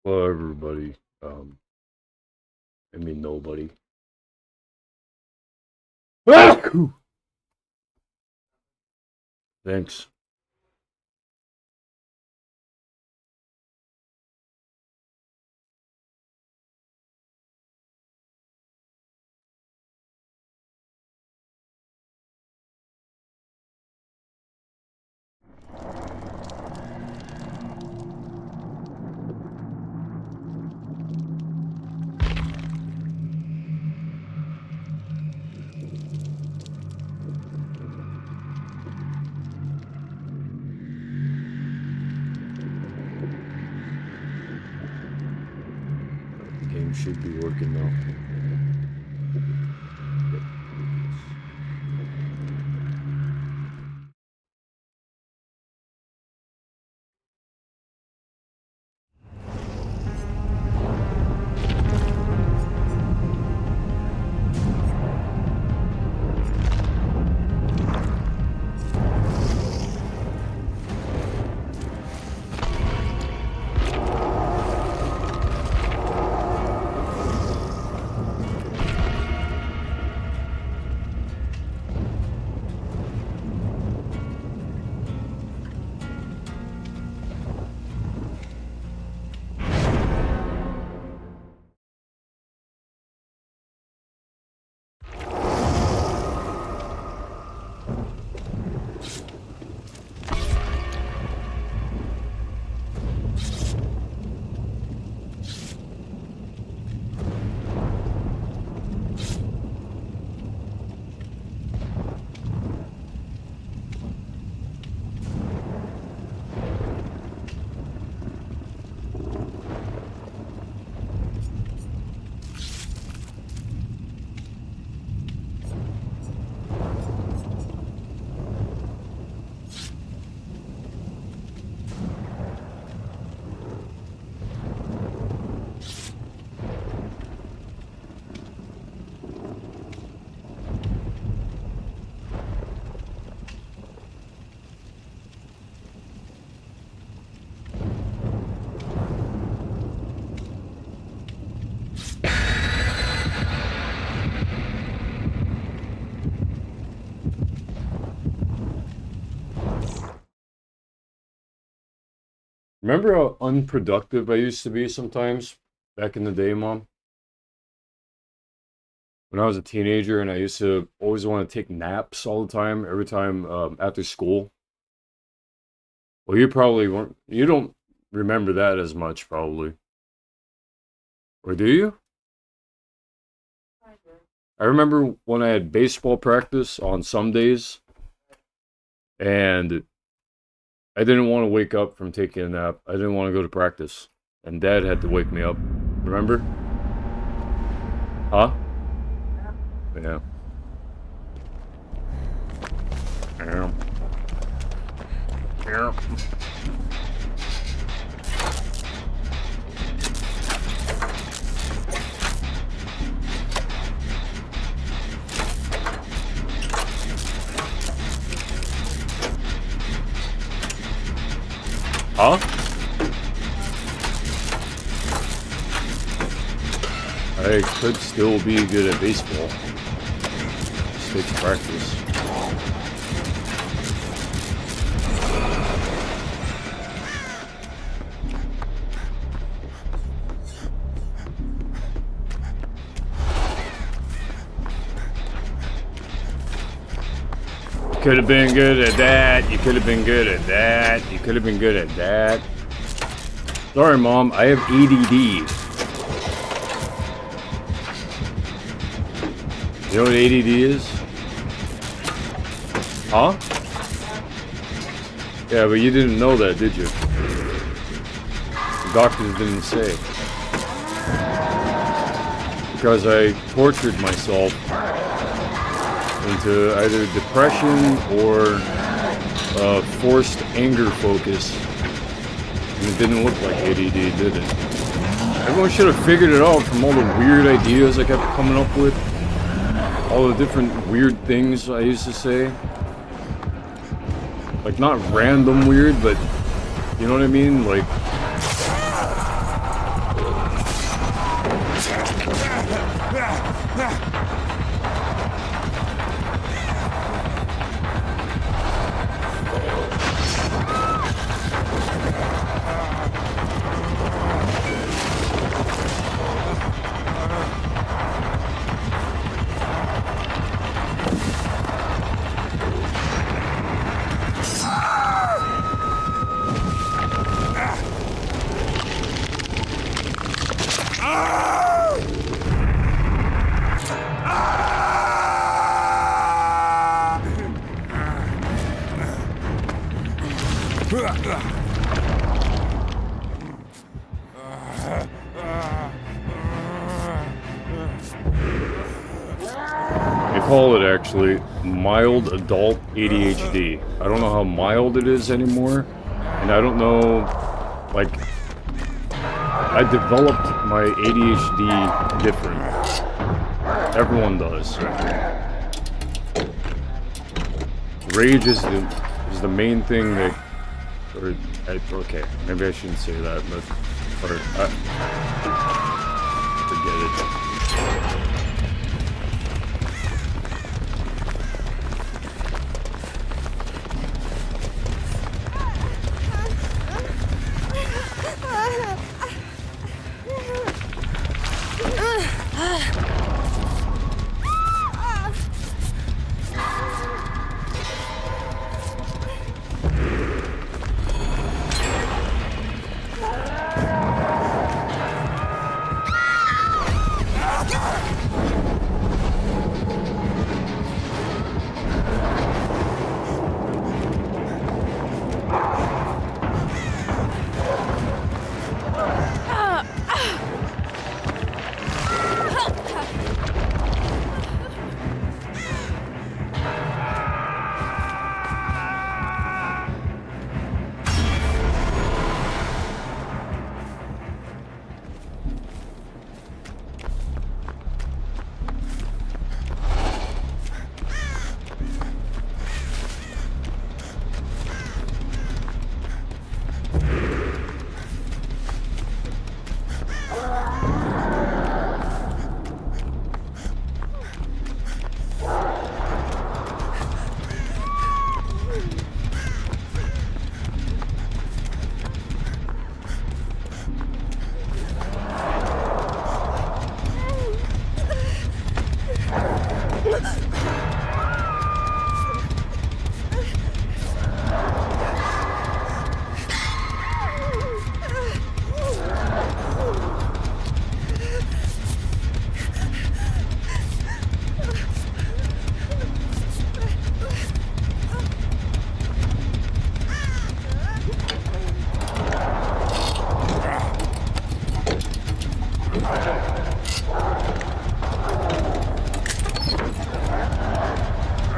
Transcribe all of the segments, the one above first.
Well, everybody. I mean nobody. Ah! Thanks. The game should be working now. Remember how unproductive I used to be sometimes back in the day, Mom? When I was a teenager and I used to always want to take naps all the time, every time after school. Well, you probably weren't, you don't remember that as much, probably. Or do you? I remember when I had baseball practice on some days and I didn't want to wake up from taking a nap. I didn't want to go to practice. And Dad had to wake me up. Remember? Huh? Yeah. Yeah. Yeah. Huh? I could still be good at baseball. Just takes practice. Could have been good at that. You could have been good at that. You could have been good at that. Sorry, Mom. I have ADD. You know what ADD is? Huh? Yeah, but you didn't know that, did you? The doctors didn't say. Because I tortured myself into either depression or forced anger focus. And it didn't look like ADD, did it? Everyone should have figured it out from all the weird ideas I kept coming up with. All the different weird things I used to say. Like, not random weird, but you know what I mean? Like, They call it actually mild adult ADHD. I don't know how mild it is anymore, and I don't know, like, I developed my ADHD different. Everyone does. Rage is the main thing that, okay, maybe I shouldn't say that, but, forget it.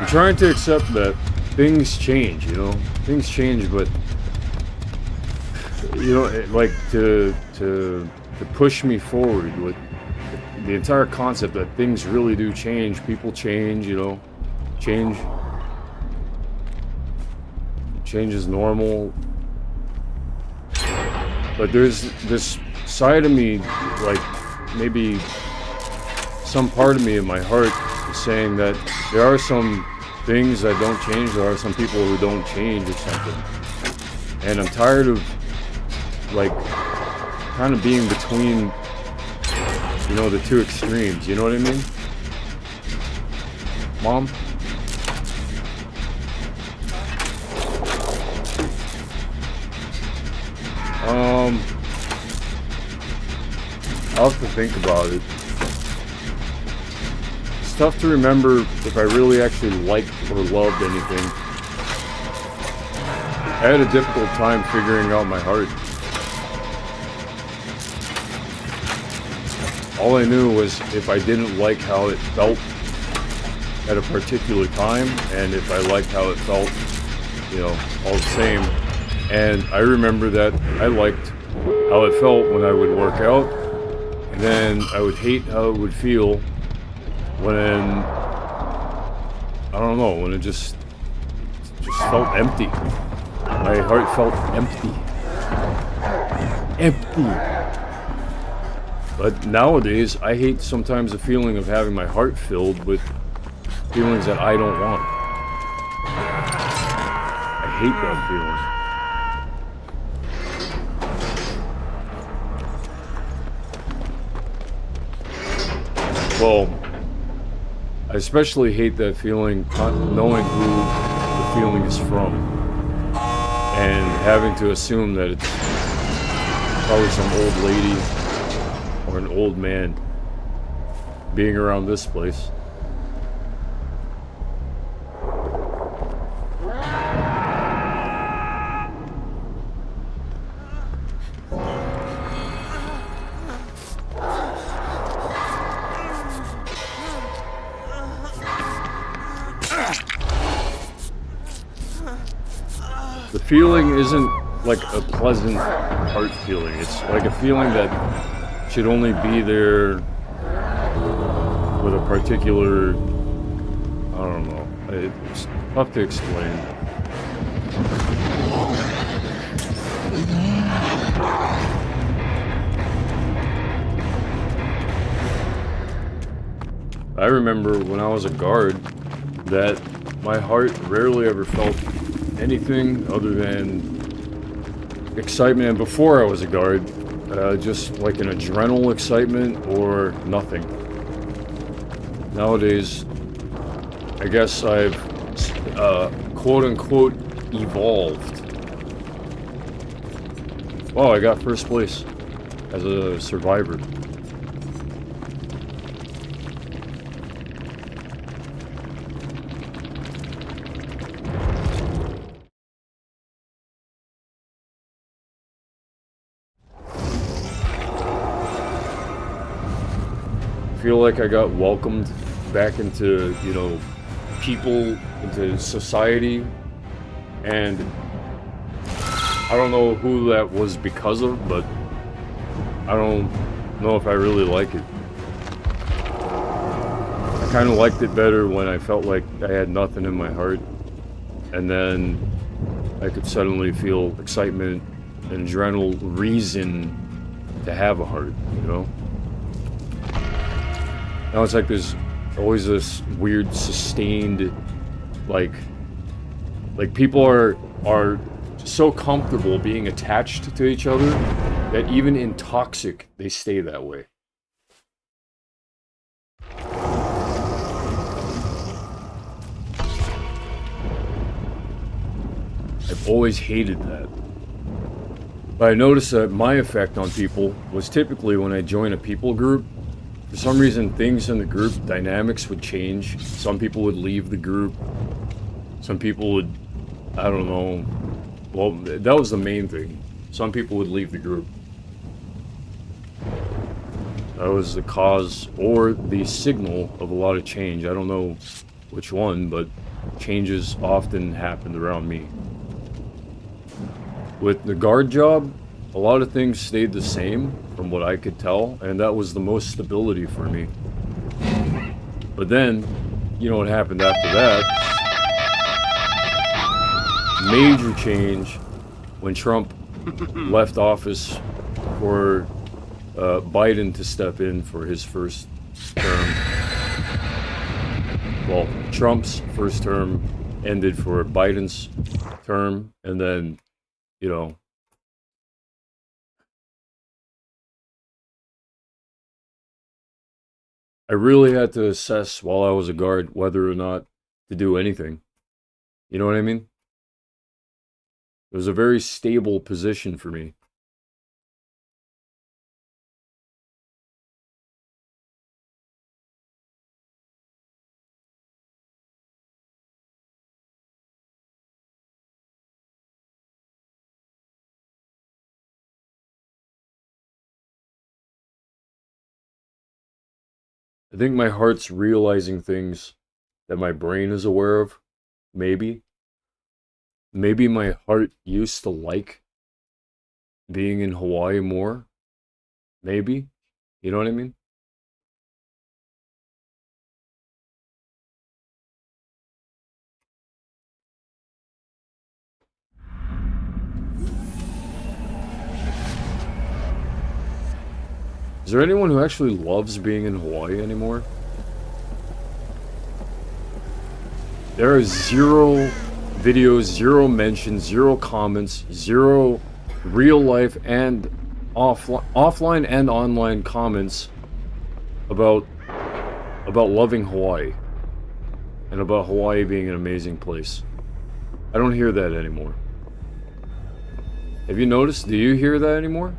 Trying to accept that things change, you know? Things change, but you know, like to push me forward with the entire concept that things really do change. People change, you know. Change is normal. But there's this side of me, like maybe some part of me in my heart is saying that there are some things that don't change. There are some people who don't change or something. And I'm tired of, like, kind of being between, you know, the two extremes. You know what I mean? Mom? I'll have to think about it. It's tough to remember if I really actually liked or loved anything. I had a difficult time figuring out my heart. All I knew was if I didn't like how it felt at a particular time, and if I liked how it felt, you know, all the same. And I remember that I liked how it felt when I would work out, and then I would hate how it would feel when, I don't know, when it just felt empty. My heart felt empty. Empty. But nowadays, I hate sometimes the feeling of having my heart filled with feelings that I don't want. I hate that feeling. Well, I especially hate that feeling not knowing who the feeling is from and having to assume that it's probably some old lady or an old man being around this place. The feeling isn't like a pleasant heart feeling. It's like a feeling that should only be there with a particular, I don't know, it's tough to explain. I remember when I was a guard that my heart rarely ever felt anything other than excitement. And before I was a guard, just like an adrenal excitement or nothing. Nowadays, I guess I've quote unquote evolved. Wow, I got first place as a survivor. I feel like I got welcomed back into, you know, people, into society, and I don't know who that was because of, but I don't know if I really like it. I kind of liked it better when I felt like I had nothing in my heart, and then I could suddenly feel excitement and adrenal reason to have a heart, you know? Now it's like there's always this weird sustained, like people are so comfortable being attached to each other that even in toxic, they stay that way. I've always hated that. But I noticed that my effect on people was typically when I join a people group. For some reason, things in the group dynamics would change. Some people would leave the group. Some people would, I don't know. Well, that was the main thing. Some people would leave the group. That was the cause or the signal of a lot of change. I don't know which one, but changes often happened around me. With the guard job, a lot of things stayed the same from what I could tell, and that was the most stability for me. But then, you know what happened after that? Major change when Trump left office for Biden to step in for his first term. Well, Trump's first term ended for Biden's term, and then, you know, I really had to assess while I was a guard whether or not to do anything. You know what I mean? It was a very stable position for me. I think my heart's realizing things that my brain is aware of. Maybe. Maybe my heart used to like being in Hawaii more. Maybe. You know what I mean? Is there anyone who actually loves being in Hawaii anymore? There are 0 videos, 0 mentions, 0 comments, 0 real life and offline and online comments about loving Hawaii and about Hawaii being an amazing place. I don't hear that anymore. Have you noticed? Do you hear that anymore?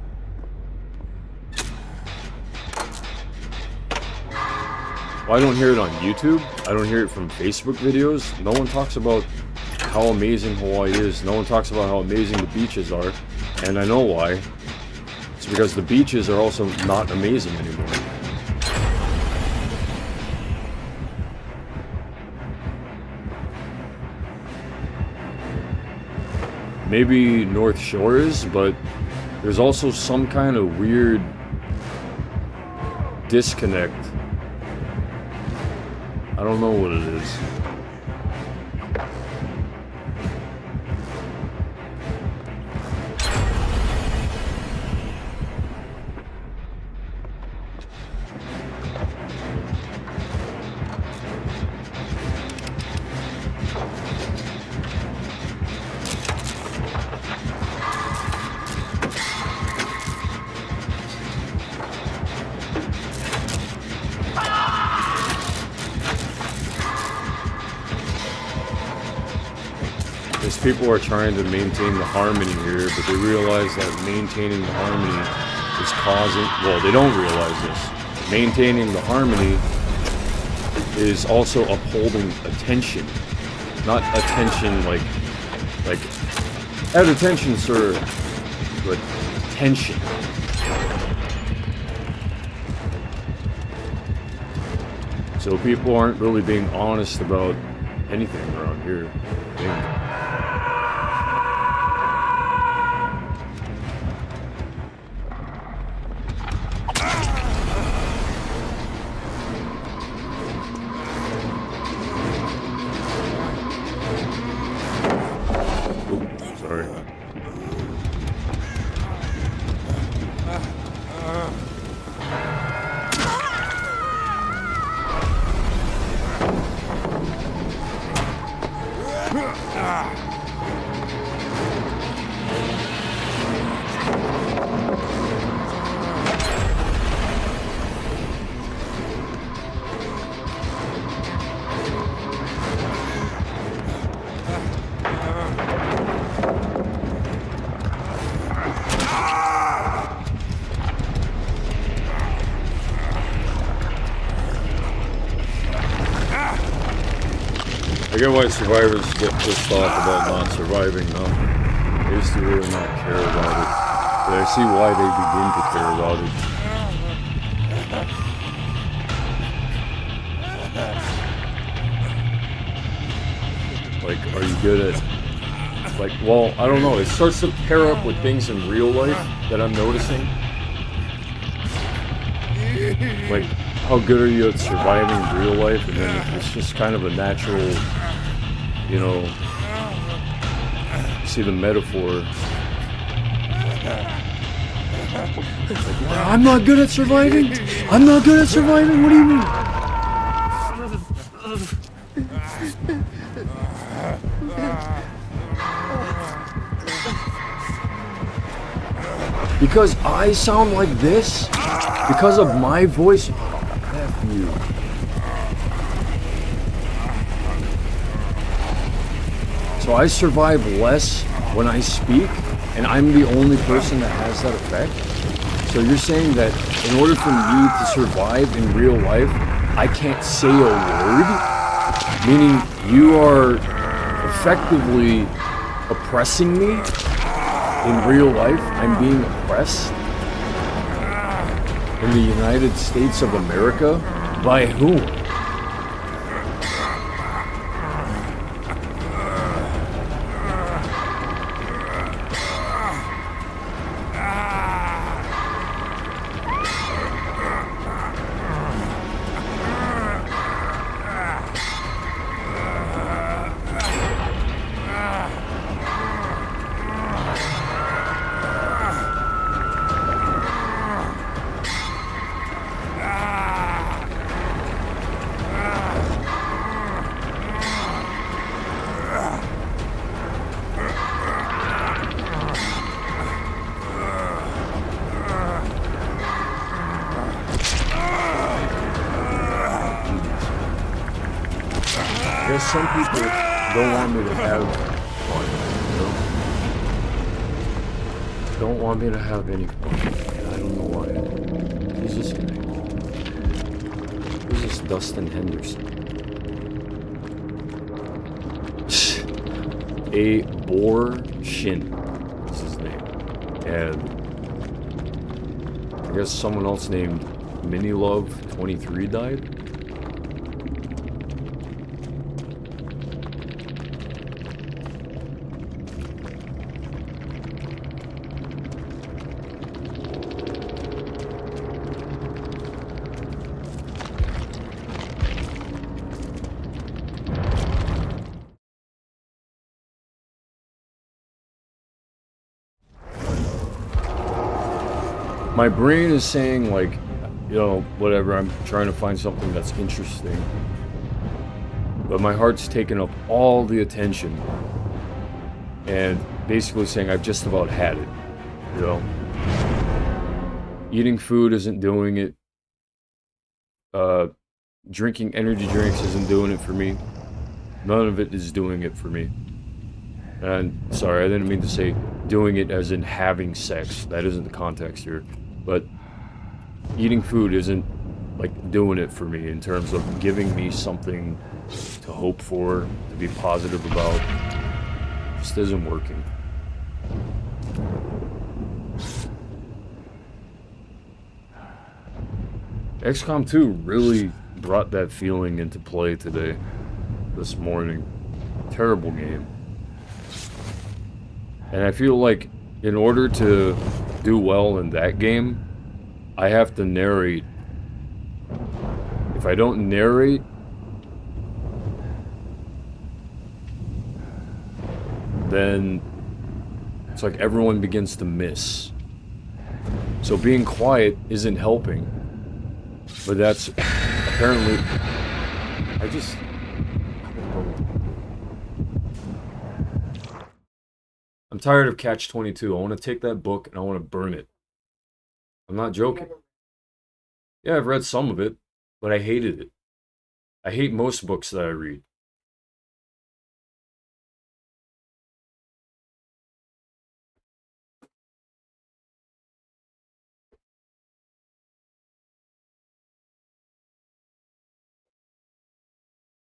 Well, I don't hear it on YouTube. I don't hear it from Facebook videos. No one talks about how amazing Hawaii is. No one talks about how amazing the beaches are. And I know why. It's because the beaches are also not amazing anymore. Maybe North Shore is, but there's also some kind of weird disconnect. I don't know what it is. People are trying to maintain the harmony here, but they realize that maintaining the harmony is causing... Well, they don't realize this. Maintaining the harmony is also upholding attention. Not attention like at attention, sir, but tension. So people aren't really being honest about anything around here, I think. I get why survivors get pissed off about not surviving now. They used to really not care about it. But I see why they begin to care about it. Like, are you good at... Like, well, I don't know. It starts to pair up with things in real life that I'm noticing. Like, how good are you at surviving in real life? And then it's just kind of a natural, you know, you see the metaphor. Like, I'm not good at surviving? I'm not good at surviving? What do you mean? Because I sound like this? Because of my voice? F you. So I survive less when I speak, and I'm the only person that has that effect? So you're saying that in order for me to survive in real life, I can't say a word? Meaning you are effectively oppressing me? In real life, I'm being oppressed? In the United States of America? By whom? guess some people don't want me to have fun, you know? Don't want me to have any fun. I don't know why. Who's this guy? Who's this Dustin Henderson? A Boar Shin is his name. And I guess someone else named Minilove23 died. My brain is saying, like, you know, whatever, I'm trying to find something that's interesting. But my heart's taking up all the attention. And basically saying I've just about had it, you know? Eating food isn't doing it. Drinking energy drinks isn't doing it for me. None of it is doing it for me. And, sorry, I didn't mean to say doing it as in having sex. That isn't the context here. But eating food isn't, like, doing it for me in terms of giving me something to hope for, to be positive about. It just isn't working. XCOM 2 really brought that feeling into play today, this morning. Terrible game. And I feel like in order to do well in that game, I have to narrate. If I don't narrate, then it's like everyone begins to miss. So being quiet isn't helping. But that's apparently... I'm tired of Catch-22. I want to take that book and I want to burn it. I'm not joking. Yeah, I've read some of it, but I hated it. I hate most books that I read.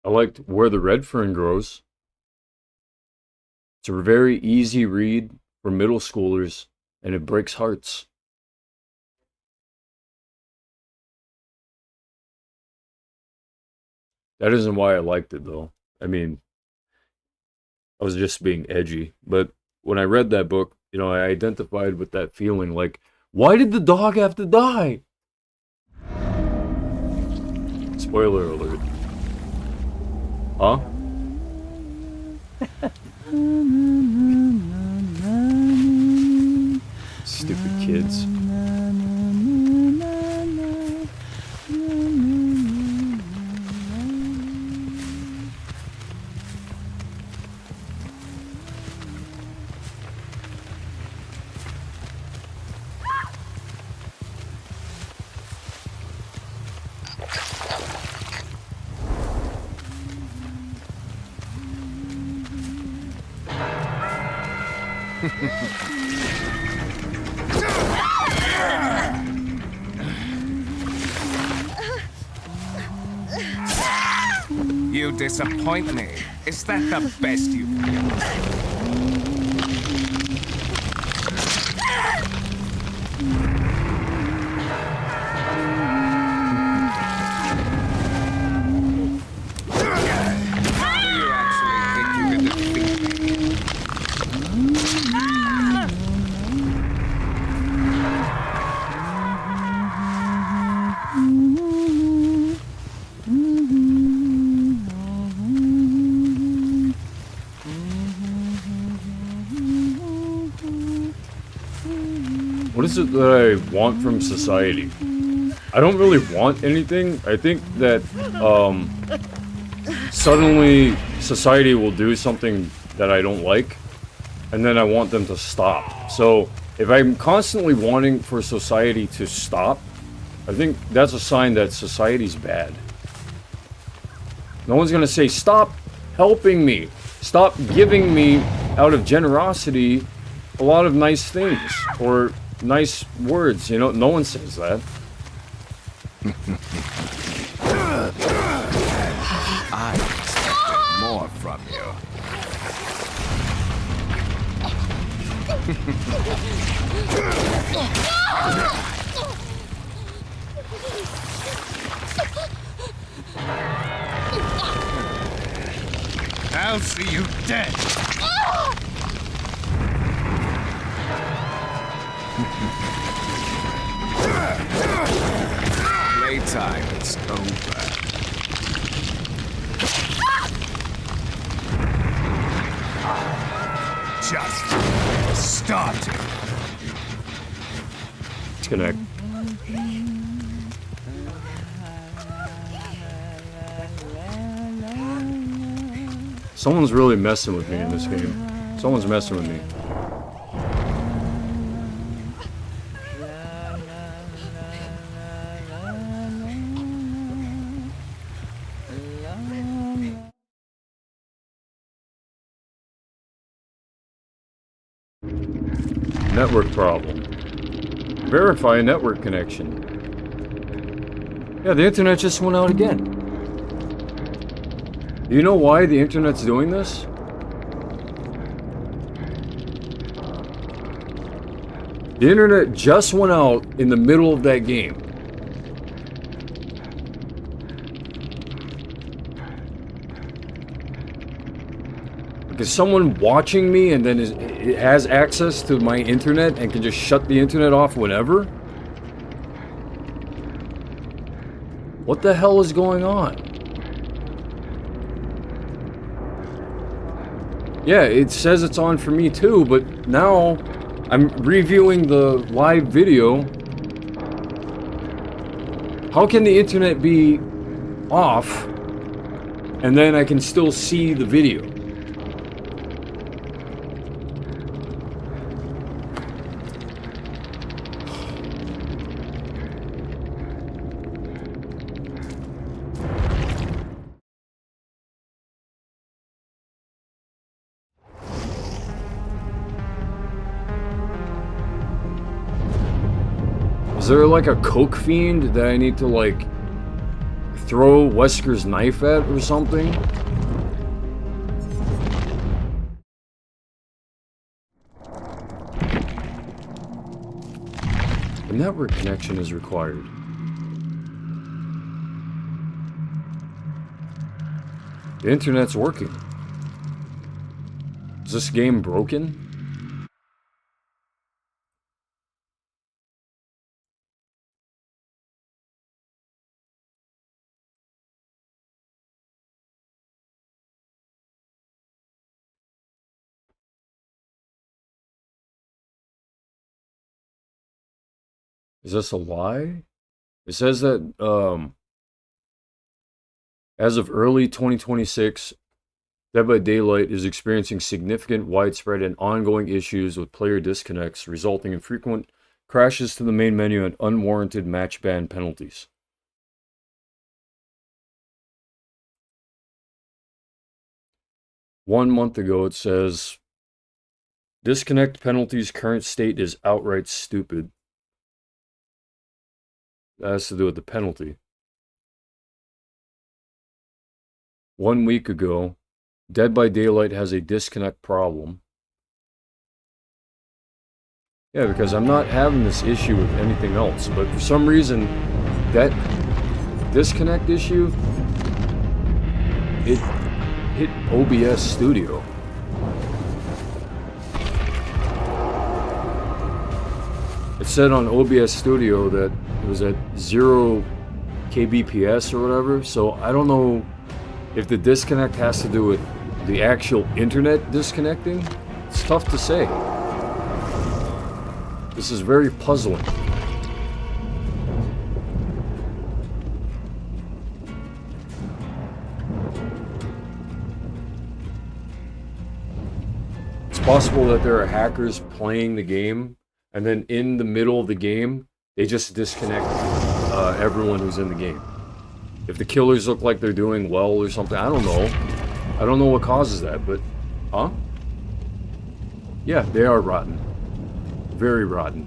I liked Where the Red Fern Grows. It's a very easy read for middle schoolers, and it breaks hearts. That isn't why I liked it, though. I mean, I was just being edgy. But when I read that book, you know, I identified with that feeling like, why did the dog have to die? Spoiler alert. Huh? Stupid kids. You disappoint me. Is that the best you can get? How do you actually think you can defeat me? What is it that I want from society? I don't really want anything. I think that suddenly society will do something that I don't like, and then I want them to stop. So if I'm constantly wanting for society to stop, I think that's a sign that society's bad. No one's gonna say, stop helping me. Stop giving me, out of generosity, a lot of nice things. Or nice words, you know? No one says that. I expected more from you. I'll see you dead. Playtime is over. Just started. Disconnect. Someone's really messing with me in this game. Someone's messing with me. Network problem. Verify network connection. Yeah, the internet just went out again. Do you know why the internet's doing this? The internet just went out in the middle of that game. Is someone watching me and then has access to my internet and can just shut the internet off whenever? What the hell is going on? Yeah, it says it's on for me too, but now I'm reviewing the live video. How can the internet be off and then I can still see the video? Is there like a coke fiend that I need to like throw Wesker's knife at or something? A network connection is required. The internet's working. Is this game broken? Is this a lie? It says that as of early 2026, Dead by Daylight is experiencing significant, widespread, and ongoing issues with player disconnects, resulting in frequent crashes to the main menu and unwarranted match ban penalties. One month ago, it says, disconnect penalties current state is outright stupid. That has to do with the penalty. 1 week ago, Dead by Daylight has a disconnect problem. Yeah, because I'm not having this issue with anything else, but for some reason, that disconnect issue, it hit OBS Studio. It said on OBS Studio that it was at 0 kbps or whatever, so I don't know if the disconnect has to do with the actual internet disconnecting. It's tough to say. This is very puzzling. It's possible that there are hackers playing the game, and then in the middle of the game, they just disconnect everyone who's in the game. If the killers look like they're doing well or something, I don't know. I don't know what causes that, but... Huh? Yeah, they are rotten. Very rotten.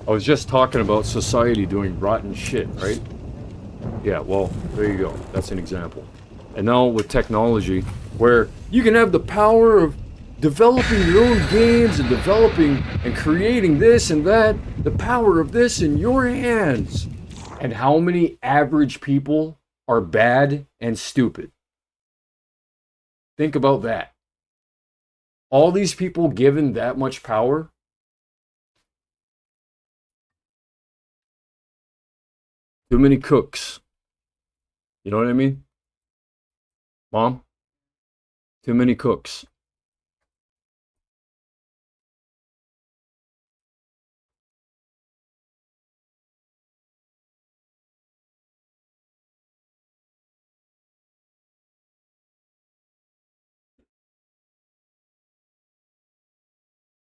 I was just talking about society doing rotten shit, right? Yeah, well, there you go. That's an example. And now with technology, where you can have the power of developing your own games and developing and creating this and that, the power of this in your hands. And how many average people are bad and stupid? Think about that. All these people given that much power. Too many cooks. You know what I mean? Mom? Too many cooks.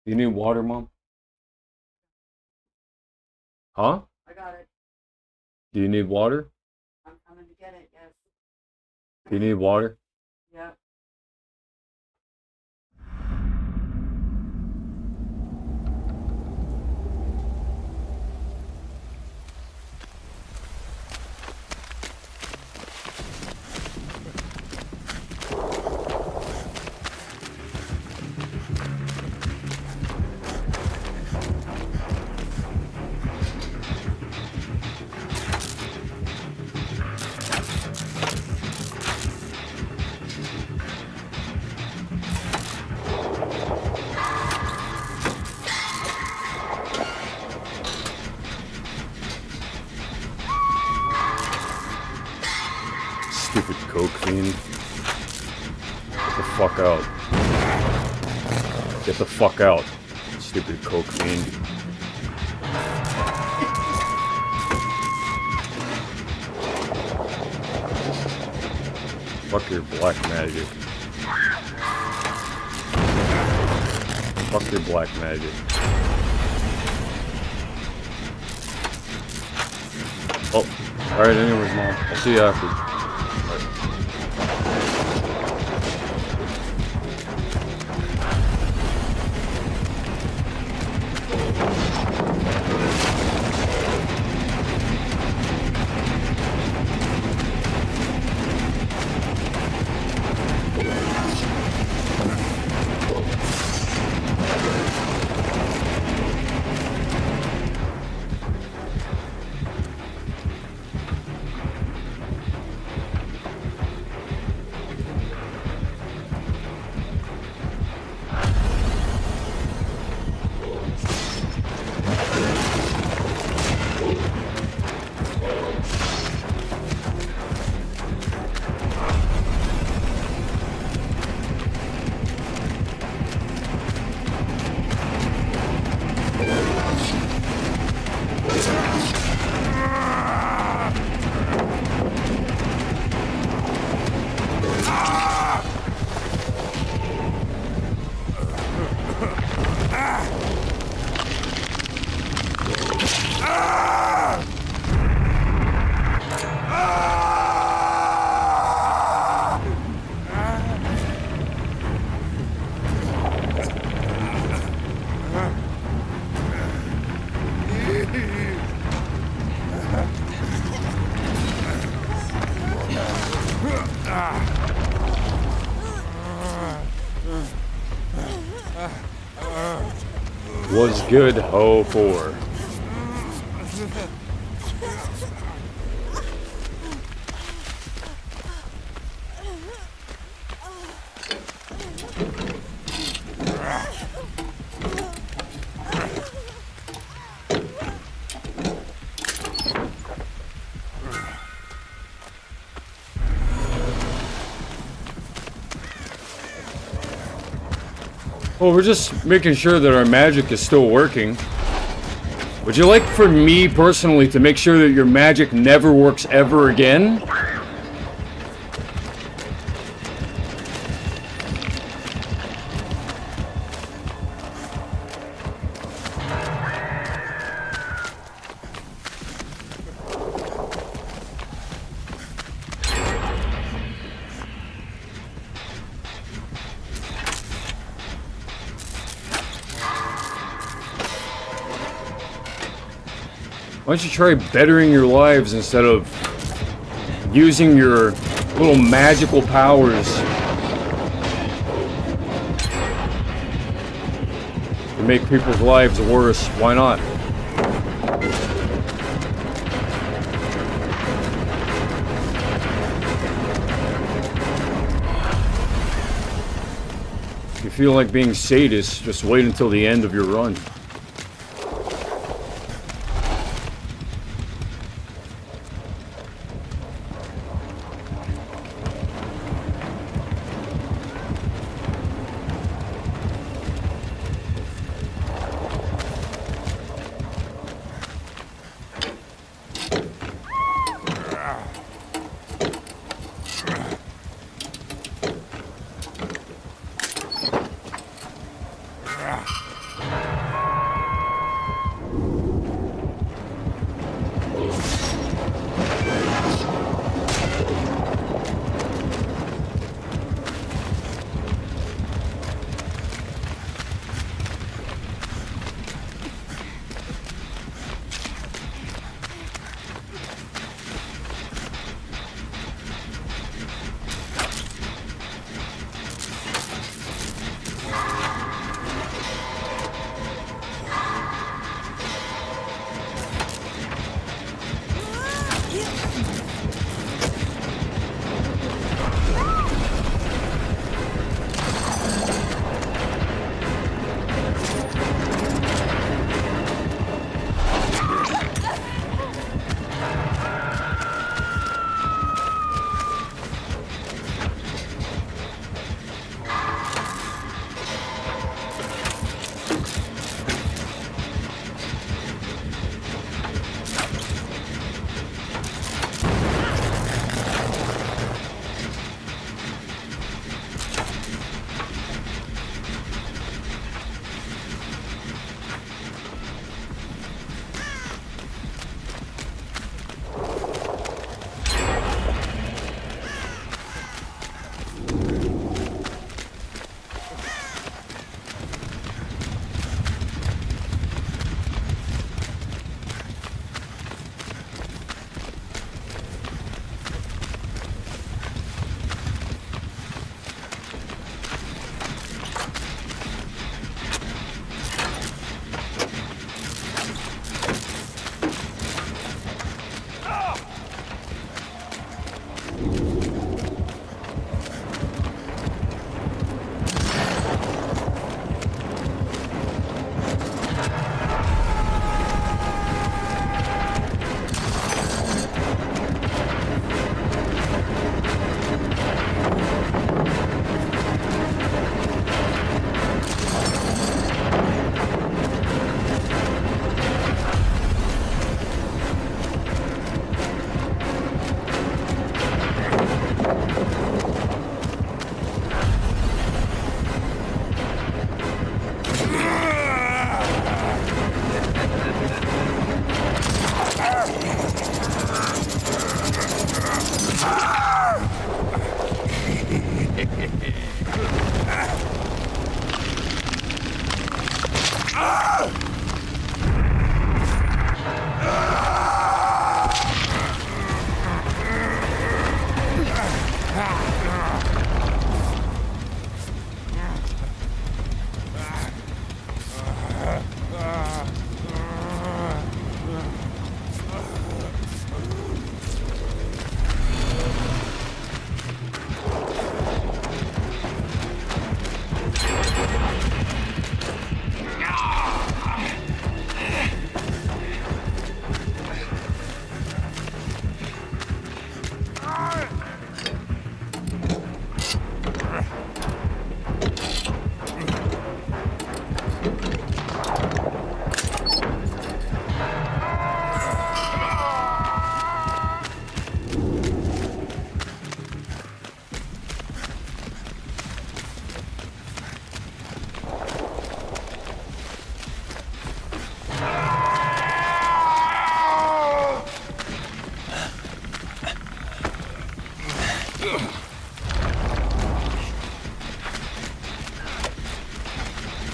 You need water, Mom? Huh? I got it. Do you need water? I'm coming to get it, yes. Do you need water? Yep. Stupid coke fiend. Get the fuck out. Get the fuck out. Stupid coke fiend. Fuck your black magic. Fuck your black magic. Oh, alright, anyways, Mom. I'll see you after. Was good, ho 4. Well, we're just making sure that our magic is still working. Would you like for me personally to make sure that your magic never works ever again? Why don't you try bettering your lives instead of using your little magical powers to make people's lives worse? Why not? If you feel like being sadist, just wait until the end of your run.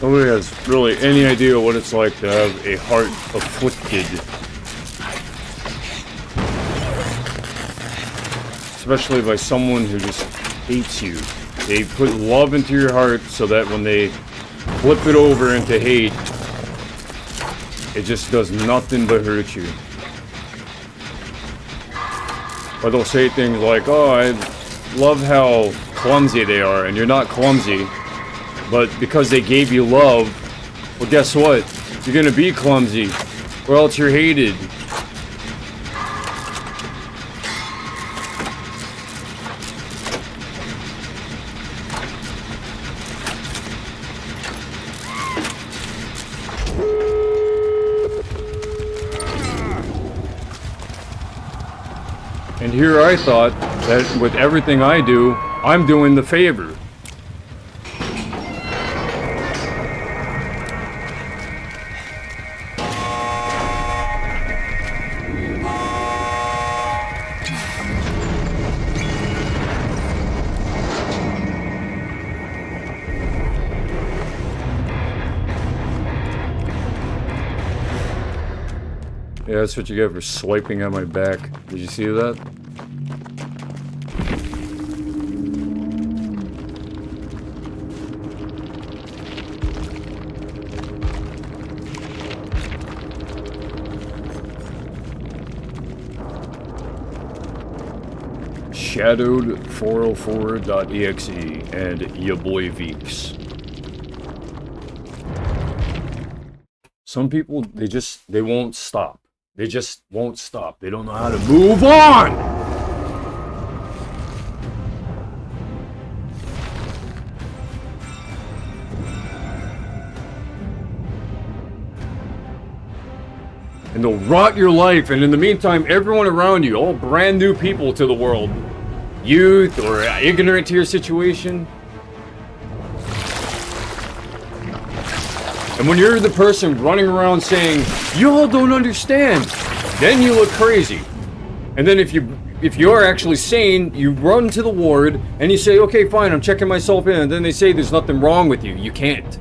Nobody has really any idea what it's like to have a heart afflicted. especially by someone who just hates you. They put love into your heart so that when they flip it over into hate, it just does nothing but hurt you. Or they'll say things like, oh, I love how clumsy they are, and you're not clumsy, but because they gave you love, well, guess what? You're gonna be clumsy, or else you're hated. And here I thought that with everything I do, I'm doing the favor. Yeah, that's what you get for swiping on my back. Did you see that? Shadowed404.exe and ya boy Veeks. Some people, they won't stop. They just won't stop. They don't know how to move on! And they'll rot your life, and in the meantime, everyone around you, all brand new people to the world, youth or ignorant to your situation. And when you're the person running around saying, you all don't understand, then you look crazy. And then if you are actually sane, you run to the ward and you say, okay, fine, I'm checking myself in. And then they say there's nothing wrong with you. You can't.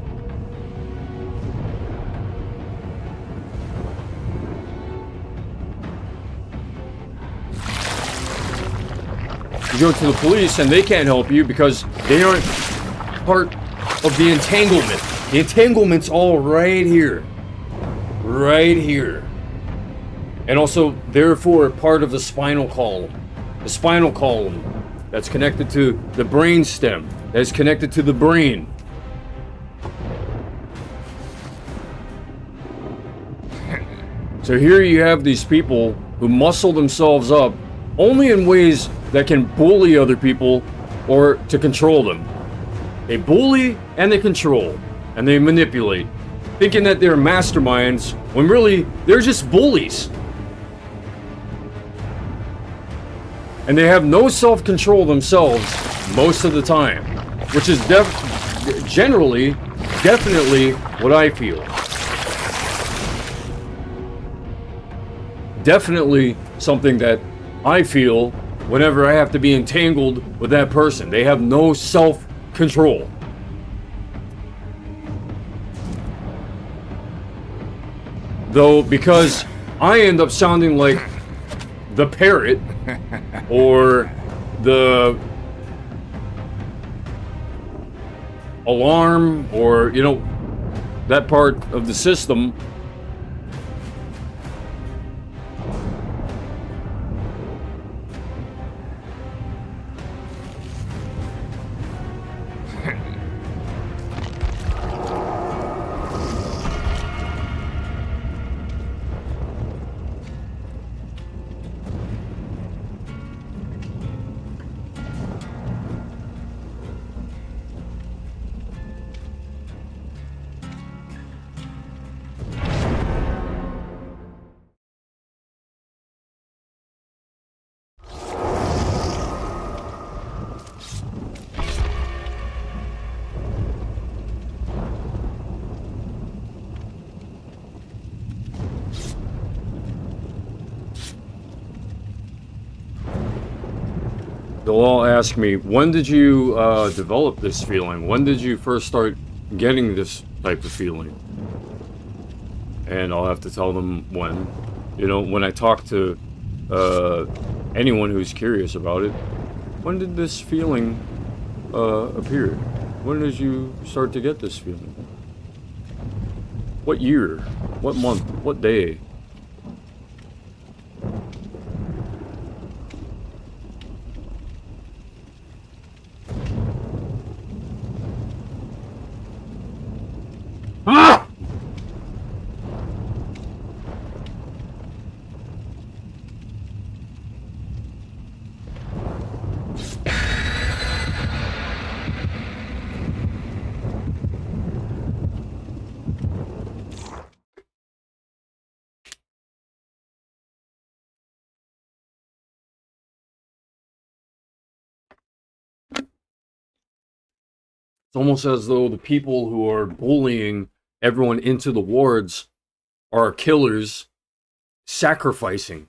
You go to the police and they can't help you because they aren't part of the entanglement. The entanglement's all right here. Right here. And also, therefore, part of the spinal column. The spinal column that's connected to the brain stem, that's connected to the brain. So here you have these people who muscle themselves up only in ways that can bully other people or to control them. They bully and they control. And they manipulate, thinking that they're masterminds, when really, they're just bullies. And they have no self-control themselves most of the time, which is definitely what I feel. Definitely something that I feel whenever I have to be entangled with that person. They have no self-control. Though, because I end up sounding like the parrot or the alarm or, you know, that part of the system. They'll all ask me, when did you develop this feeling? When did you first start getting this type of feeling? And I'll have to tell them when. You know, when I talk to anyone who's curious about it, when did this feeling appear? When did you start to get this feeling? What year? What month? What day? Ah! It's almost as though the people who are bullying everyone into the wards are killers sacrificing.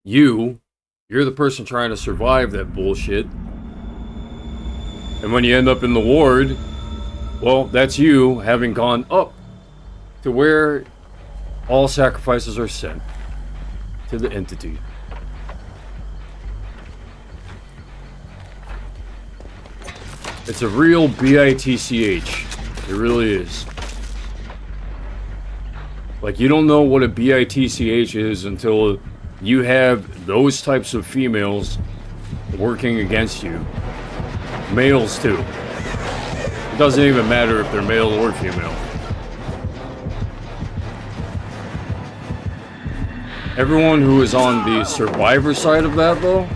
You're the person trying to survive that bullshit. And when you end up in the ward, well, that's you having gone up to where all sacrifices are sent to the entity. It's a real BITCH. It really is. Like, you don't know what a BITCH is until you have those types of females working against you. Males, too. It doesn't even matter if they're male or female. Everyone who is on the survivor side of that, though,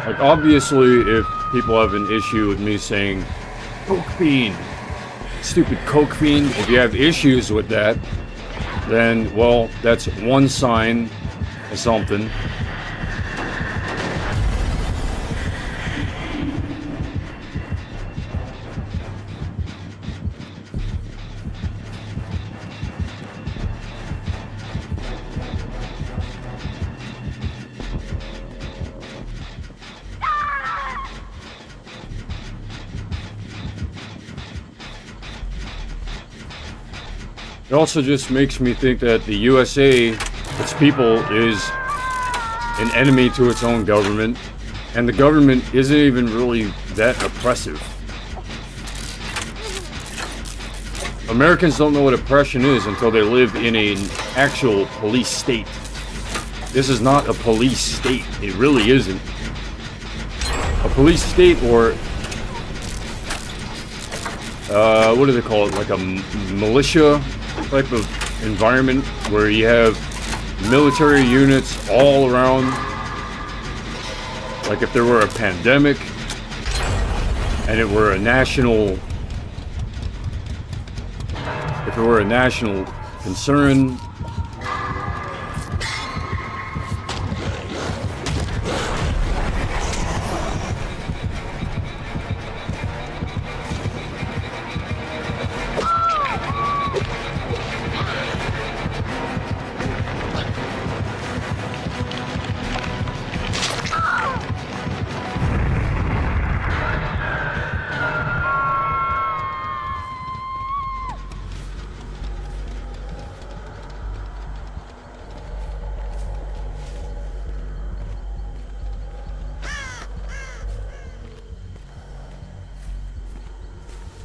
like, obviously, if people have an issue with me saying, Coke Fiend, stupid Coke Fiend, if you have issues with that, then, well, that's one sign of something. It also just makes me think that the USA, its people, is an enemy to its own government, and the government isn't even really that oppressive. Americans don't know what oppression is until they live in an actual police state. This is not a police state. It really isn't. A police state, or what do they call it? Like a militia type of environment where you have military units all around. Like if there were a pandemic and it were a national, if it were a national concern.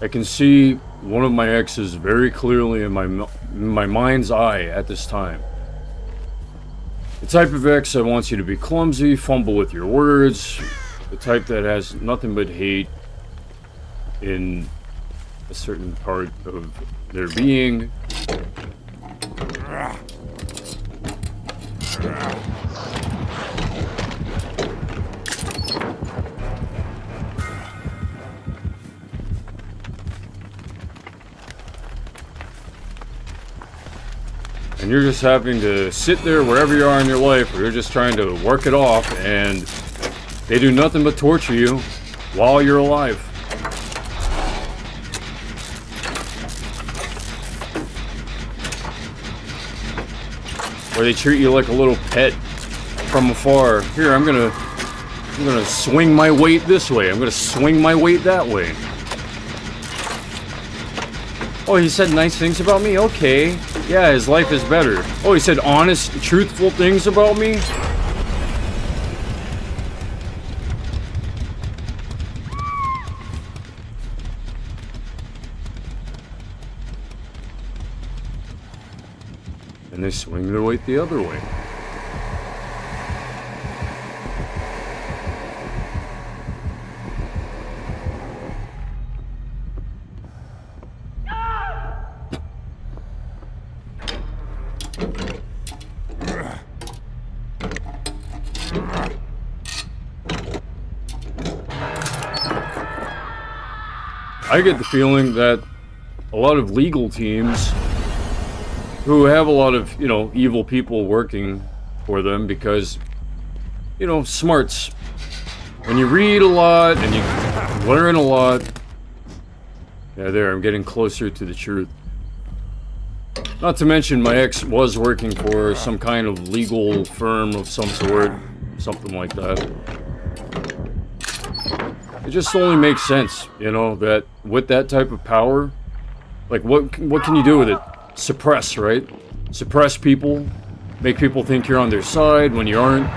I can see one of my exes very clearly in my mind's eye at this time. The type of ex that wants you to be clumsy, fumble with your words, the type that has nothing but hate in a certain part of their being. And you're just having to sit there wherever you are in your life, or you're just trying to work it off, and They do nothing but torture you while you're alive. Or they treat you like a little pet from afar. Here, I'm gonna swing my weight this way. I'm gonna swing my weight that way. Oh, he said nice things about me? Okay. Yeah, his life is better. Oh, he said honest, truthful things about me? And they swing their weight the other way. I get the feeling that a lot of legal teams who have a lot of, you know, evil people working for them because, you know, smarts. When you read a lot and you learn a lot. Yeah, there, I'm getting closer to the truth. Not to mention my ex was working for some kind of legal firm of some sort. Something like that. It just only makes sense, you know, that with that type of power, like what can you do with it? Suppress, right? Suppress people, make people think you're on their side when you aren't.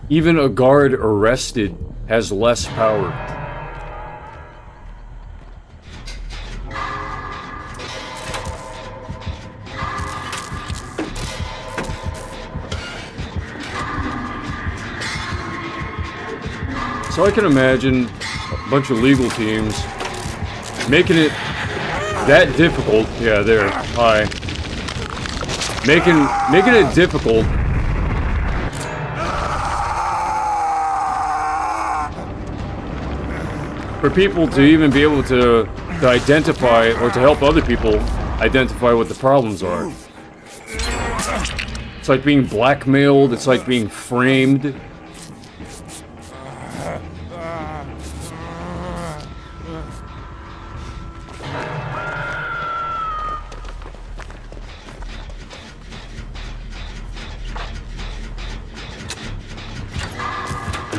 Even a guard arrested has less power. So I can imagine a bunch of legal teams making it that difficult. Yeah, there. Hi. Making it difficult for people to even be able to identify or to help other people identify what the problems are. It's like being blackmailed. It's like being framed.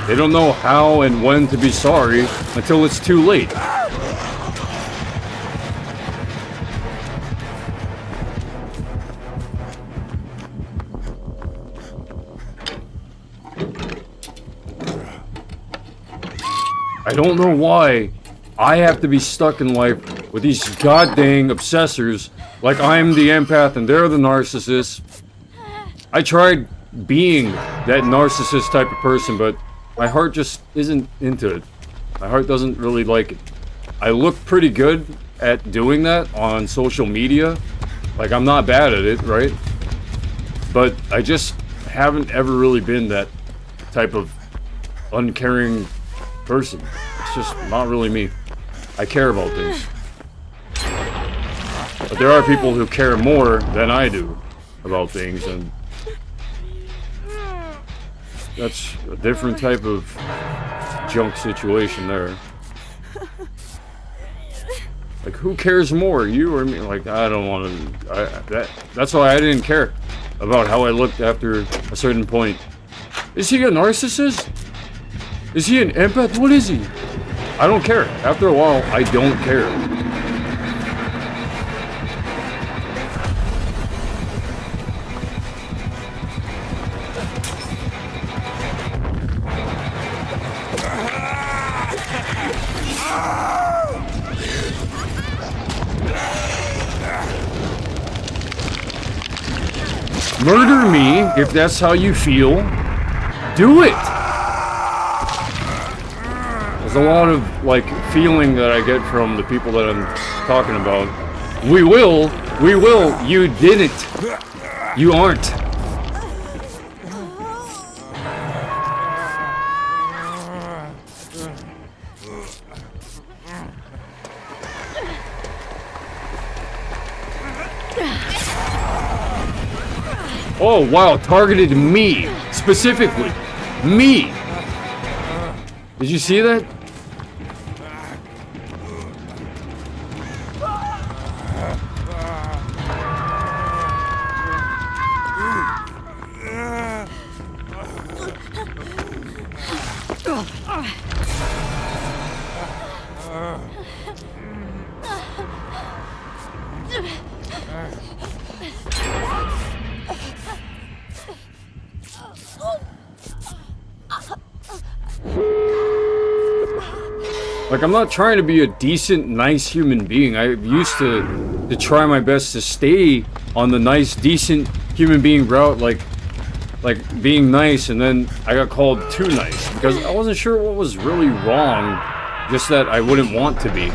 They don't know how and when to be sorry until it's too late. I don't know why I have to be stuck in life with these goddamn obsessors like I'm the empath and they're the narcissist. I tried being that narcissist type of person, but my heart just isn't into it. My heart doesn't really like it. I look pretty good at doing that on social media. Like, I'm not bad at it, right? But I just haven't ever really been that type of uncaring person. It's just not really me. I care about things. But there are people who care more than I do about things, and that's a different type of junk situation there. Like, who cares more, you or me? Like, I don't want to. That's why I didn't care about how I looked after a certain point. Is he a narcissist? Is he an empath? What is he? I don't care. After a while, I don't care. Murder me if that's how you feel. Do it. There's a lot of like feeling that I get from the people that I'm talking about. We will. You didn't. You aren't. Oh, wow, targeted me. Specifically. Me. Did you see that? Like, I'm not trying to be a decent, nice human being. I used to try my best to stay on the nice, decent human being route, like being nice, and then I got called too nice because I wasn't sure what was really wrong, just that I wouldn't want to be.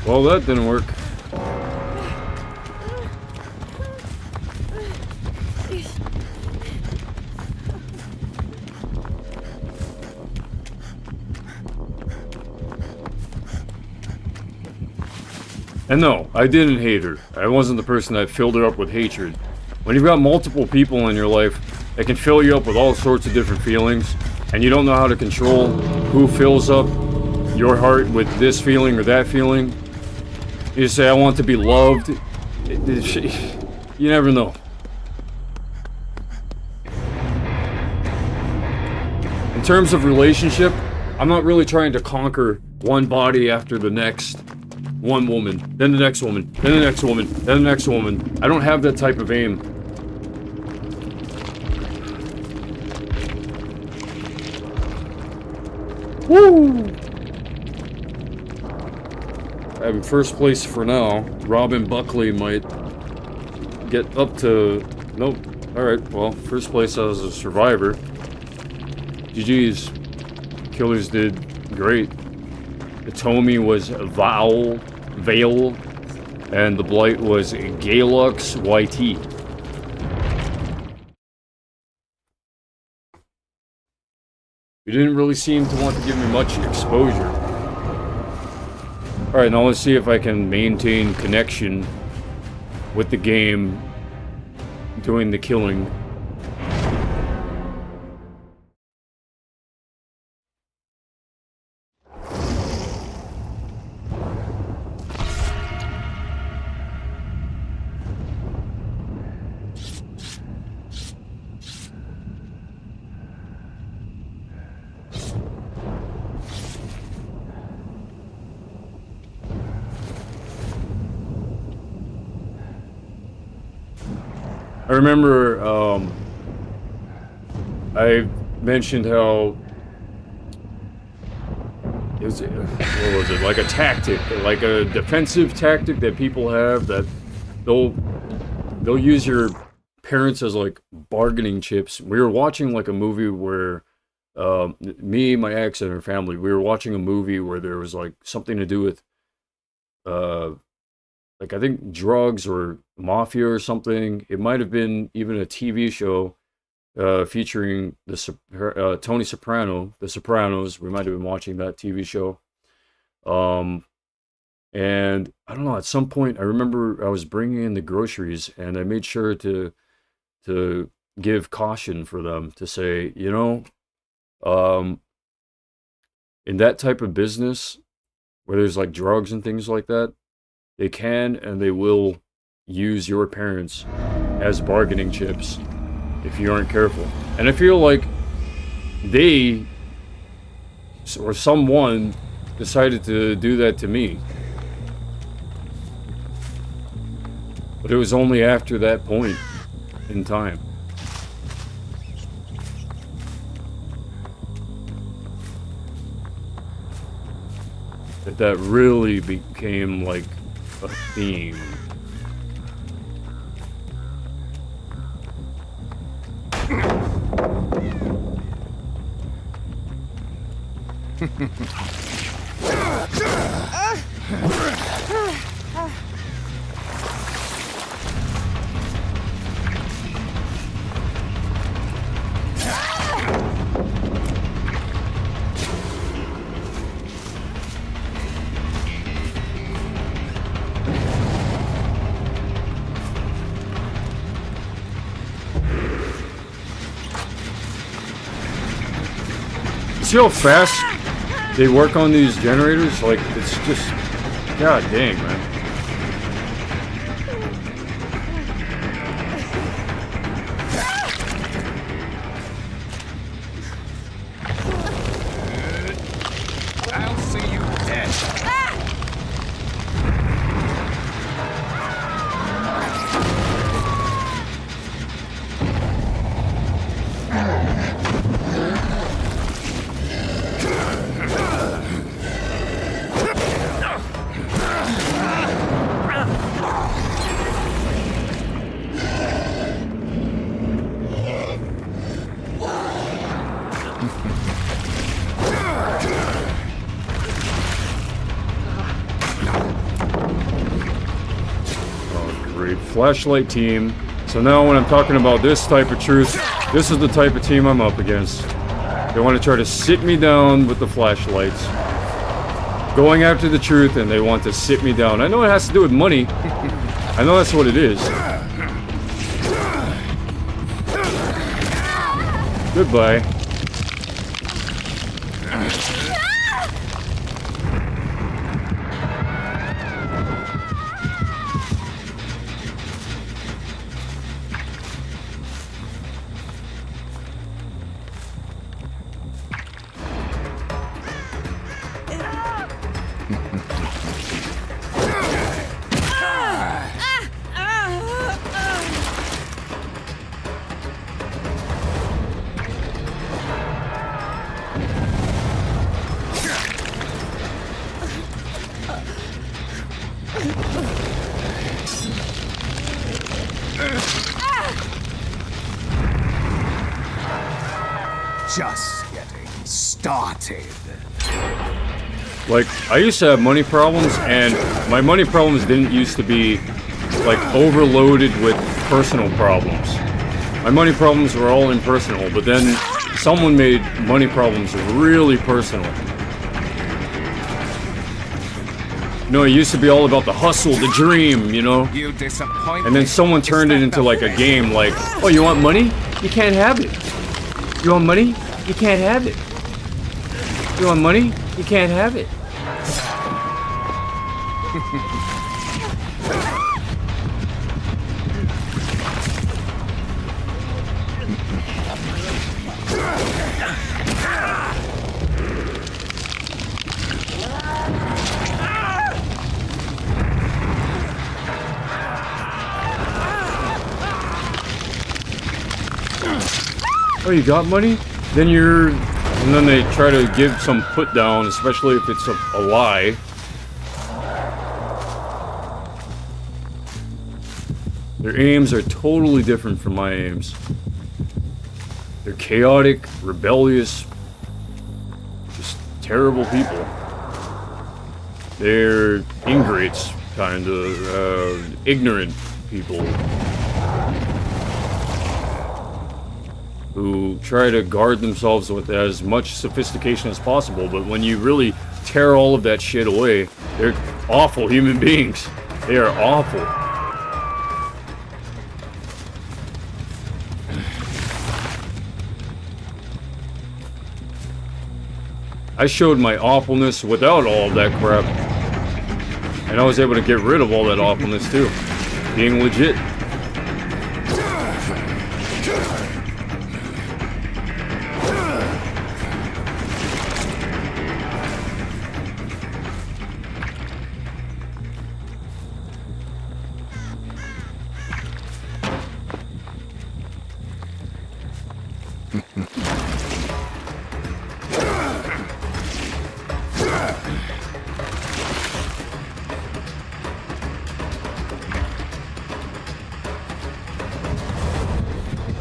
Well, that didn't work. And no, I didn't hate her. I wasn't the person that filled her up with hatred. When you've got multiple people in your life that can fill you up with all sorts of different feelings, and you don't know how to control who fills up your heart with this feeling or that feeling, you just say, I want to be loved. You never know. In terms of relationship, I'm not really trying to conquer one body after the next. One woman, then the next woman, then the next woman, then the next woman. I don't have that type of aim. Woo! I'm in first place for now. Robin Buckley might get up to... Nope. Alright, well, first place as a survivor. GG's. Killers did great. Atomi was Vale, and the Blight was Galux YT. You didn't really seem to want to give me much exposure. Alright, now let's see if I can maintain connection with the game doing the killing. I remember, I mentioned how it was, what was it, like a tactic, like a defensive tactic that people have, that they'll use your parents as like bargaining chips. We were watching like a movie where, me, my ex, and her family, we were watching a movie where there was like something to do with, like I think drugs or mafia or something. It might have been even a TV show featuring the Tony Soprano, The Sopranos. We might have been watching that TV show. And I don't know, at some point I remember I was bringing in the groceries and I made sure to give caution for them, to say, you know, in that type of business where there's like drugs and things like that, they can and they will use your parents as bargaining chips if you aren't careful. And I feel like they or someone decided to do that to me. But it was only after that point in time. that really became like a theme. See how fast they work on these generators? Like, it's just... God dang, man. I'll see you dead. Flashlight team. So now when I'm talking about this type of truth, this is the type of team I'm up against. They want to try to sit me down with the flashlights. Going after the truth, and they want to sit me down. I know it has to do with money. I know that's what it is. Goodbye. Just getting started. Like, I used to have money problems, and my money problems didn't used to be, like, overloaded with personal problems. My money problems were all impersonal, but then someone made money problems really personal. No, it used to be all about the hustle, the dream, you know? You disappoint And then me. someone turned it into like a game, like, oh, you want money? You can't have it. You want money? You can't have it. You want money? You can't have it. Oh, you got money? Then you're... And then they try to give some put down, especially if it's a lie. Their aims are totally different from my aims. They're chaotic, rebellious, just terrible people. They're ingrates, kind of, ignorant people. Who try to guard themselves with as much sophistication as possible, but when you really tear all of that shit away, they're awful human beings. They are awful. I showed my awfulness without all of that crap. And I was able to get rid of all that awfulness too. Being legit.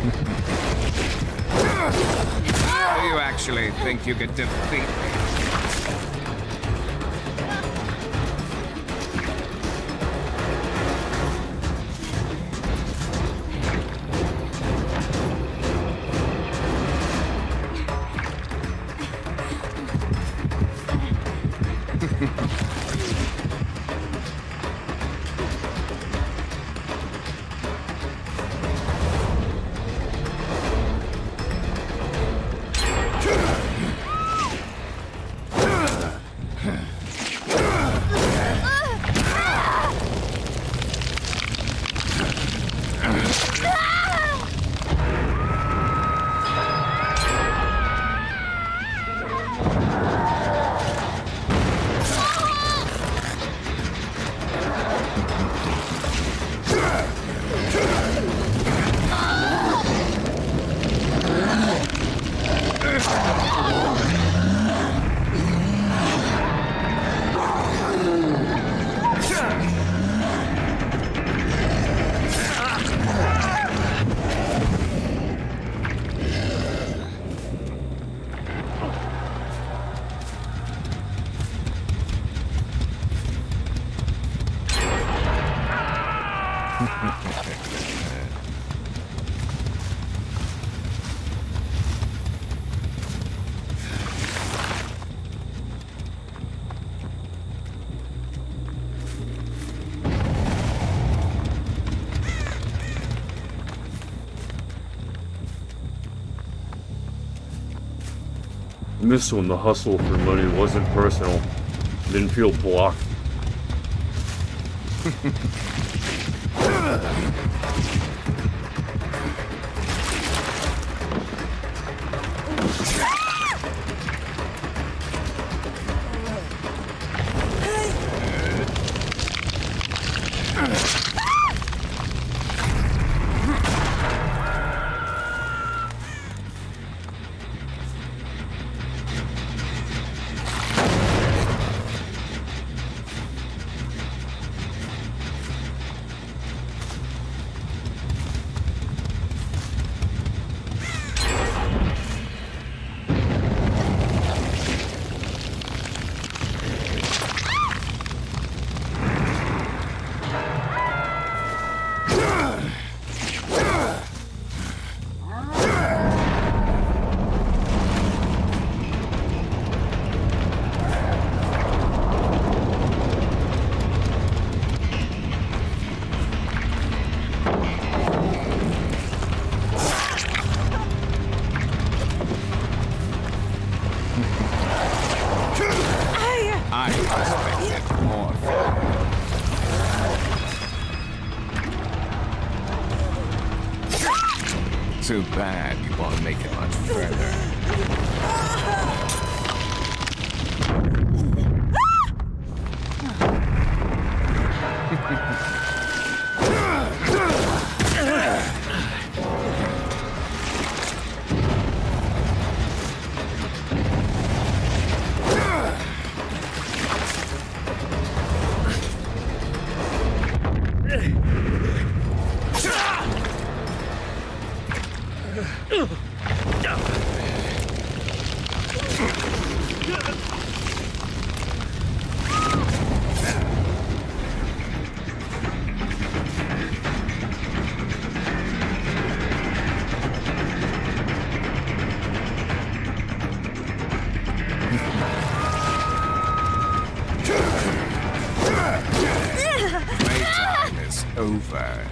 Do you actually think you could defeat me? I missed when the hustle for money wasn't personal. Didn't feel blocked. I expected more from you. Too bad you won't make it much further. Playtime is over.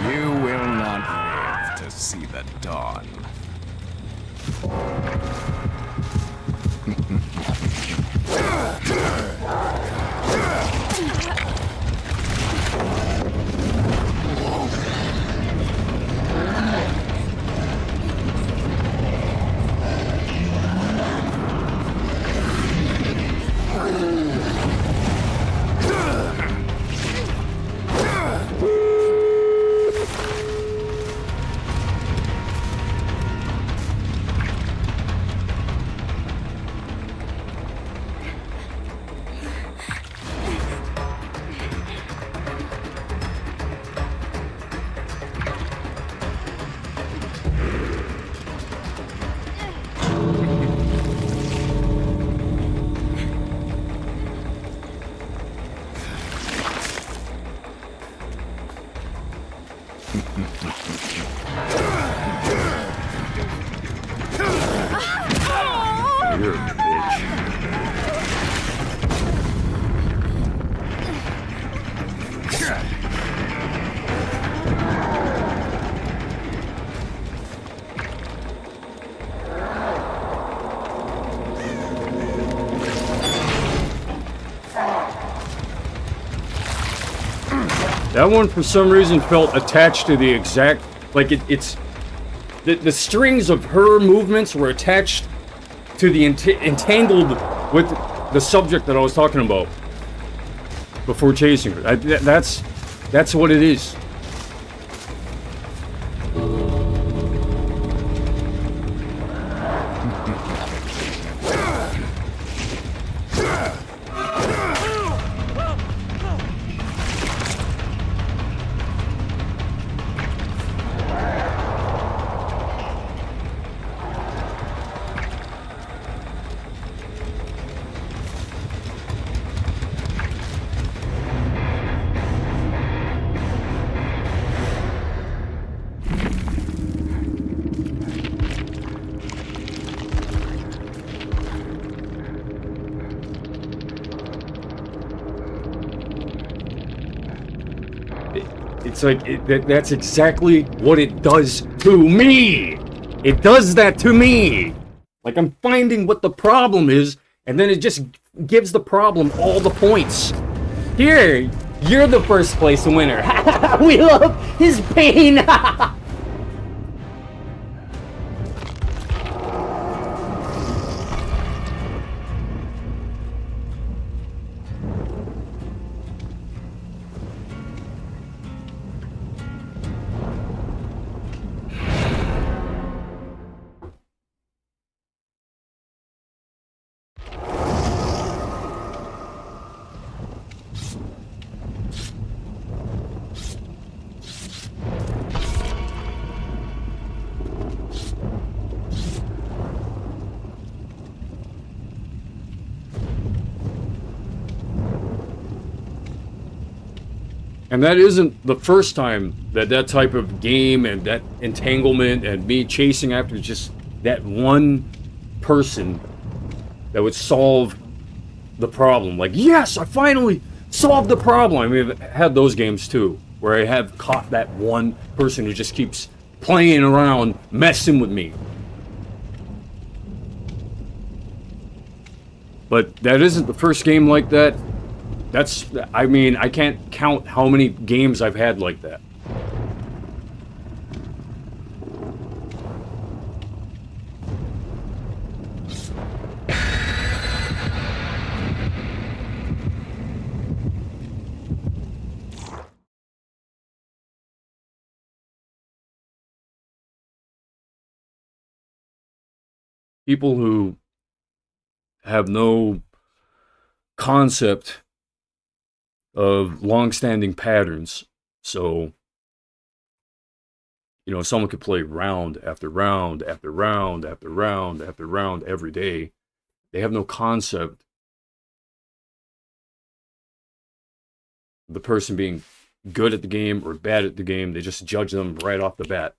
You will not live to see the dawn. That one, for some reason, felt attached to the exact... Like, it's... The strings of her movements were attached to the... entangled with the subject that I was talking about before chasing her. That's what it is. It's like, that's exactly what it does to me! It does that to me! Like, I'm finding what the problem is, and then it just gives the problem all the points. Here, you're the first place winner. We love his pain! And that isn't the first time that that type of game and that entanglement and me chasing after just that one person that would solve the problem. Like, yes, I finally solved the problem. I mean, I've had those games too, where I have caught that one person who just keeps playing around, messing with me. But that isn't the first game like that. I mean, I can't count how many games I've had like that. People who have no concept of long-standing patterns. So, you know, someone could play round after round after round after round after round every day. They have no concept of the person being good at the game or bad at the game. They just judge them right off the bat.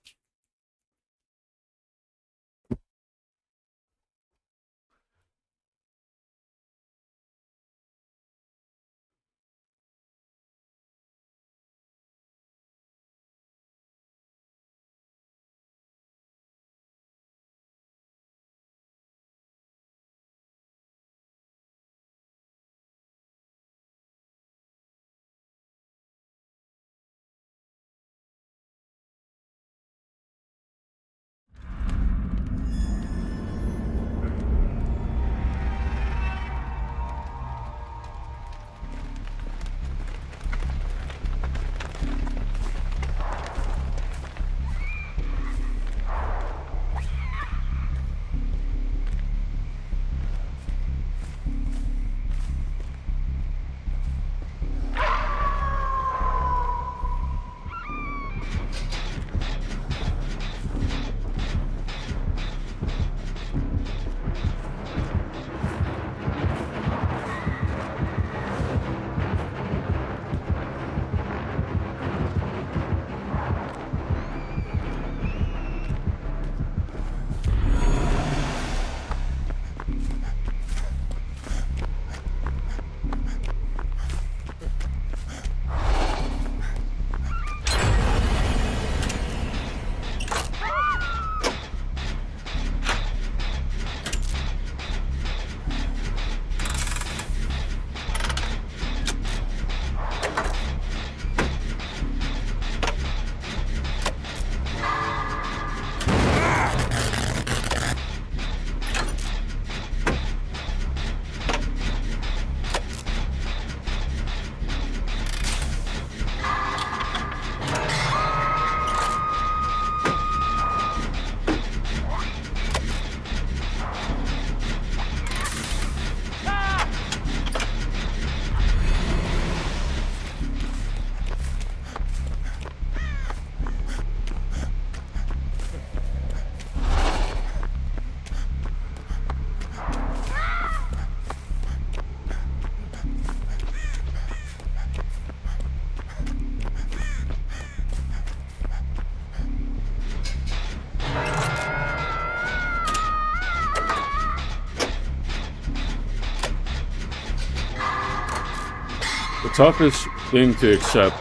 The toughest thing to accept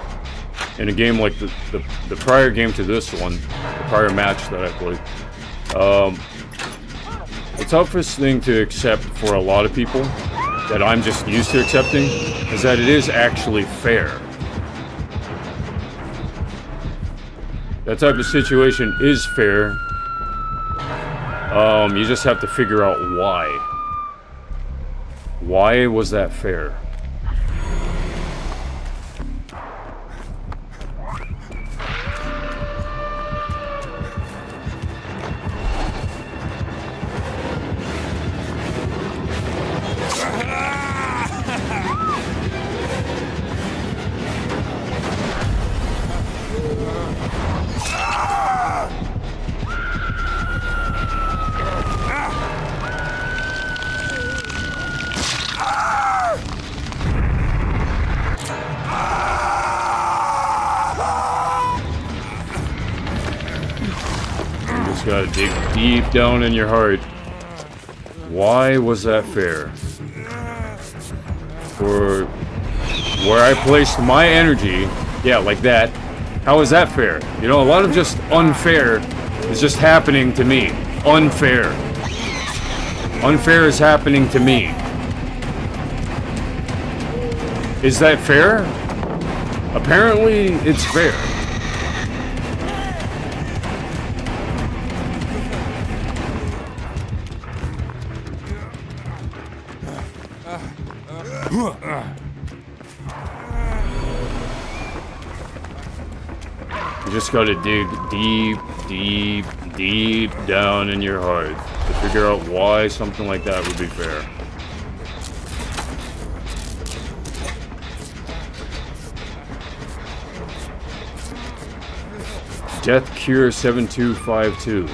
in a game like the prior game to this one, the prior match that I played, the toughest thing to accept for a lot of people that I'm just used to accepting is that it is actually fair. That type of situation is fair. You just have to figure out why. Why was that fair? Gotta dig deep down in your heart. Why was that fair? For where I placed my energy, yeah, like that. How is that fair? You know, a lot of just unfair is just happening to me. Unfair. Unfair is happening to me. Is that fair? Apparently, it's fair. You just gotta dig deep, deep, deep down in your heart to figure out why something like that would be fair. Death Cure 7252.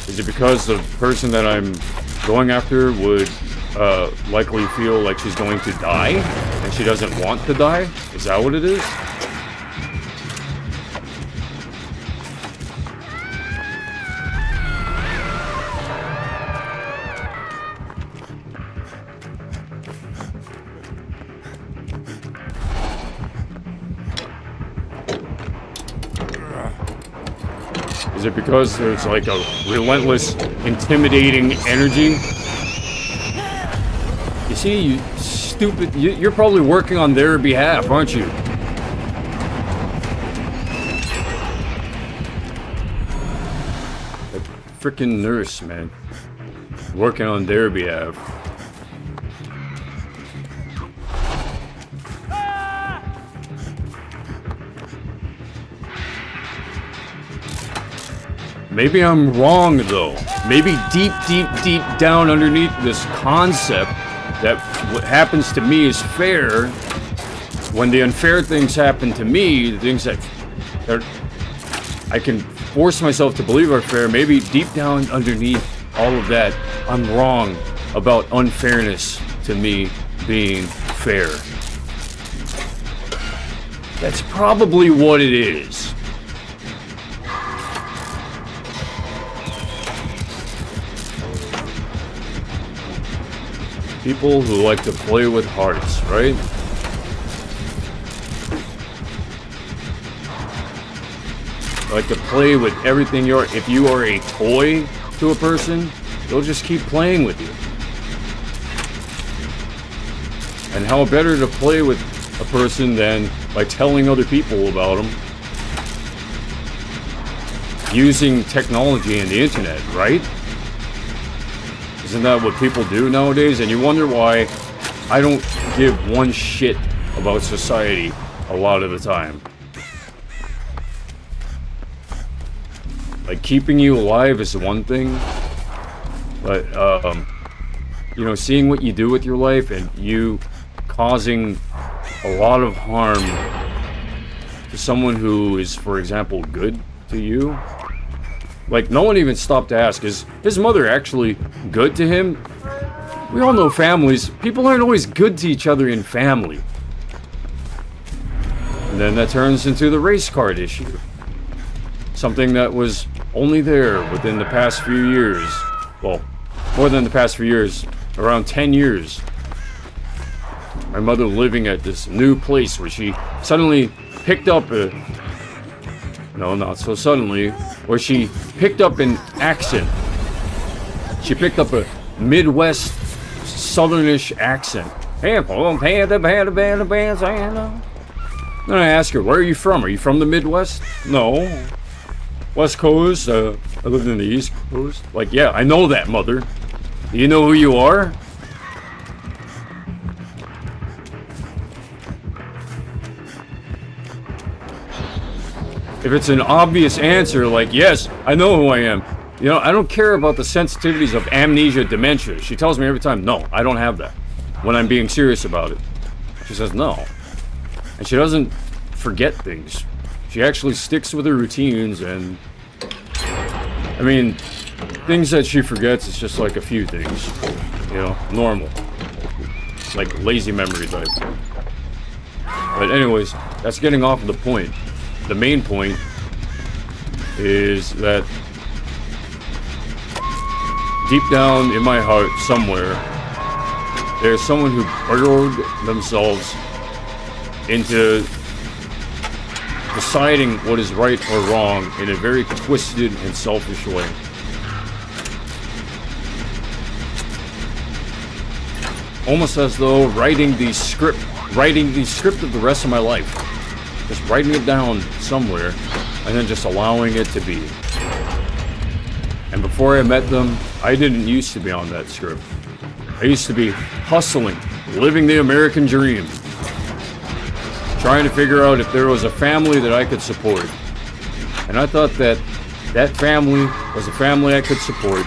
Is it because the person that I'm going after would likely feel like she's going to die and she doesn't want to die? Is that what it is? Is it because there's like a relentless, intimidating energy? You see, you stupid, you're probably working on their behalf, aren't you? That freaking nurse, man. Working on their behalf. Maybe I'm wrong, though. Maybe deep, deep, deep down underneath this concept that what happens to me is fair. When the unfair things happen to me, the things that I can force myself to believe are fair, maybe deep down underneath all of that, I'm wrong about unfairness to me being fair. That's probably what it is. People who like to play with hearts, right? Like to play with everything you're. If you are a toy to a person, they'll just keep playing with you. And how better to play with a person than by telling other people about them? Using technology and the internet, right? Isn't that what people do nowadays? And you wonder why I don't give one shit about society a lot of the time. Like, keeping you alive is one thing, but, you know, seeing what you do with your life and you causing a lot of harm to someone who is, for example, good to you. Like, no one even stopped to ask, is his mother actually good to him? We all know families. People aren't always good to each other in family. And then that turns into the race card issue. Something that was only there within the past few years. Well, more than the past few years. around 10 years. My mother living at this new place where she suddenly picked up a... No, not so suddenly. Where she picked up an accent. She picked up a Midwest, Southernish accent. Then I asked her, where are you from? Are you from the Midwest? No. West Coast? I lived in the East Coast. Like, yeah, I know that, mother. Do you know who you are? If it's an obvious answer, like, yes, I know who I am. You know, I don't care about the sensitivities of amnesia, dementia. She tells me every time, no, I don't have that. When I'm being serious about it. She says no. And she doesn't forget things. She actually sticks with her routines, and... I mean, things that she forgets is just like a few things. You know, normal. Like lazy memory type. But anyways, that's getting off of the point. The main point is that deep down in my heart somewhere, there's someone who burrowed themselves into deciding what is right or wrong in a very twisted and selfish way. Almost as though writing the script of the rest of my life. Just writing it down somewhere, and then just allowing it to be. And before I met them, I didn't used to be on that script. I used to be hustling, living the American dream. Trying to figure out if there was a family that I could support. And I thought that that family was a family I could support.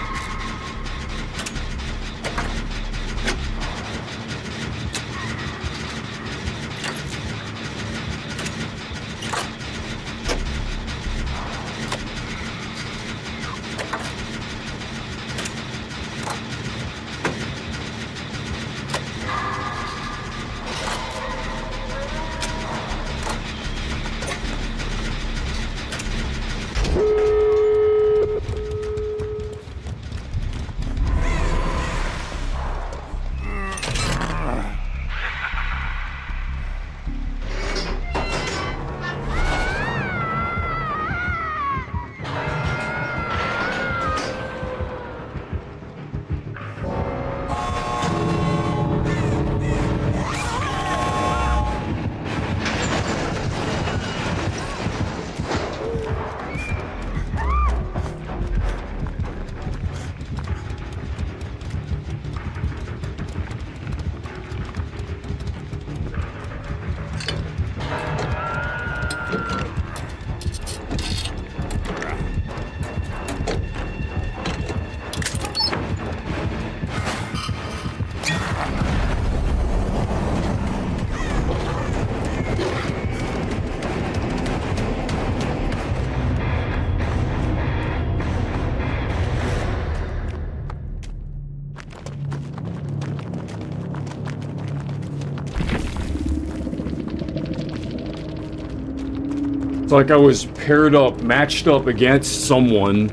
It's like I was paired up, matched up against someone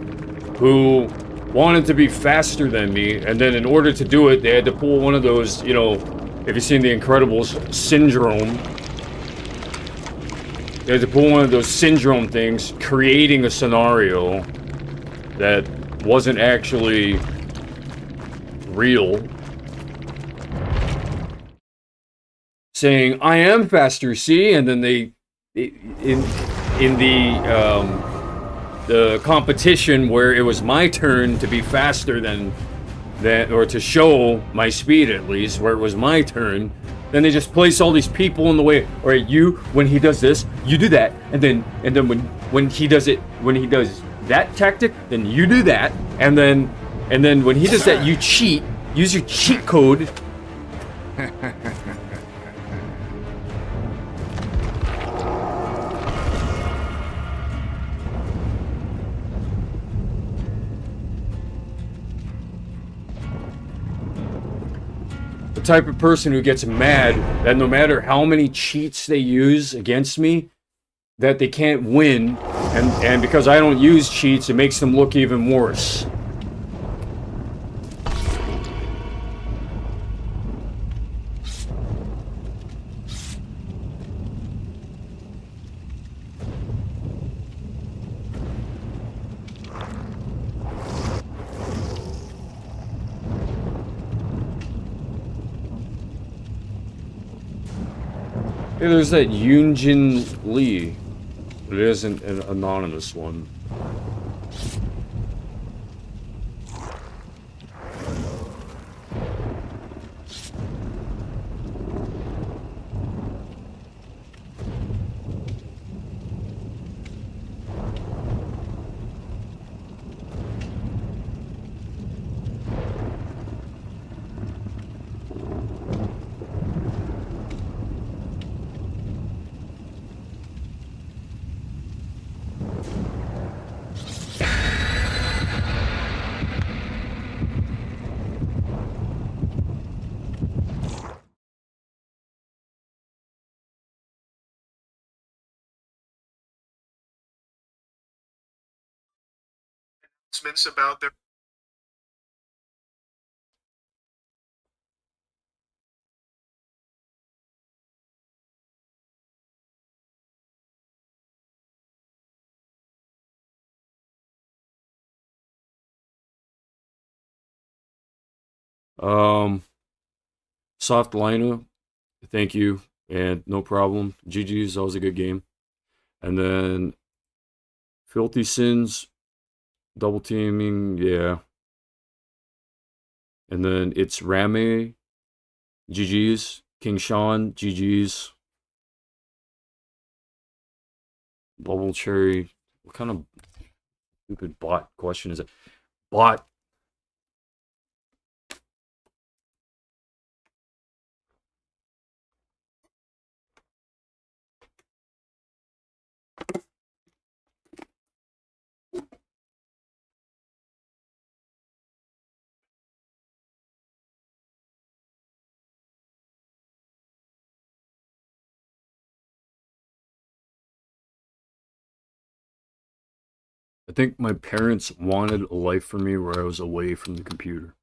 who wanted to be faster than me, and then in order to do it, they had to pull one of those, you know, if you've seen The Incredibles, syndrome. They had to pull one of those syndrome things, creating a scenario that wasn't actually real. Saying, I am faster, see? And then they, in the competition where it was my turn to be faster than that, or to show my speed at least, where it was my turn, then they just place all these people in the way. All right, you, when he does this, you do that, and then when he does it, when he does that tactic, then you do that, and then when he does that, you cheat, use your cheat code. Type of person who gets mad that no matter how many cheats they use against me, that they can't win, and because I don't use cheats, it makes them look even worse. Hey, there's that Yoonjin Lee. It isn't an anonymous one. Announcements about their Soft Lina, thank you, and no problem. GG's, always a good game. And then Filthy Sins, double teaming, yeah. And then it's Rame, GG's. King Sean, GG's. Bubble Cherry, what kind of stupid bot question is it? Bot. I think my parents wanted a life for me where I was away from the computer.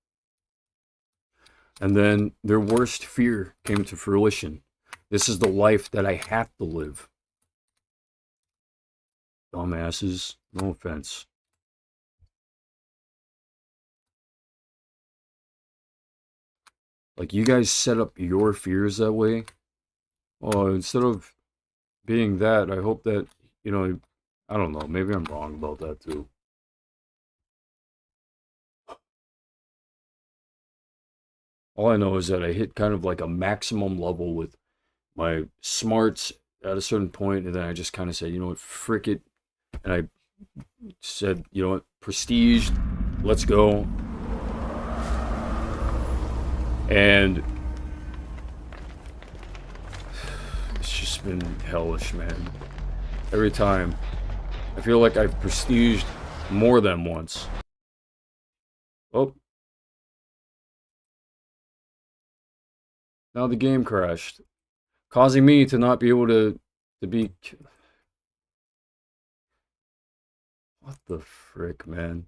And then their worst fear came to fruition. This is the life that I have to live. Dumbasses, no offense. Like, you guys set up your fears that way. Oh, instead of being that, I hope that, you know, I don't know, maybe I'm wrong about that too. All I know is that I hit kind of like a maximum level with my smarts at a certain point, and then I just kind of said, you know what, frick it. And I said, you know what, prestige, let's go. And it's just been hellish, man. Every time. I feel like I've prestiged more than once. Oh. Now the game crashed. Causing me to not be able to be... What the frick, man?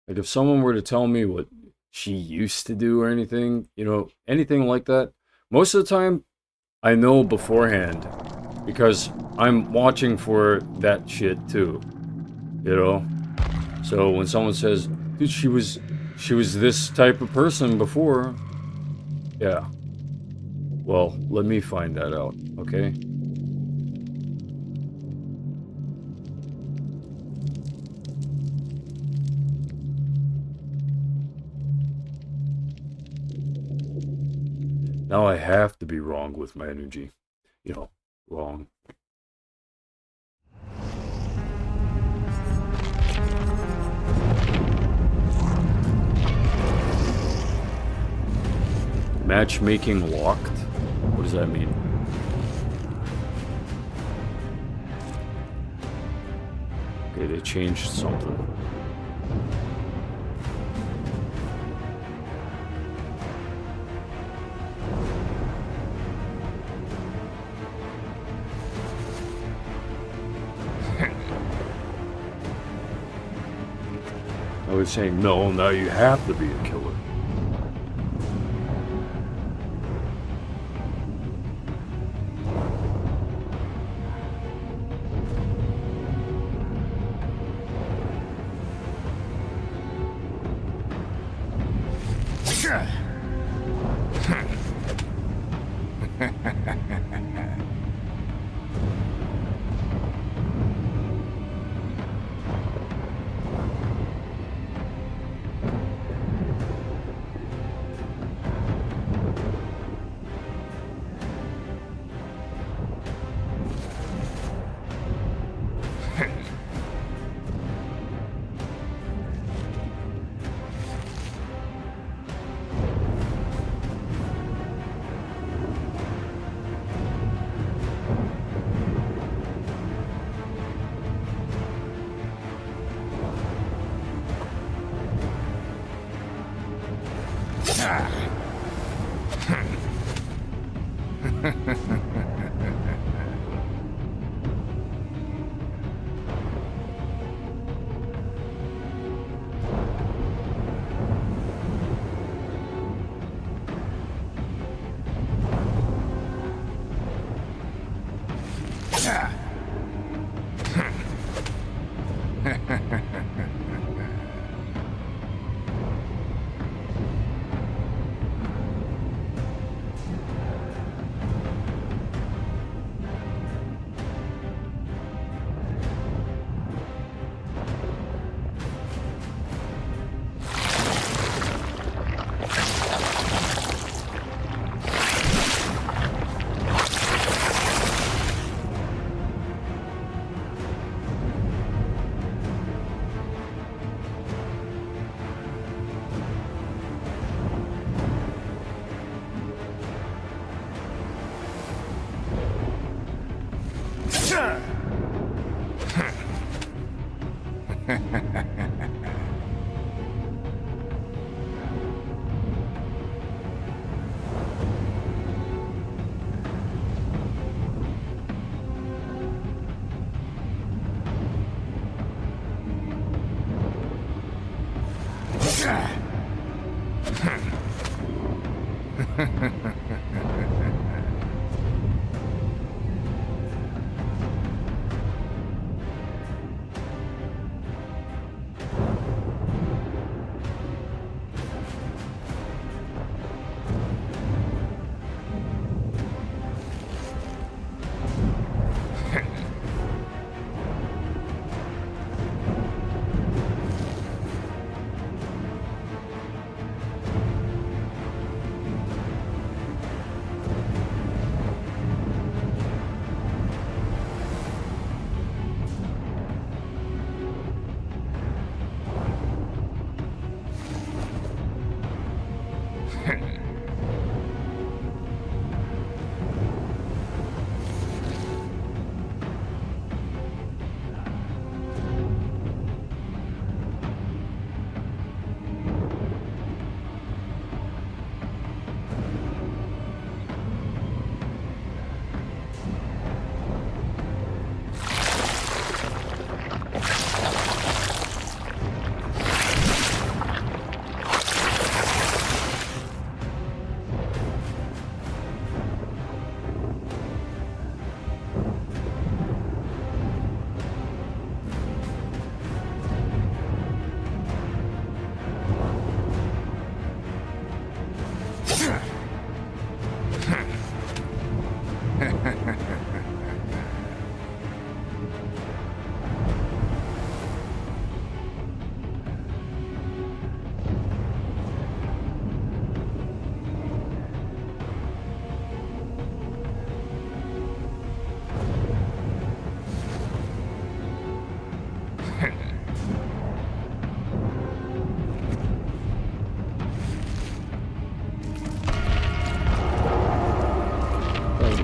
Like, if someone were to tell me what she used to do or anything, you know, anything like that, most of the time, I know beforehand. Because I'm watching for that shit too. You know? So when someone says, dude, she was this type of person before. Yeah. Well, let me find that out, okay? Now I have to be wrong with my energy. You know, wrong. Matchmaking locked? What does that mean? Okay, they changed something. I was saying, no, now you have to be a killer.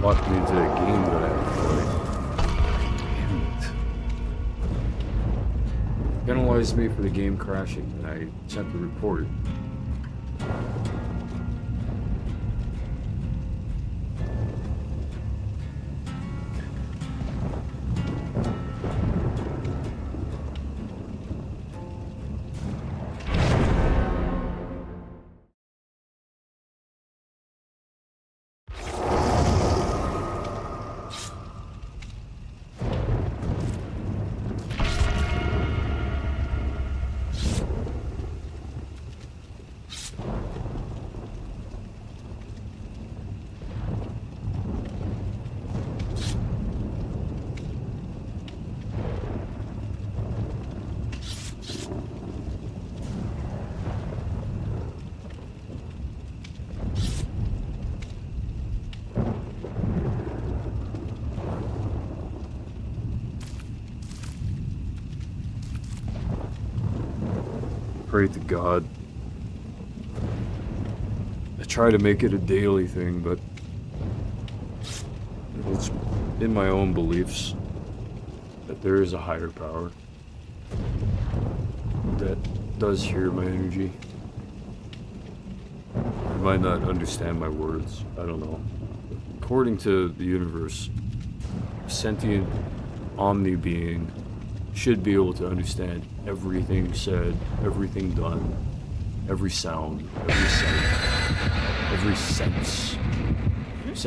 Locked me into a game that I have to play. Damn it. Penalized me for the game crashing, and I sent the report. pray to God. I try to make it a daily thing, but it's in my own beliefs that there is a higher power that does hear my energy. I might not understand my words, I don't know. According to the universe, a sentient omni-being should be able to understand everything said, everything done, every sound, every sight, every sense.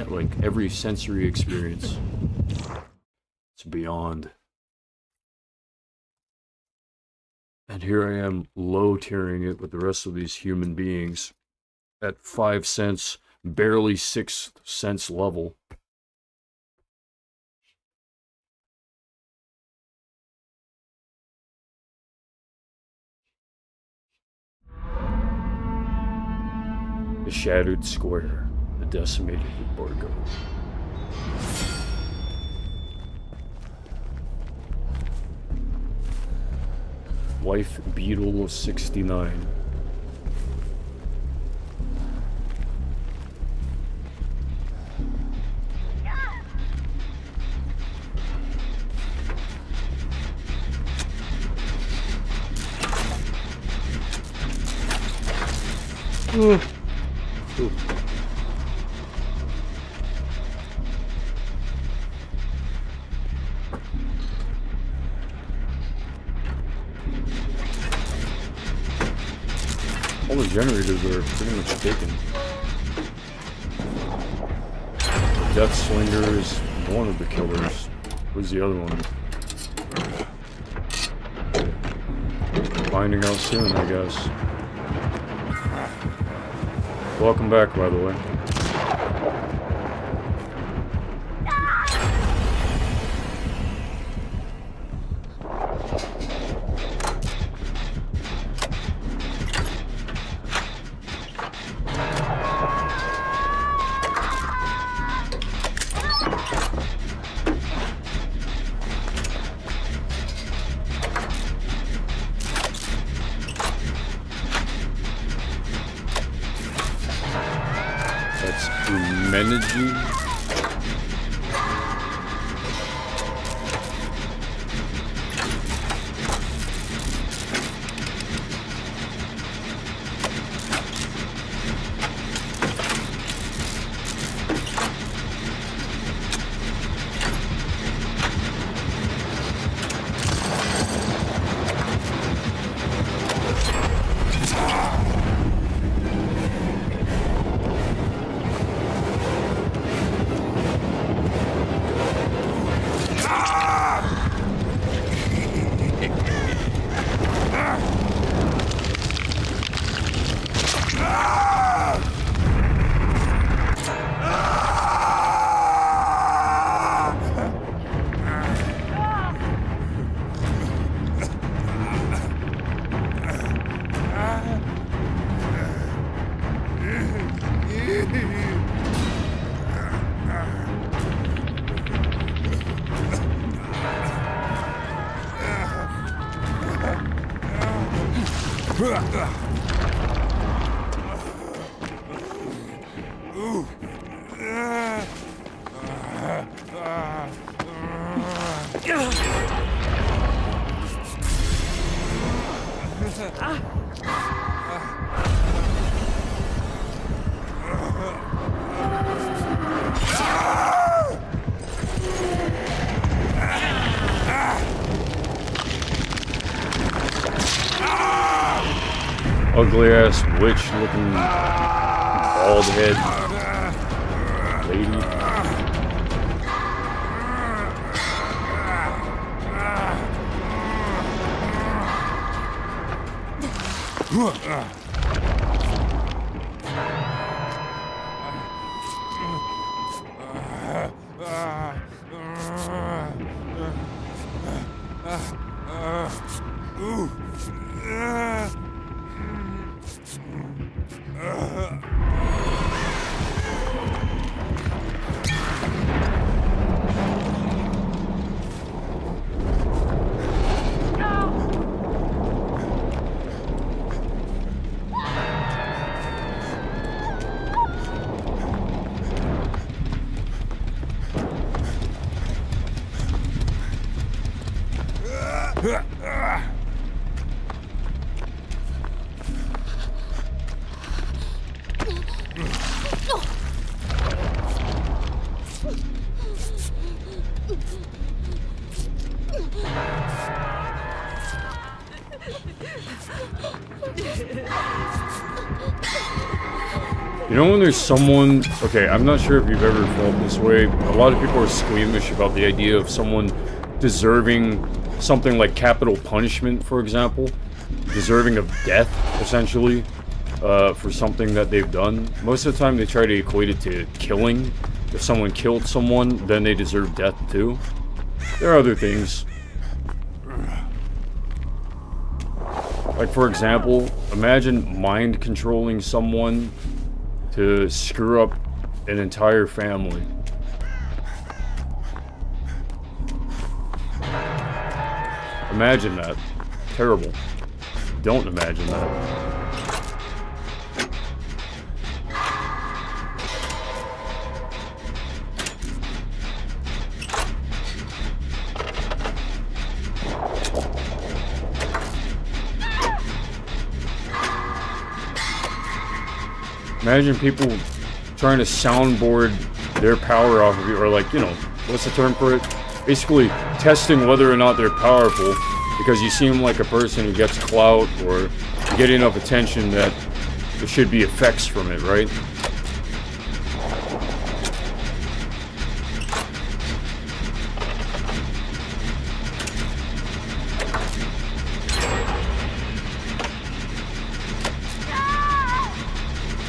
Like every sensory experience. It's beyond. And here I am low tiering it with the rest of these human beings at 5 cents, barely 6 cents level. The shattered square, the decimated Borgo. Wife Beetle 69. Ooh. All the generators are pretty much taken. The Death Slinger is one of the killers. Who's the other one? Finding out soon, I guess. Welcome back, by the way. That's Umeneji. Ugly ass witch looking bald head lady. You know when there's someone... Okay, I'm not sure if you've ever felt this way. A lot of people are squeamish about the idea of someone deserving something like capital punishment, for example. Deserving of death, essentially, for something that they've done. Most of the time they try to equate it to killing. If someone killed someone, then they deserve death too. There are other things. Like, for example, imagine mind controlling someone to screw up an entire family. Imagine that. Terrible. Don't imagine that. Imagine people trying to soundboard their power off of you, or like, you know, what's the term for it? Basically, testing whether or not they're powerful because you seem like a person who gets clout or you get enough attention that there should be effects from it, right?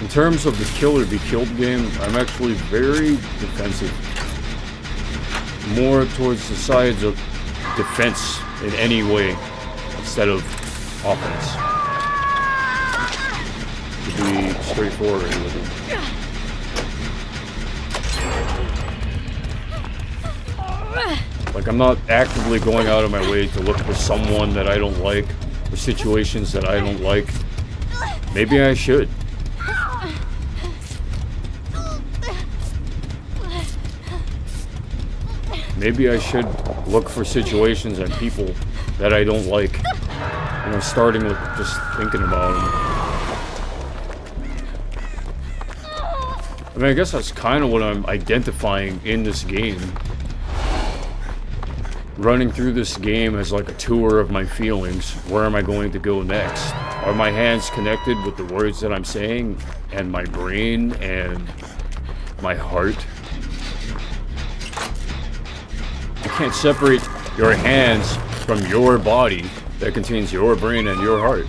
In terms of the kill or be killed game, I'm actually very defensive. More towards the sides of defense in any way instead of offense. To be straightforward with it. Like, I'm not actively going out of my way to look for someone that I don't like, or situations that I don't like. Maybe I should. Maybe I should look for situations and people that I don't like. You know, starting with just thinking about them. I mean, I guess that's kind of what I'm identifying in this game. Running through this game as like a tour of my feelings. Where am I going to go next? Are my hands connected with the words that I'm saying? And my brain and my heart? You can't separate your hands from your body that contains your brain and your heart.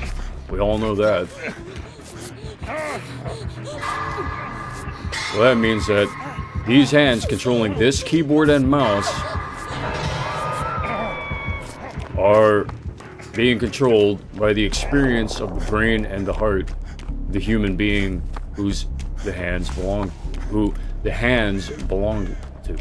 We all know that. Well, that means that these hands controlling this keyboard and mouse are being controlled by the experience of the brain and the heart, the human being who the hands belong to.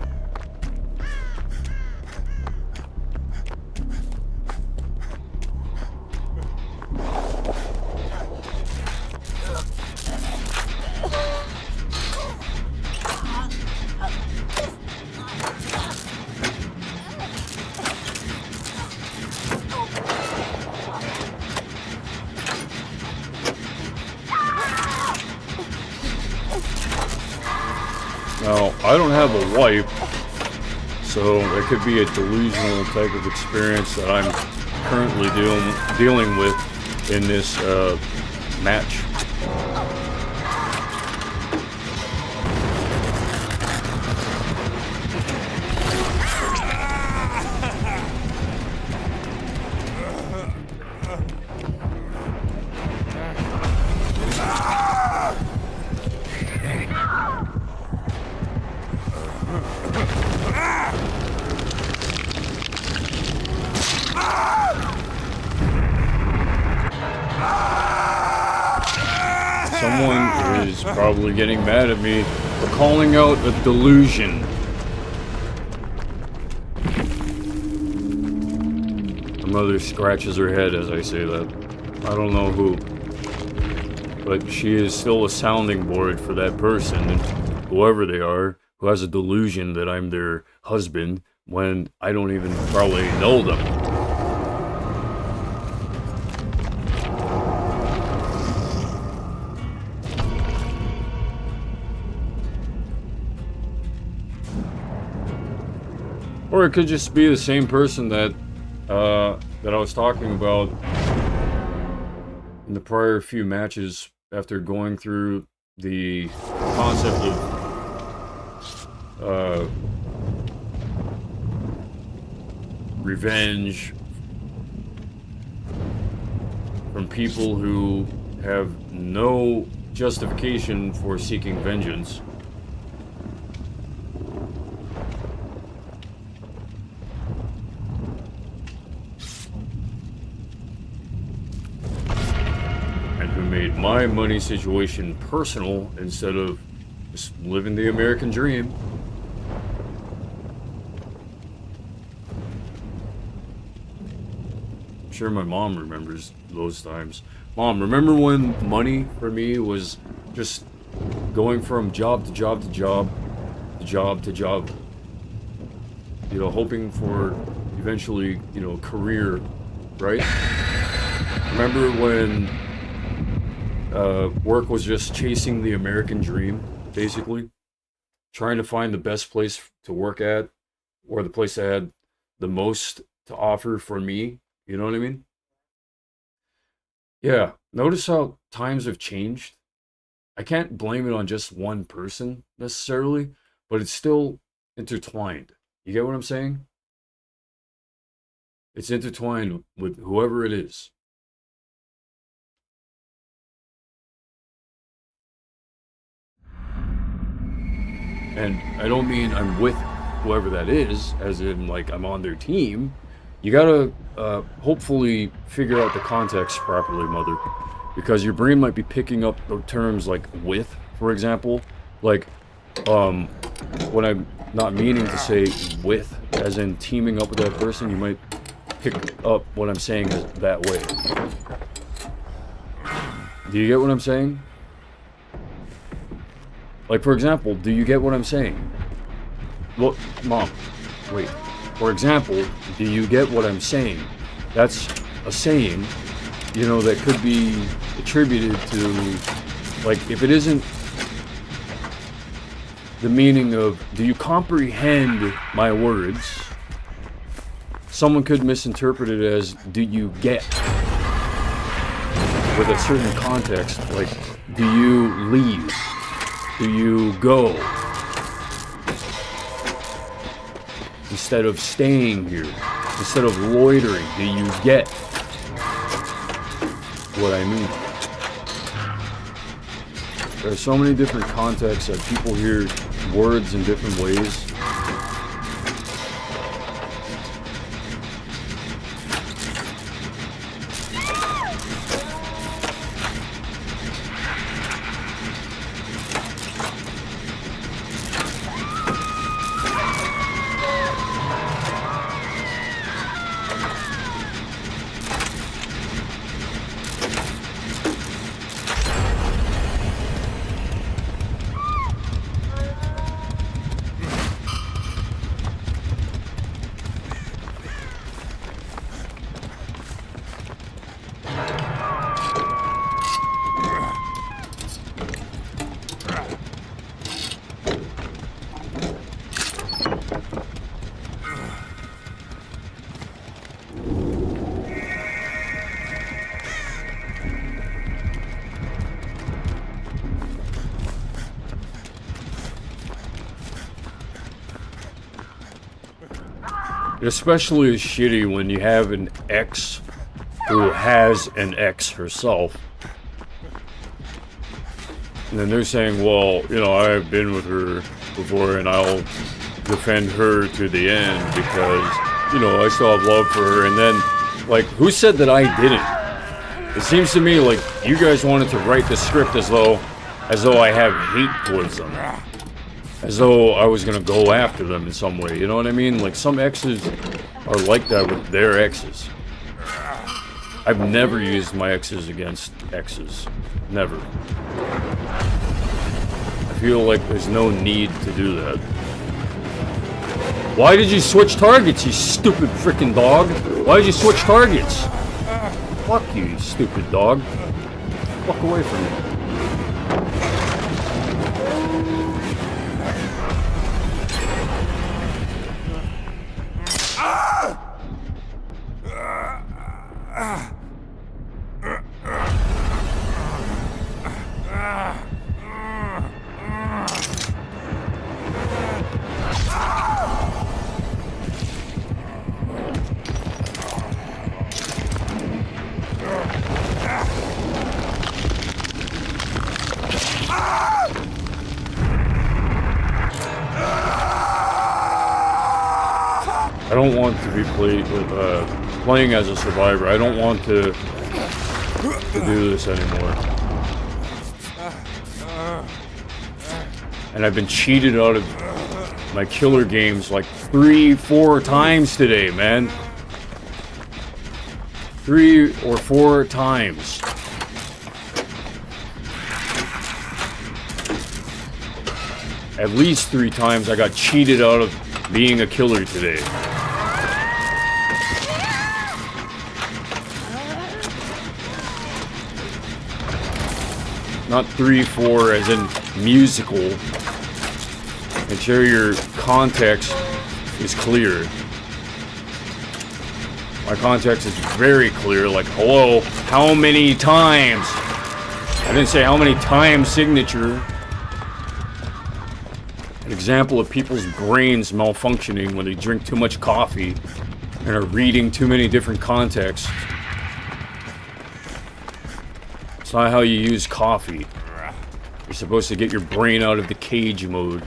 Now, I don't have a wipe, so it could be a delusional type of experience that I'm currently dealing with in this match. Someone is probably getting mad at me for calling out a delusion. My mother scratches her head as I say that. I don't know who. But she is still a sounding board for that person, and whoever they are, who has a delusion that I'm their husband when I don't even probably know them. Or it could just be the same person that I was talking about in the prior few matches after going through the concept of revenge from people who have no justification for seeking vengeance. And who made my money situation personal instead of just living the American dream. I'm sure my mom remembers those times. Mom, remember when money for me was just going from job to job to job to job to job? You know, hoping for eventually, you know, a career, right? Remember when work was just chasing the American dream, basically? Trying to find the best place to work at, or the place that had the most to offer for me, you know what I mean? Yeah, notice how times have changed? I can't blame it on just one person, necessarily, but it's still intertwined. You get what I'm saying? It's intertwined with whoever it is. And I don't mean I'm with whoever that is, as in, like, I'm on their team. You gotta hopefully figure out the context properly, Mother. Because your brain might be picking up the terms like with, for example. Like, when I'm not meaning to say with, as in teaming up with that person, you might pick up what I'm saying as that way. Do you get what I'm saying? Like, for example, do you get what I'm saying? Look, Mom, wait. For example, do you get what I'm saying? That's a saying, you know, that could be attributed to, like, if it isn't the meaning of, do you comprehend my words? Someone could misinterpret it as, do you get? With a certain context, like, do you leave? Do you go? Instead of staying here, instead of loitering, do you get what I mean? There are so many different contexts that people hear words in different ways. It especially is shitty when you have an ex who has an ex herself. And then they're saying, well, you know, I've been with her before and I'll defend her to the end because, you know, I still have love for her. And then, like, who said that I didn't? It seems to me like you guys wanted to write the script as though I have hate towards them. As though I was gonna go after them in some way, you know what I mean? Like, some exes are like that with their exes. I've never used my exes against exes. Never. I feel like there's no need to do that. Why did you switch targets, you stupid freaking dog? Why did you switch targets? Fuck you, you stupid dog. Fuck away from me. I don't want to be playing as a survivor. I don't want to do this anymore. And I've been cheated out of my killer games like 3-4 times today, man. 3 or 4 times. At least 3 times I got cheated out of being a killer today. Not 3-4 as in musical. Make sure your context is clear. My context is very clear, like, hello, how many times? I didn't say how many times signature. An example of people's brains malfunctioning when they drink too much coffee and are reading too many different contexts. It's not how you use coffee. You're supposed to get your brain out of the cage mode.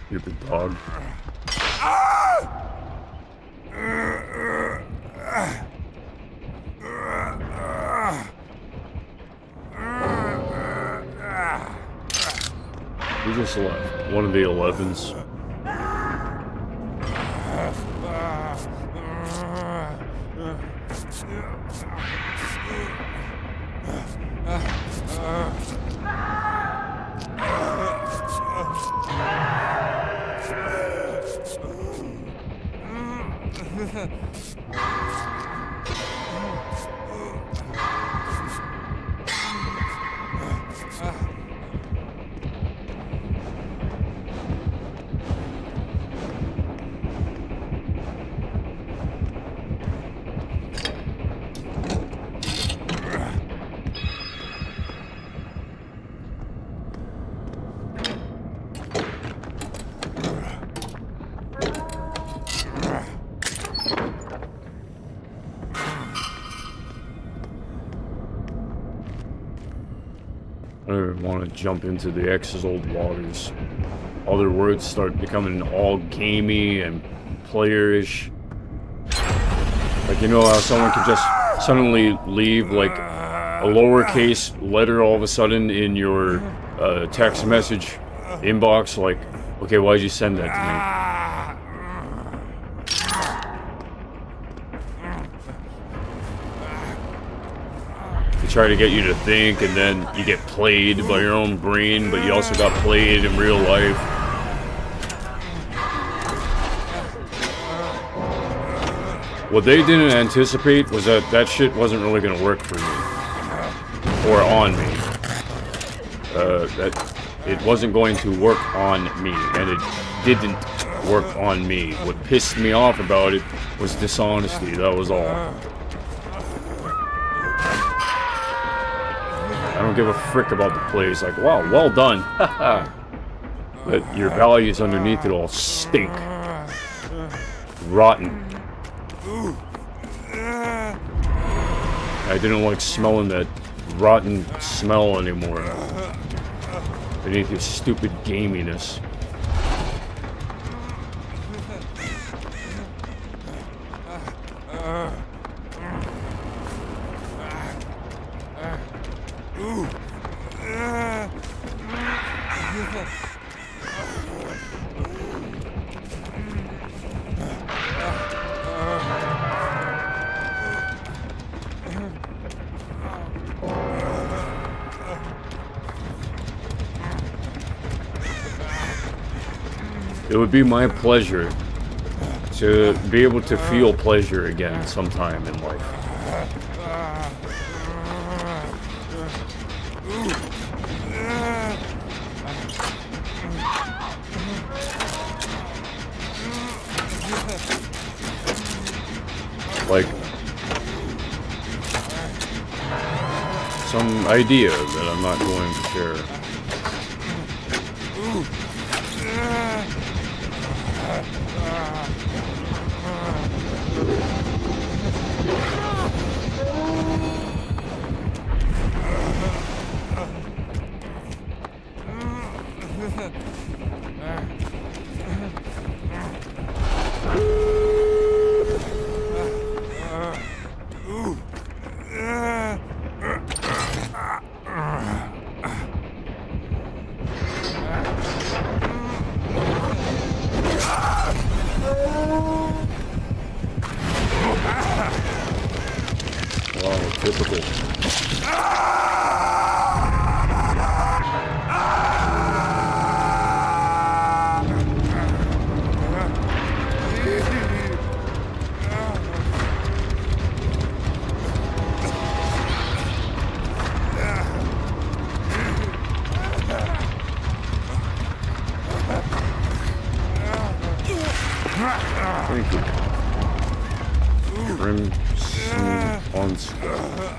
Stupid dog. Who just left? One of the 11s. I don't even want to jump into the X's old waters. All their words start becoming all gamey and playerish. Like, you know how someone could just suddenly leave like a lowercase letter all of a sudden in your text message inbox, like, okay, why'd you send that to me? Try to get you to think, and then you get played by your own brain, but you also got played in real life. What they didn't anticipate was that that shit wasn't really going to work for me. Or on me. That it wasn't going to work on me, and it didn't work on me. What pissed me off about it was dishonesty, that was all. I don't give a frick about the plays. Like, wow, well done. Haha. But your values underneath it all stink. Rotten. I didn't like smelling that rotten smell anymore. Beneath your stupid gaminess. It would be my pleasure to be able to feel pleasure again sometime in life. like some idea that I'm not going to share. Wow, typical. Thank you. Crimson Onslaught.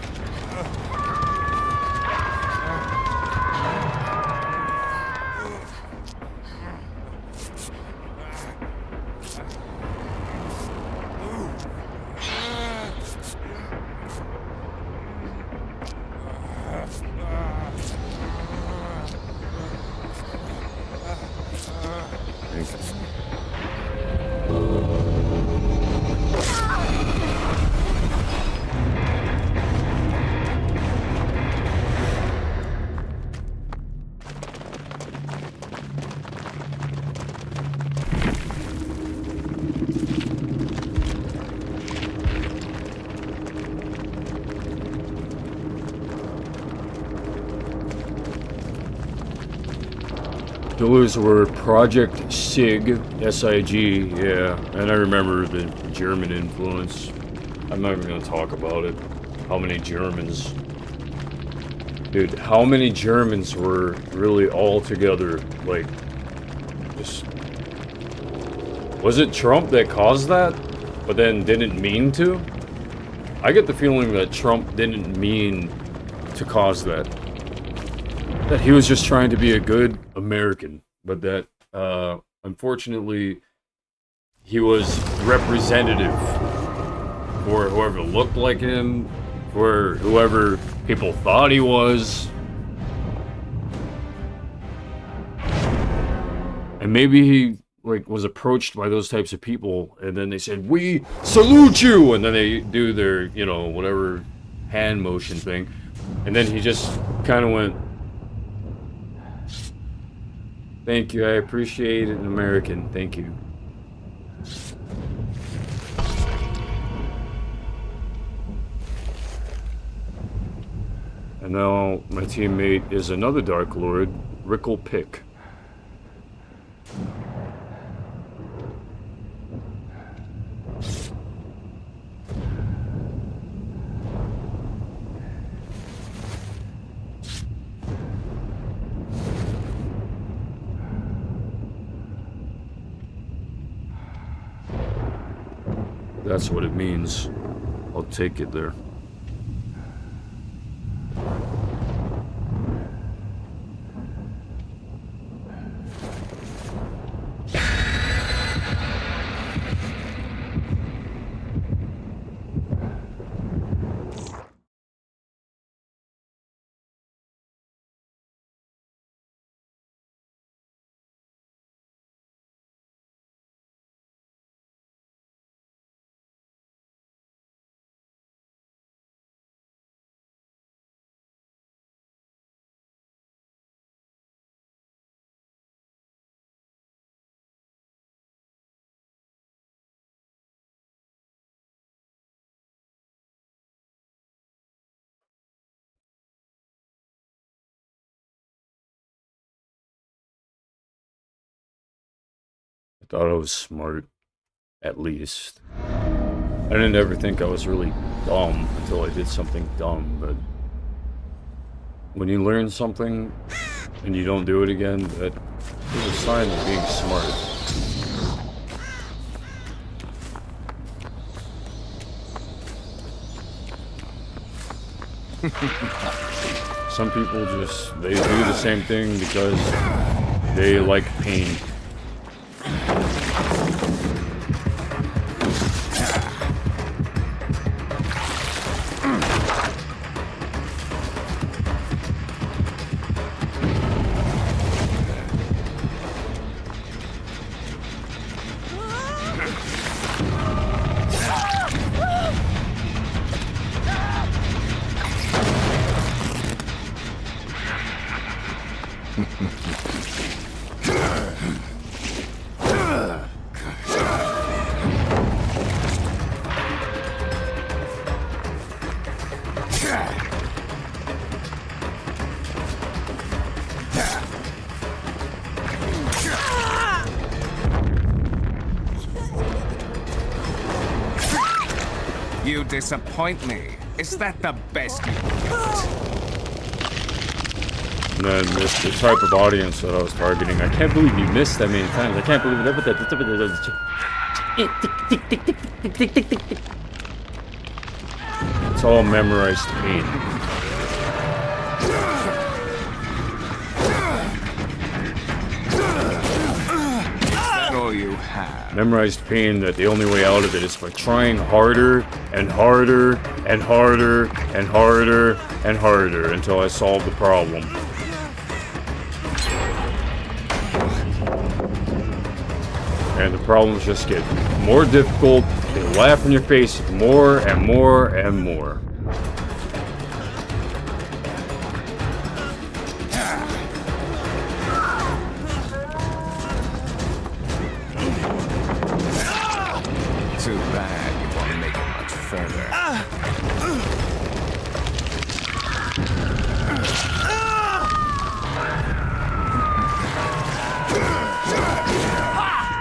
Thank you. Those were Project SIG, S-I-G, yeah, and I remember the German influence. I'm not even gonna talk about it. How many Germans? Dude, how many Germans were really all together, like, just... Was it Trump that caused that, but then didn't mean to? I get the feeling that Trump didn't mean to cause that. That he was just trying to be a good American, but that, unfortunately, he was representative for whoever looked like him, for whoever people thought he was. And maybe he, like, was approached by those types of people, and then they said, "We salute you!" And then they do their, you know, whatever hand motion thing. And then he just kind of went, "Thank you, I appreciate it, an American, thank you." And now my teammate is another Dark Lord, Rickle Pick. That's what it means. I'll take it there. I thought I was smart, at least. I didn't ever think I was really dumb until I did something dumb, but when you learn something and you don't do it again, that is a sign of being smart. Some people just, they do the same thing because they like pain. You disappoint me. Is that the best you can get? And then this the type of audience that I was targeting. I can't believe you missed that many times. I can't believe it. It's all memorized pain. That's all you have. Memorized pain that the only way out of it is by trying harder and harder and harder and harder and harder until I solve the problem. And the problems just get more difficult. They laugh in your face more and more and more. Too bad you won't make it much further.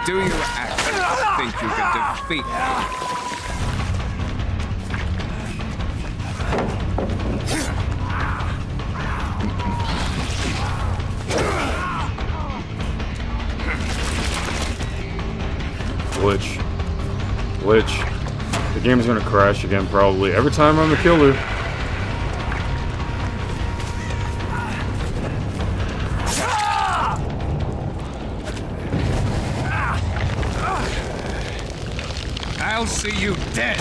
Do you actually think you can defeat me? Glitch. The game's gonna crash again probably. Every time I'm a killer. I'll see you dead.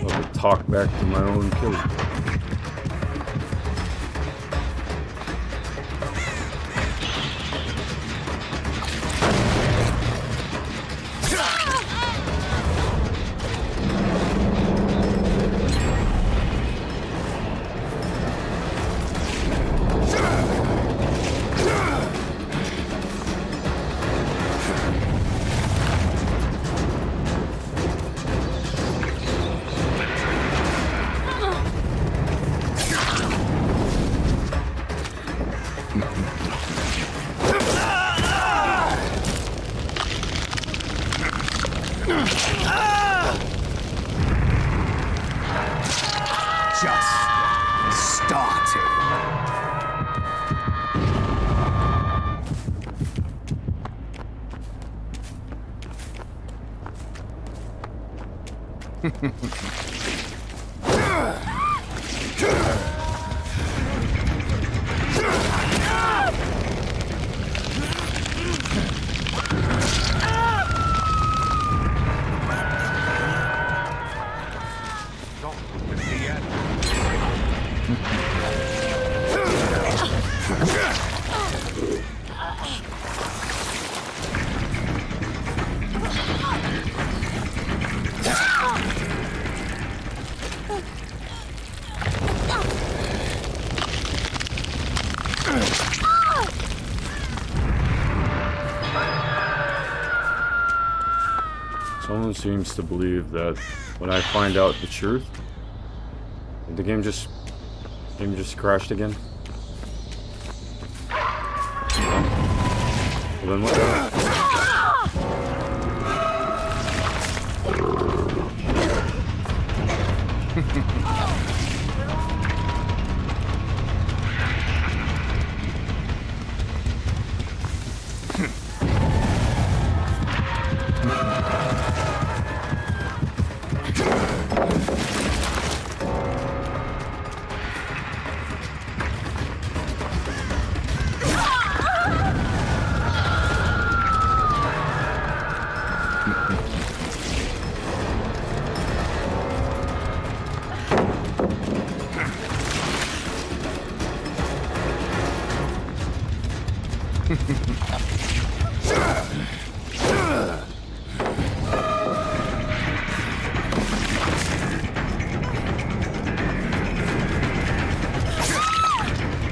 I'll talk back to my own killer. Just started. Someone seems to believe that when I find out the truth, the game just crashed again. Well, then what?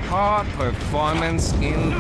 Hard performance in.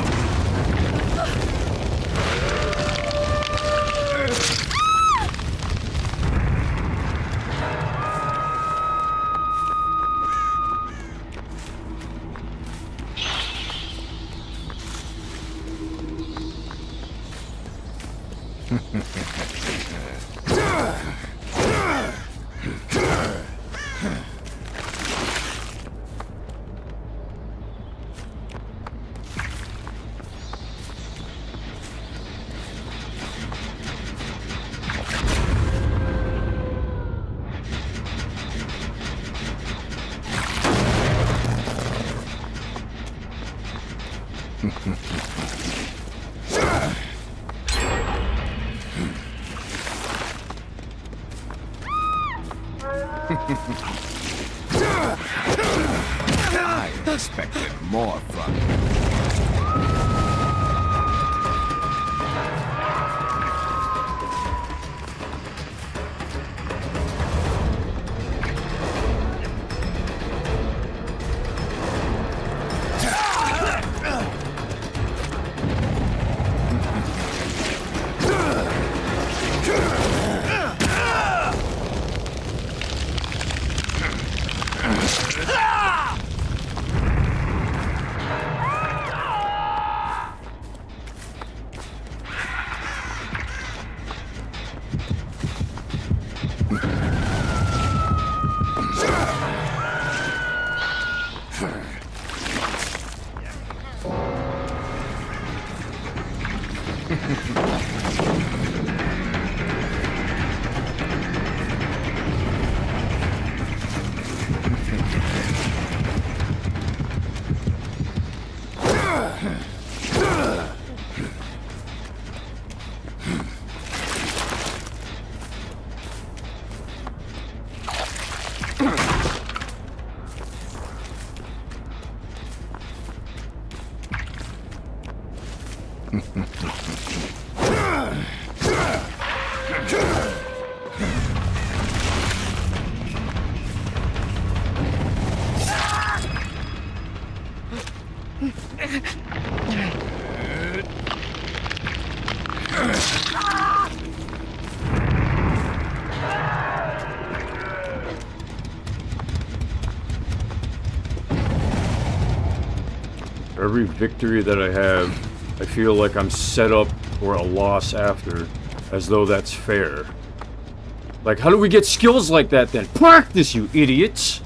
I expected more from you. Every victory that I have, I feel like I'm set up for a loss after, as though that's fair. Like, how do we get skills like that then? Practice, you idiots!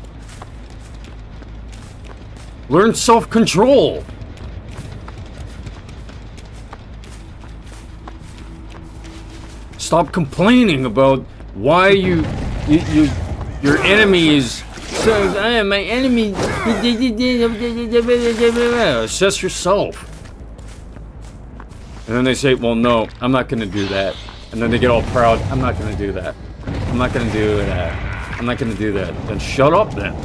Learn self-control! Stop complaining about why your enemy is... So, my enemy... Assess yourself. And then they say, well, no, I'm not going to do that. And then they get all proud. I'm not going to do that. I'm not going to do that. I'm not going to do that. Then shut up, then.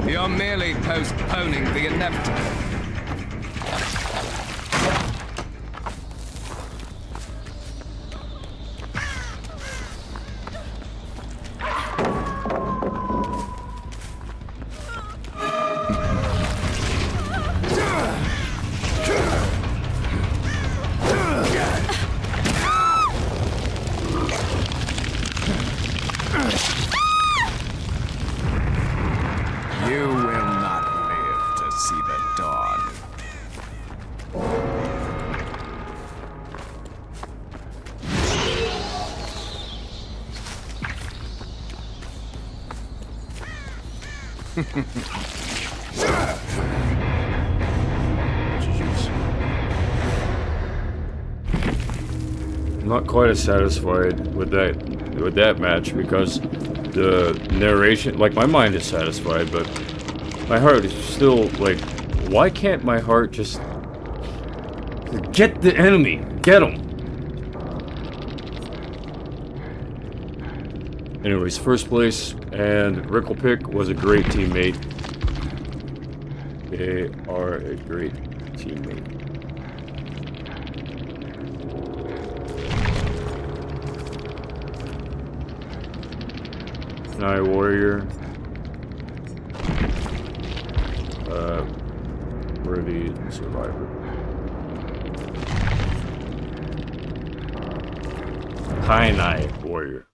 You're merely postponing the inevitable. Jeez. I'm not quite as satisfied with that match because the narration, like my mind is satisfied, but my heart is still like, why can't my heart just get the enemy, get him? Anyways, first place, and Ricklepick was a great teammate. They are a great teammate. Night Warrior. Worthy Survivor. High Night Warrior.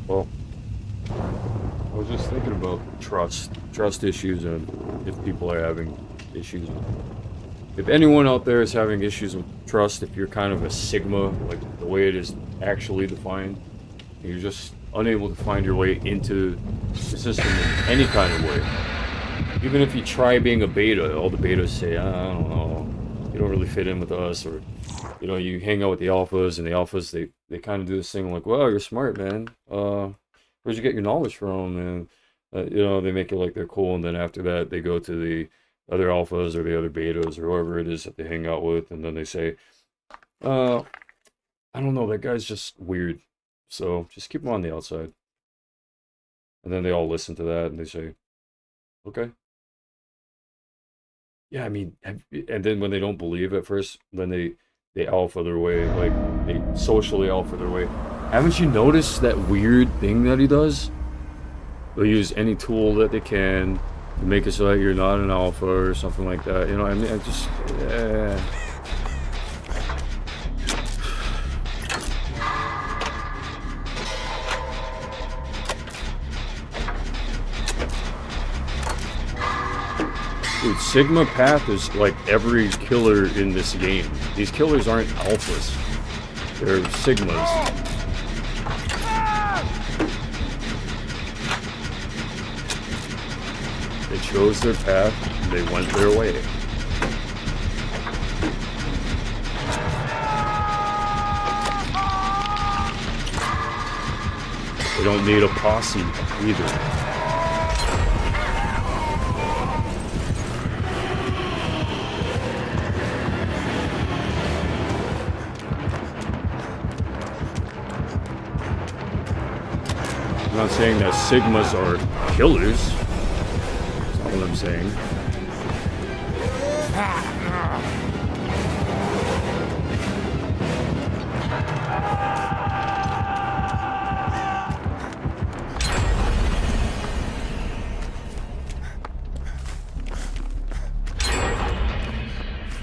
Well, I was just thinking about trust issues, and if people are having issues. If anyone out there is having issues with trust, if you're kind of a Sigma, like the way it is actually defined, you're just unable to find your way into the system in any kind of way. Even if you try being a beta, all the betas say, I don't know, you don't really fit in with us, or you know, you hang out with the alphas, and the alphas, they kind of do this thing like, well, you're smart, man. Where'd you get your knowledge from? And, you know, they make it like they're cool, and then after that, they go to the other alphas or the other betas or whoever it is that they hang out with, and then they say, I don't know, that guy's just weird, so just keep him on the outside. And then they all listen to that, and they say, okay. Yeah, I mean, and then when they don't believe at first, then they alpha their way, like, they socially alpha their way. Haven't you noticed that weird thing that he does? They'll use any tool that they can to make it so that you're not an alpha or something like that. You know, I mean, I just... Dude, Sigma Path is like every killer in this game. These killers aren't alphas. They're Sigmas. They chose their path, and they went their way. They don't need a posse either. I'm not saying that Sigmas are killers. That's not what I'm saying.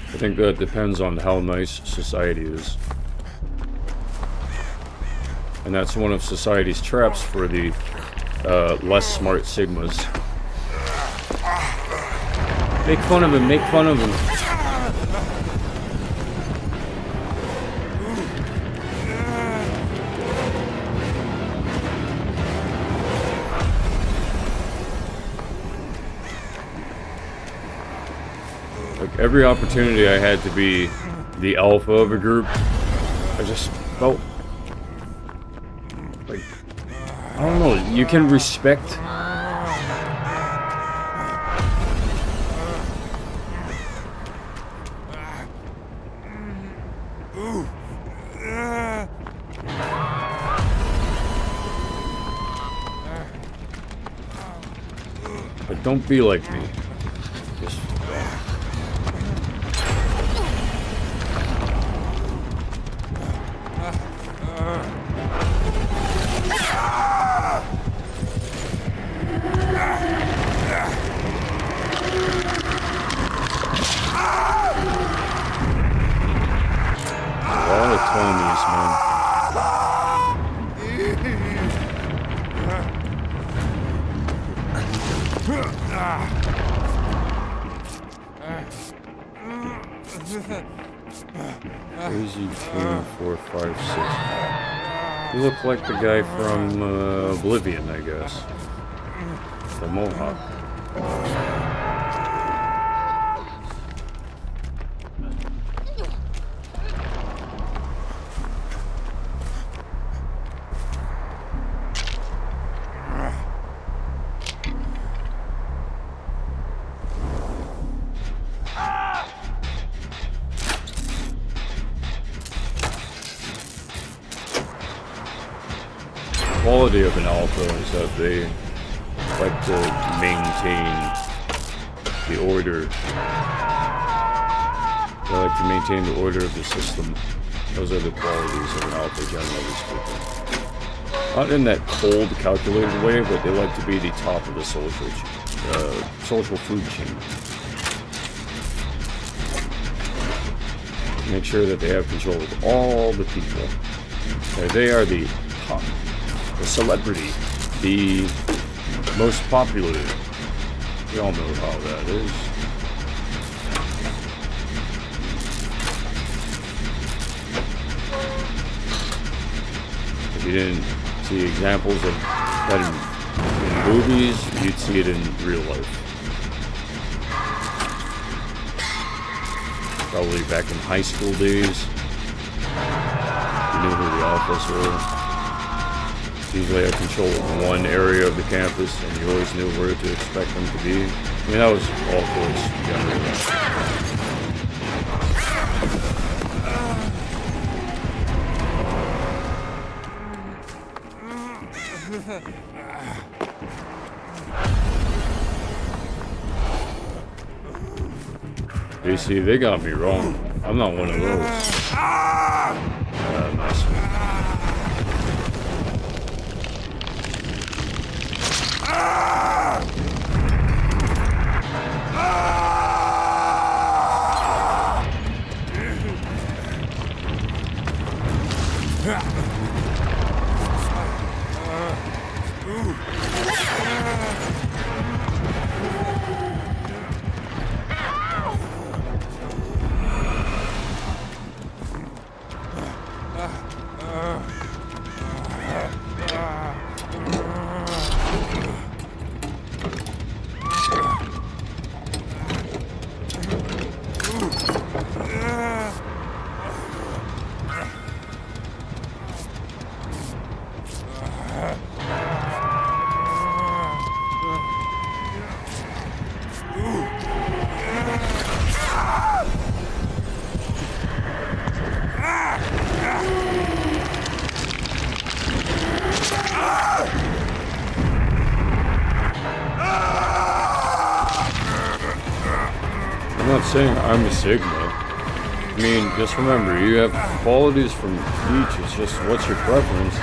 I think that depends on how nice society is. And that's one of society's traps for the less smart Sigmas. Make fun of him, make fun of him. every opportunity I had to be the alpha of a group, I just felt like, I don't know, you can respect but don't be like me. Just a lot of Tonys, man. Crazy Team 456. You look like the guy from Oblivion, I guess. The Mohawk. Quality of an alpha is that they like to maintain the order. They like to maintain the order of the system. Those are the qualities of an alpha, generally speaking. Not in that cold, calculated way, but they like to be the top of the social food chain. Make sure that they have control of all the people. They are the top. The celebrity, the most popular. We all know how that is. If you didn't see examples of that in movies, you'd see it in real life. Probably back in high school days, you knew who the alphas were. Usually had control of one area of the campus, and you always knew where to expect them to be. I mean, that was all force generally. You see, they got me wrong. I'm not one of those. Nice. I'm not saying I'm a Sigma. I mean, just remember, you have qualities from each. It's just what's your preference.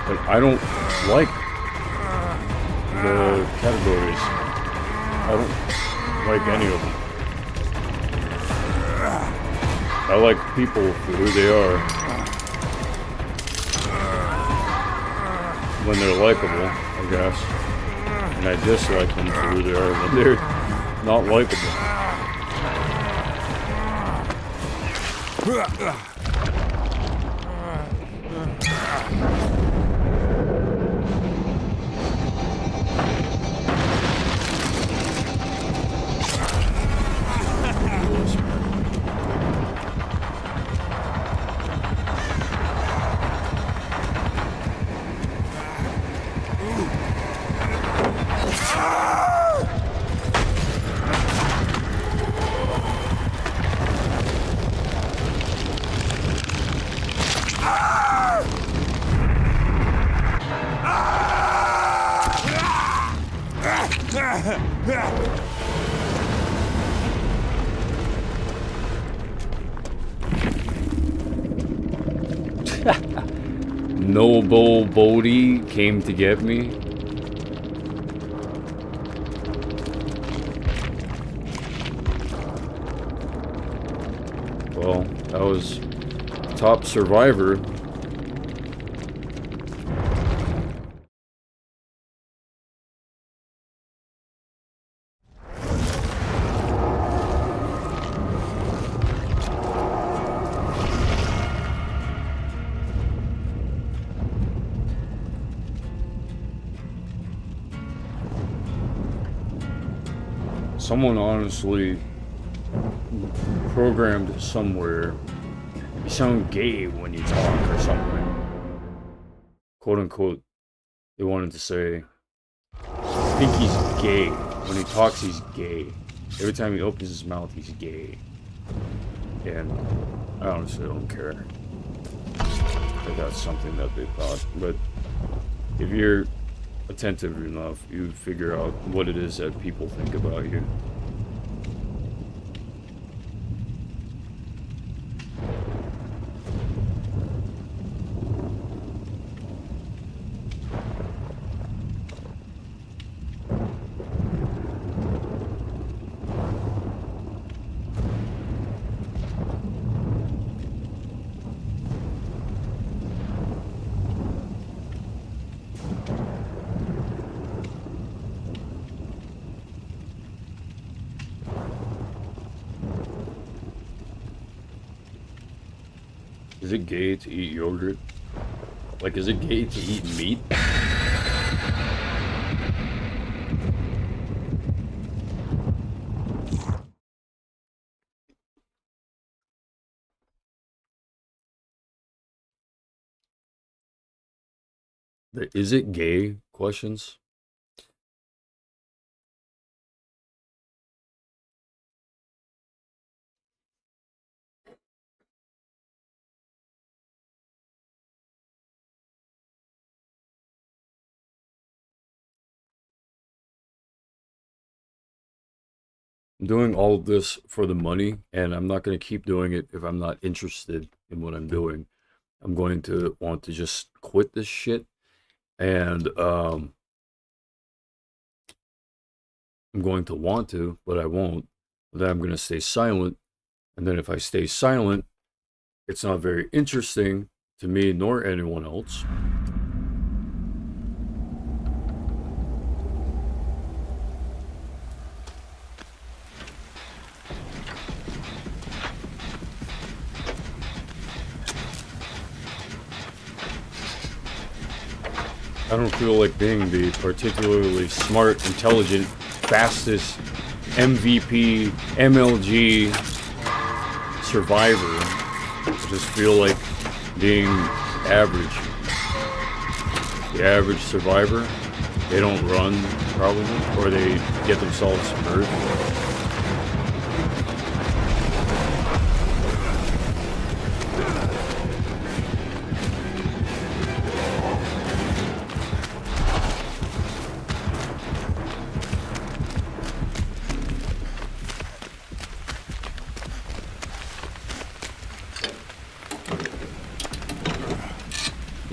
But I don't like the categories. I don't like any of them. I like people for who they are. When they're likable, I guess. And I dislike them for who they are when they're not likable. Noble Bodhi came to get me. Well, that was top survivor. Someone honestly programmed somewhere, you sound gay when you talk or something. Quote unquote, they wanted to say, I think he's gay. When he talks, he's gay. Every time he opens his mouth, he's gay. And I honestly don't care if that's something that they thought. But if you're attentive enough, you figure out what it is that people think about you. Is it gay to eat yogurt? Like, is it gay to eat meat? The is it gay questions? I'm doing all of this for the money, and I'm not going to keep doing it if I'm not interested in what I'm doing. I'm going to want to just quit this shit, and I'm going to want to, but I won't. But then I'm going to stay silent, and then if I stay silent, it's not very interesting to me nor anyone else. I don't feel like being the particularly smart, intelligent, fastest MVP, MLG survivor. I just feel like being average. The average survivor, they don't run, probably, or they get themselves hurt.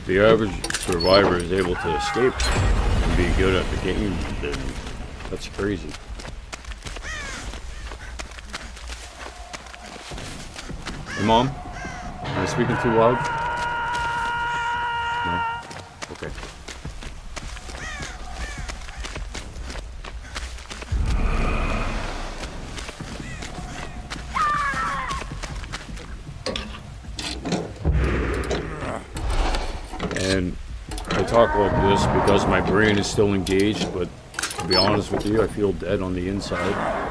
The average survivor is able to escape and be good at the game, then that's crazy. Hey, Mom? Am I speaking too loud? No? Okay. And I talk like this because my brain is still engaged, but to be honest with you, I feel dead on the inside.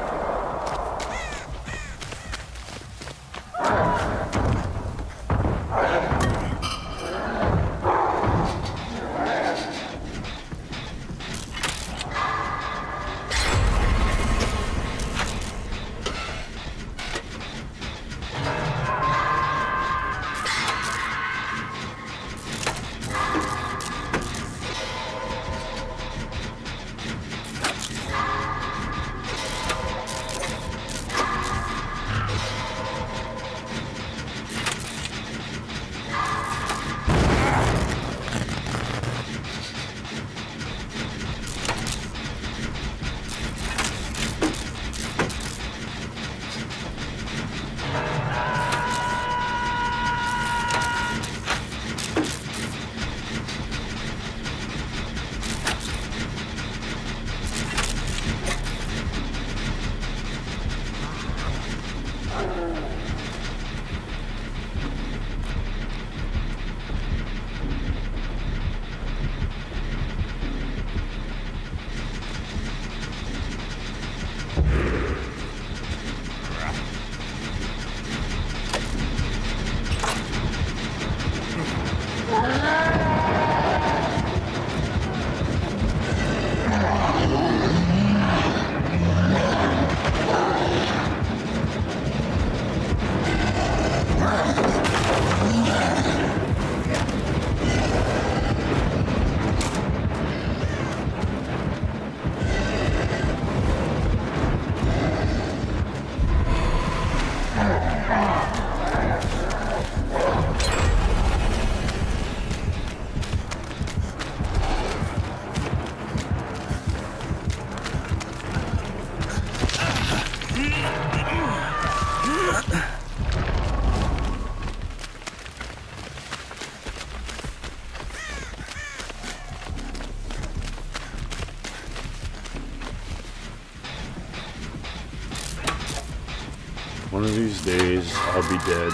One of these days, I'll be dead.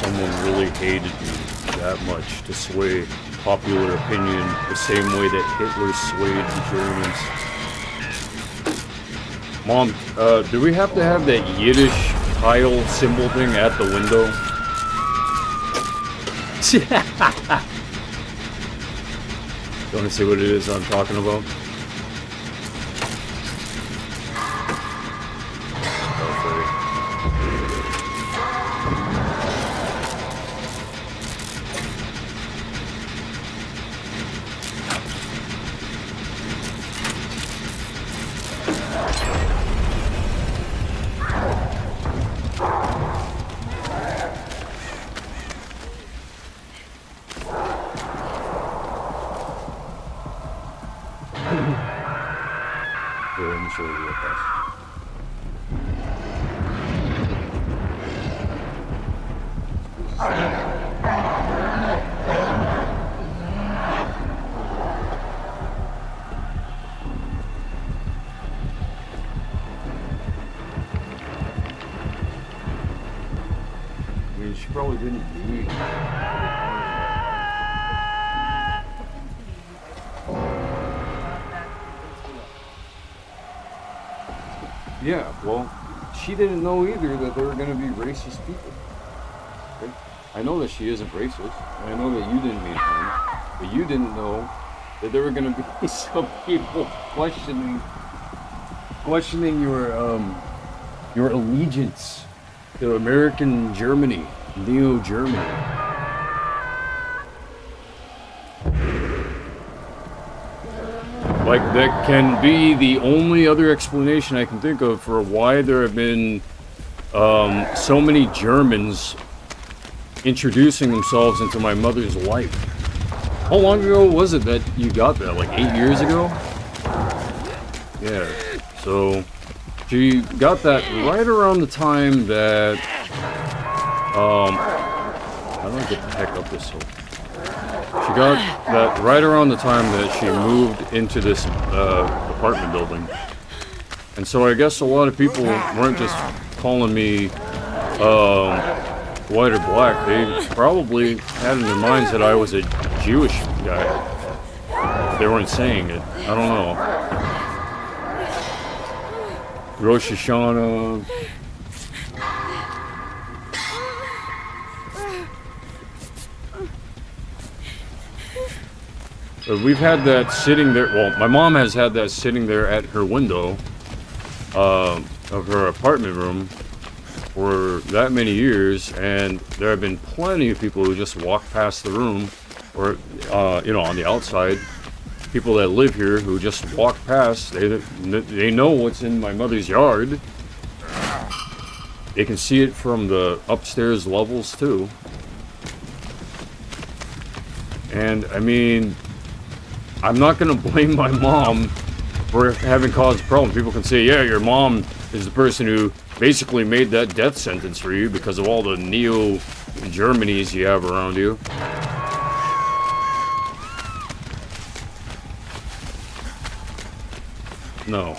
Someone really hated me that much to sway popular opinion the same way that Hitler swayed the Germans. Mom, do we have to have that Yiddish tile symbol thing at the window? You want to see what it is I'm talking about? Here, let me show you real fast. I mean, she probably didn't need. Yeah, well, she didn't know either that there were going to be racist people. Okay? I know that she isn't racist, and I know that you didn't mean harm, but you didn't know that there were going to be some people questioning your allegiance to American Germany, Neo-Germany. Like, that can be the only other explanation I can think of for why there have been so many Germans introducing themselves into my mother's life. How long ago was it that you got that? Like 8 years ago? Yeah, so she got that right around the time that, how do I get the heck up this hill? She got that right around the time that she moved into this apartment building. And so I guess a lot of people weren't just calling me white or black. They probably had in their minds that I was a Jewish guy. They weren't saying it. I don't know. Rosh Hashanah. We've had that sitting there. Well, my mom has had that sitting there at her window of her apartment room for that many years, and there have been plenty of people who just walk past the room, or on the outside. People that live here who just walk past. They know what's in my mother's yard. They can see it from the upstairs levels too. And I mean, I'm not going to blame my mom for having caused a problem. People can say, yeah, your mom is the person who basically made that death sentence for you because of all the neo-Germanys you have around you. No,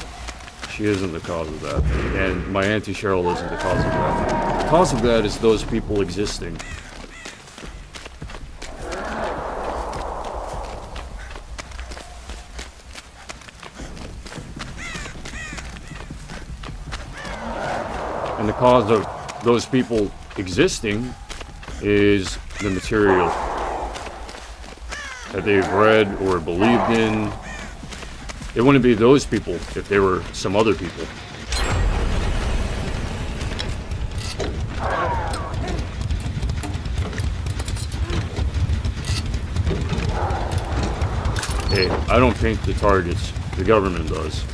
she isn't the cause of that. And my Auntie Cheryl isn't the cause of that. The cause of that is those people existing. And the cause of those people existing is the material that they've read or believed in. It wouldn't be those people if they were some other people. Hey, I don't paint the targets. The government does.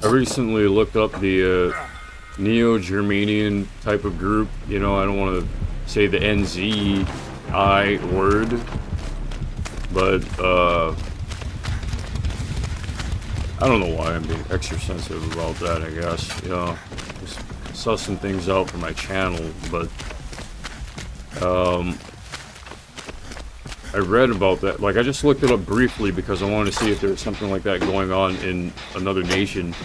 I recently looked up the Neo-Germanian type of group. You know, I don't want to say the NZI word, but I don't know why I'm being extra sensitive about that, I guess. You know, just sussing things out for my channel, but I read about that. Like, I just looked it up briefly because I wanted to see if there was something like that going on in another nation.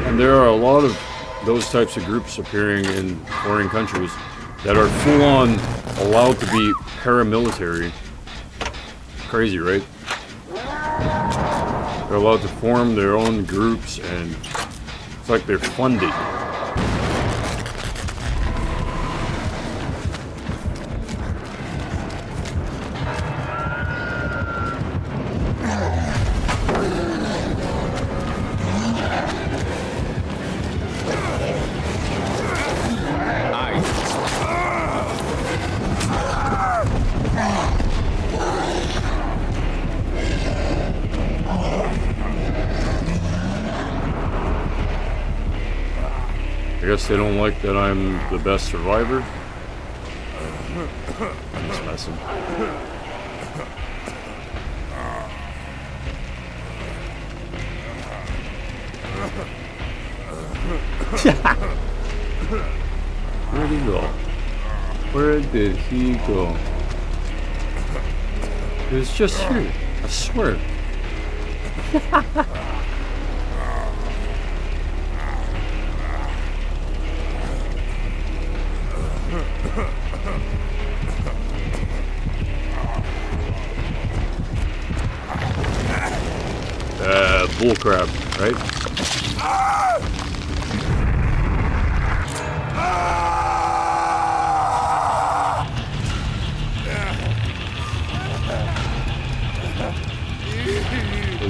And there are a lot of those types of groups appearing in foreign countries that are full-on allowed to be paramilitary. Crazy, right? They're allowed to form their own groups, and it's like they're funded. I guess they don't like that I'm the best survivor. I'm just messing. Where'd he go? Where did he go? It was just here. I swear. Bullcrap, right?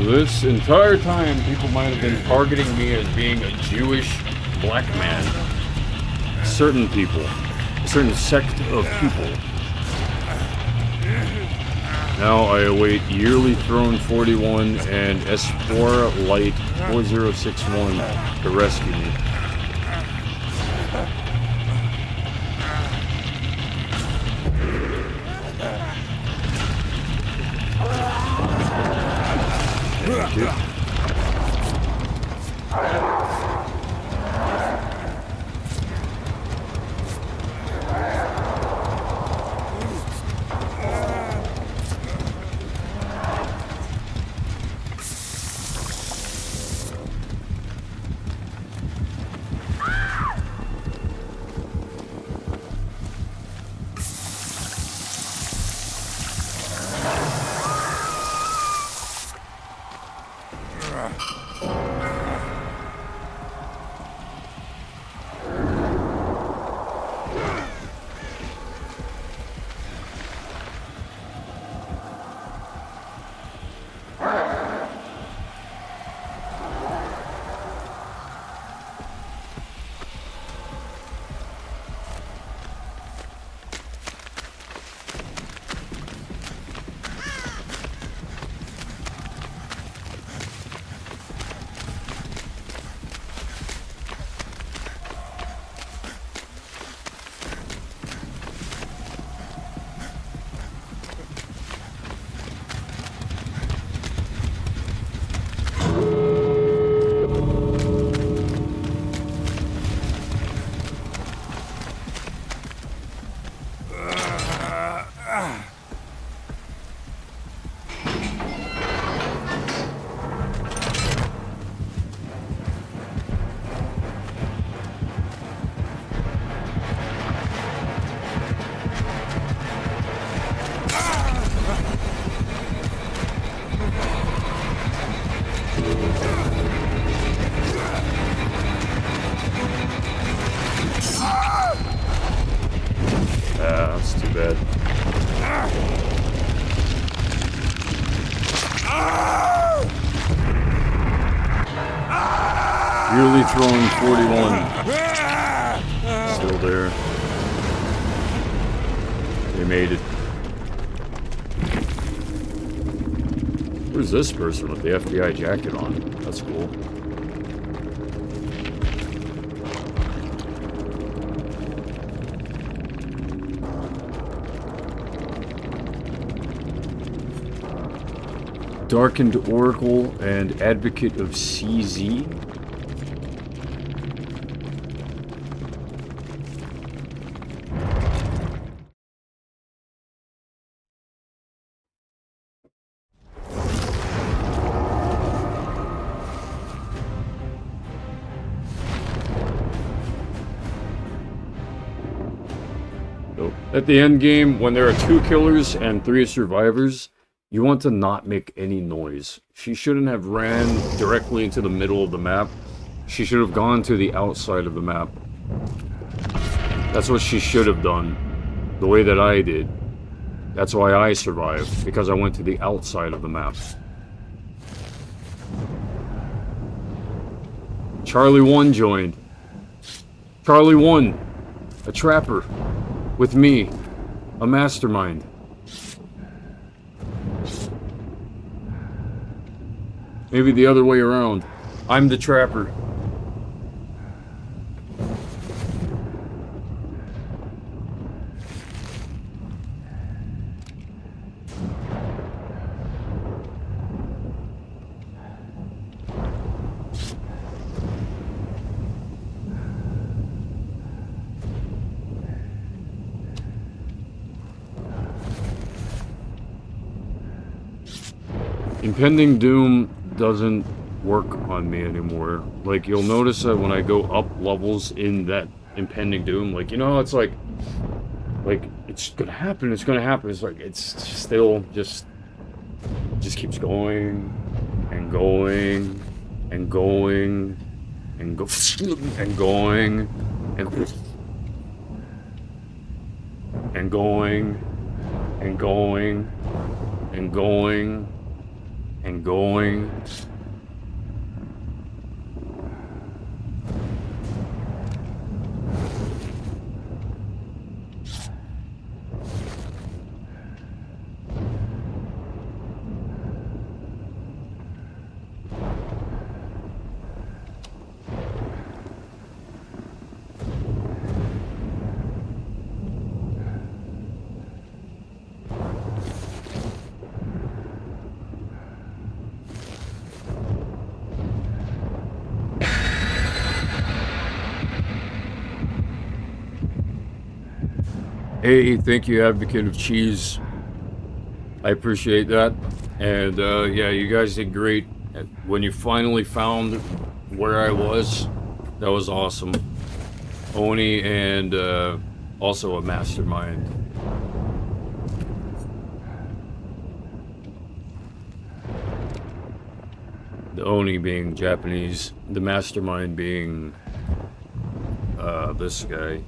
This entire time, people might have been targeting me as being a Jewish black man. Certain people, a certain sect of people. Now I await Yearly Throne 41 and S4 Light 4061 to rescue me. Thank you. Nearly throwing 41. Still there. They made it. Who's this person with the FBI jacket on? That's cool. Darkened Oracle and Advocate of CZ. So, at the end game, when there are 2 killers and 3 survivors, you want to not make any noise. She shouldn't have ran directly into the middle of the map. She should have gone to the outside of the map. That's what she should have done. The way that I did. That's why I survived. Because I went to the outside of the map. Charlie 1 joined. Charlie 1. A trapper. With me. A mastermind. Maybe the other way around. I'm the trapper. Impending Doom doesn't work on me anymore. Like, you'll notice that when I go up levels in that Impending Doom, like, you know, it's like it's gonna happen, it's gonna happen. It's like, it's still just keeps going and going and going and go and going and going and going and going and going. Hey, thank you, Advocate of Cheese. I appreciate that. And yeah, you guys did great. When you finally found where I was, that was awesome. Oni and also a mastermind. The Oni being Japanese, the mastermind being this guy.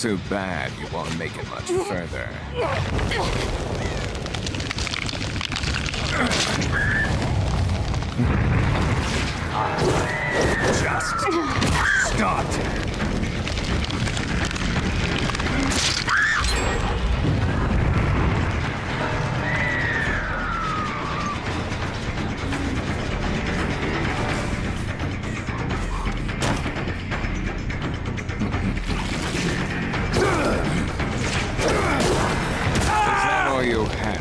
Too bad you won't make it much further. Just started. Is that all you have?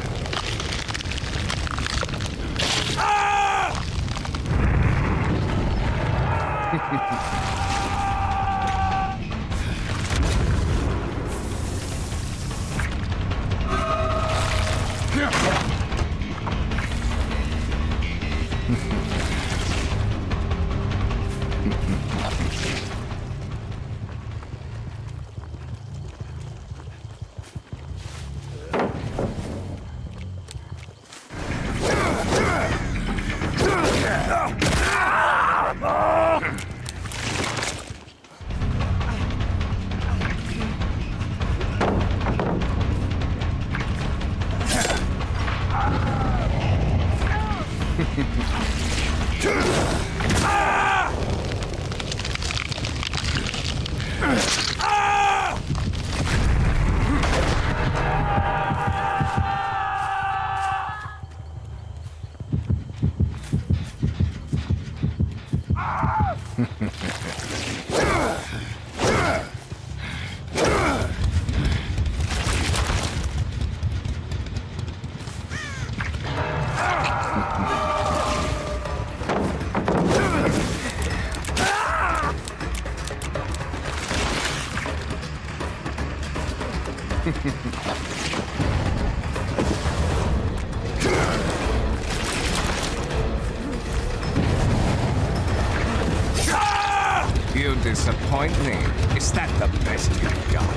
You disappoint me. Is that the best you got?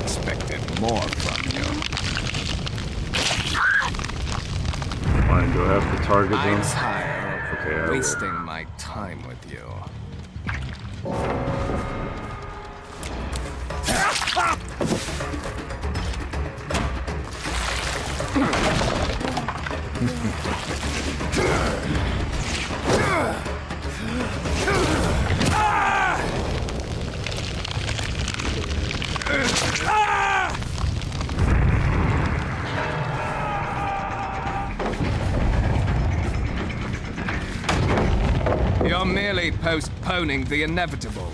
Expected more from you. Fine, do I have to target I'm them? tired Okay, I of will. wasting my time with you. You're merely postponing the inevitable.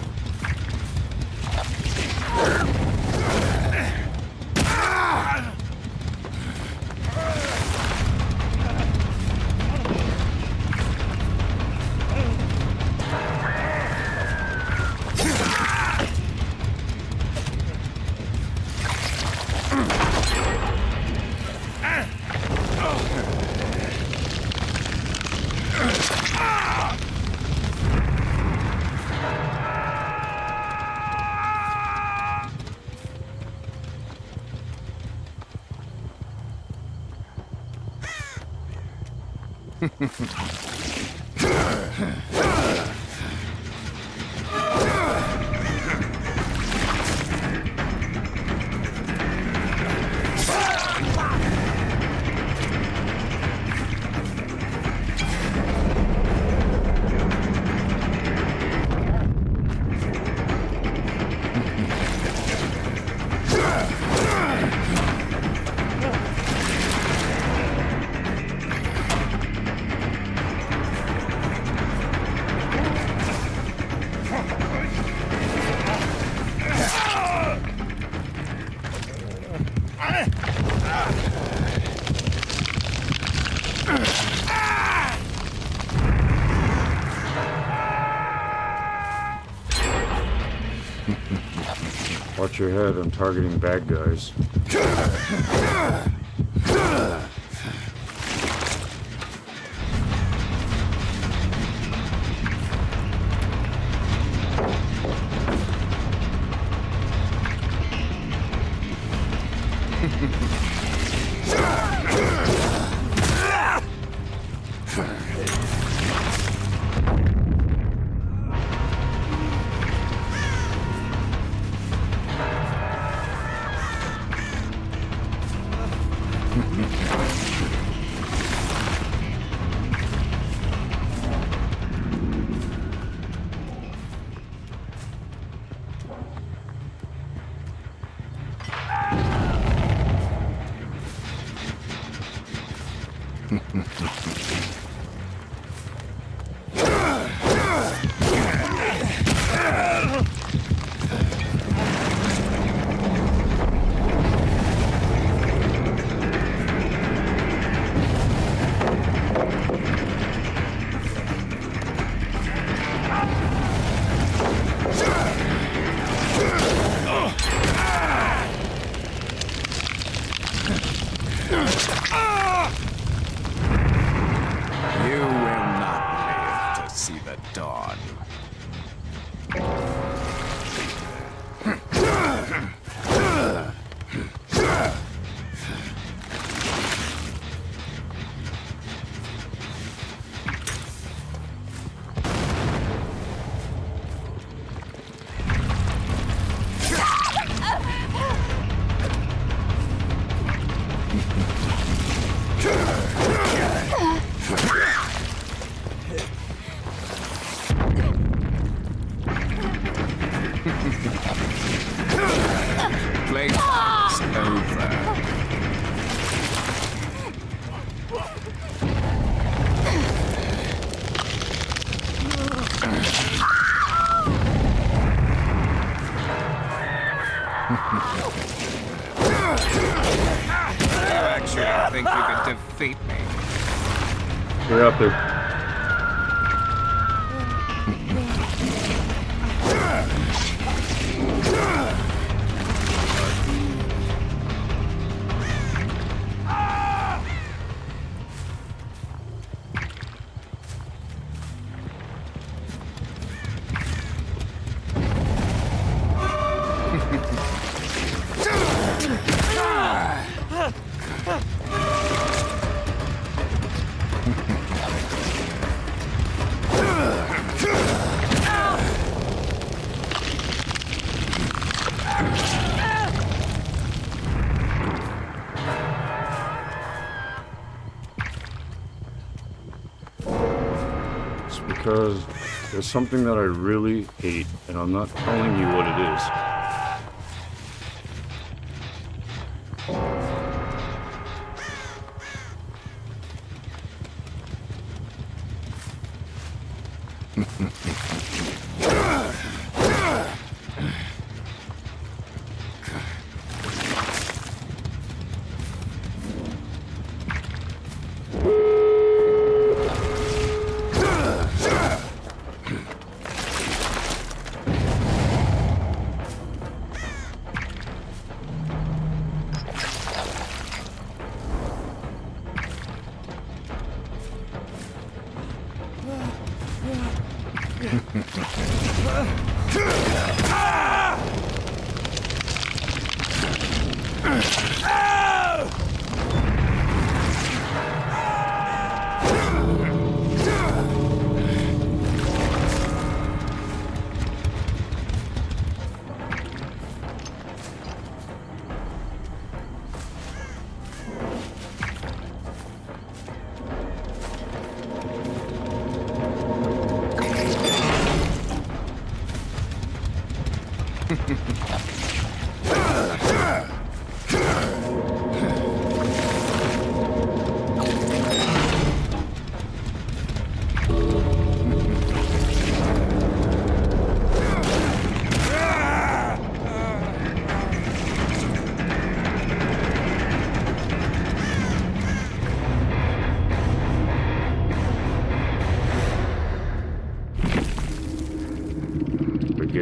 Watch your head, I'm targeting bad guys. You will not live to see the dawn. Playtime's over. You actually think you can defeat me? We're up there. It's because there's something that I really hate, and I'm not telling you what it is.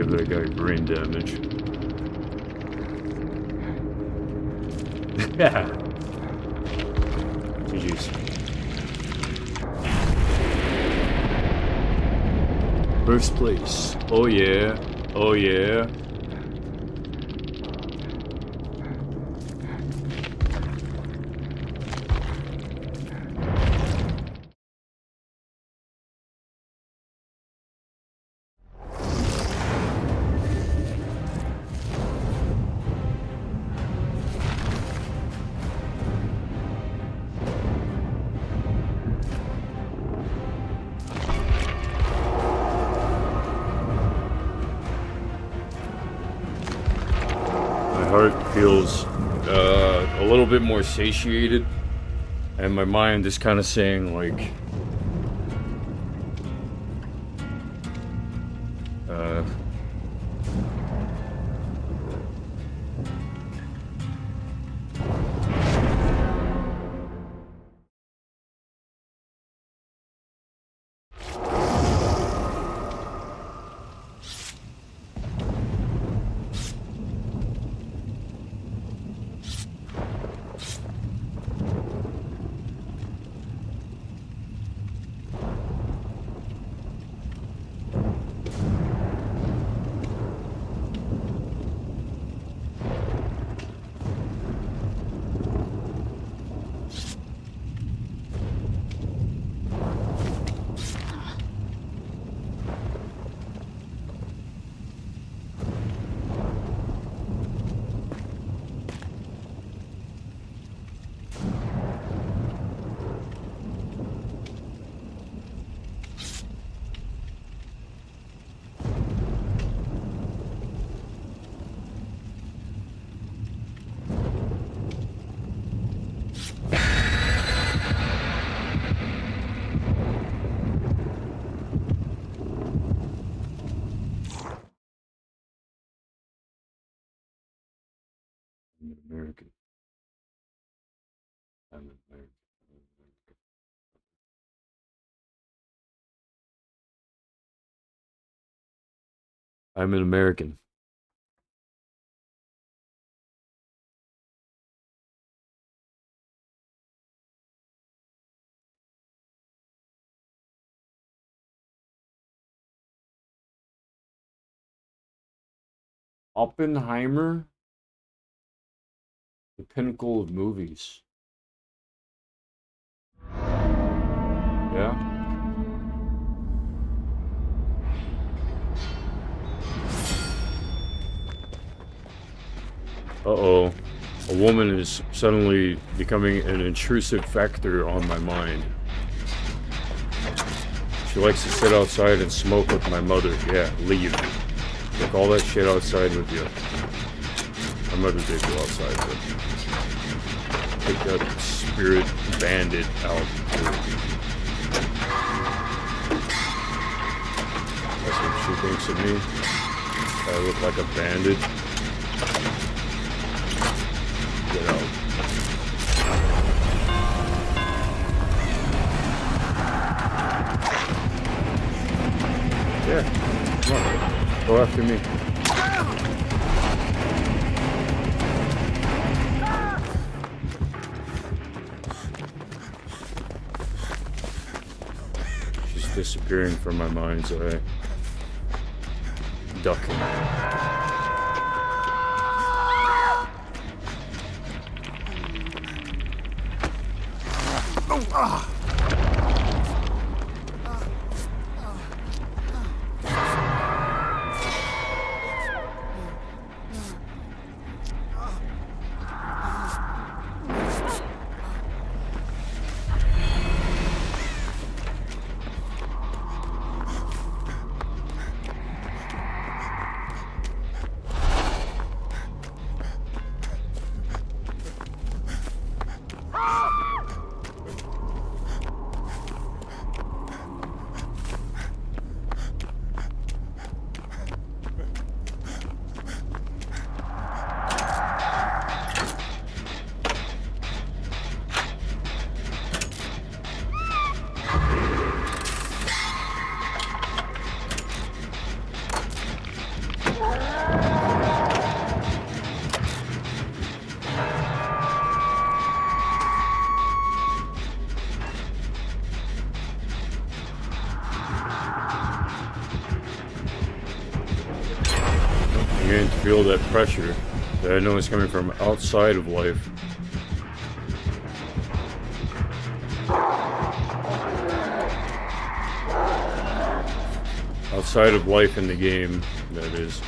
give that guy brain damage. Yeah. GG's. First place. Oh yeah. Oh yeah. Feels a little bit more satiated, and my mind is kind of saying like American. I'm American. I'm an American. Oppenheimer? The pinnacle of movies. Yeah? Uh-oh. A woman is suddenly becoming an intrusive factor on my mind. She likes to sit outside and smoke with my mother. Yeah, leave. Take all that shit outside with you. My mother did go outside, but take that spirit bandit out. That's what she thinks of me. I look like a bandit. Get out. Yeah, come on. Go after me. She's disappearing from my mind's eye. Ducking. You're going to feel that pressure that I know is coming from outside of life. Outside of life in the game, that is.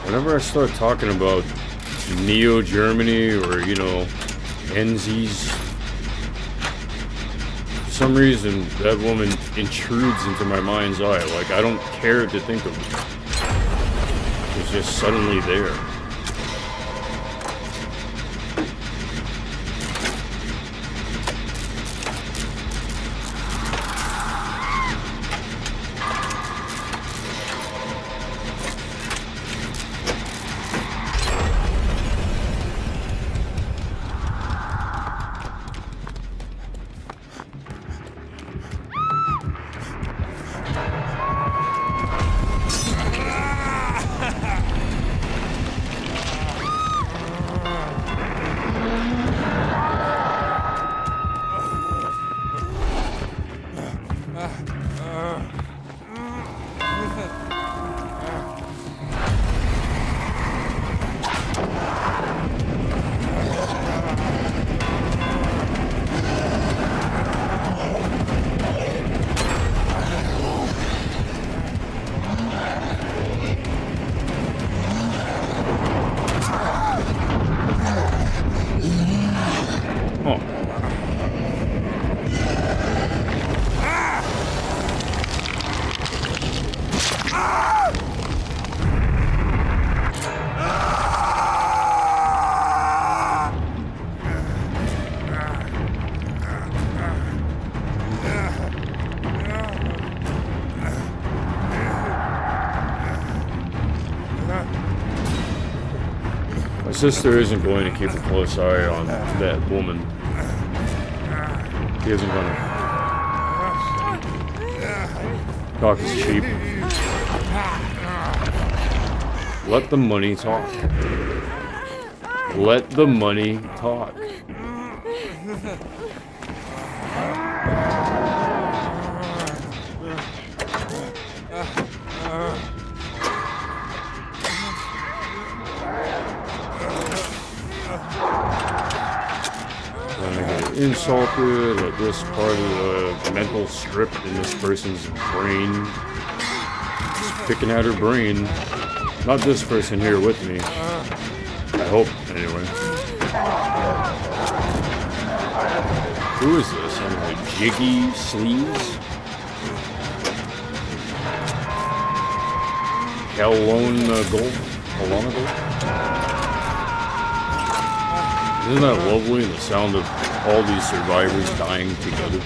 Whenever I start talking about Neo Germany or, you know, NZ's, for some reason that woman intrudes into my mind's eye. Like, I don't care to think of it. It's just suddenly there. My sister isn't going to keep a close eye on that woman. She isn't going to. Talk is cheap. Let the money talk. Let the money talk. Insulted at this part of the mental strip in this person's brain. Just picking at her brain. Not this person here with me. I hope, anyway. Who is this? I'm like Jiggy Sleeves? Kelowna Gold? Kelowna Gold? Isn't that lovely, the sound of all these survivors dying together?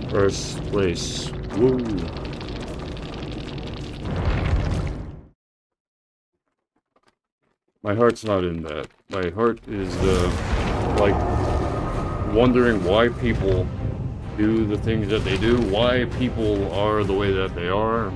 First place. Woo. My heart's not in that. My heart is like wondering why people do the things that they do, why people are the way that they are.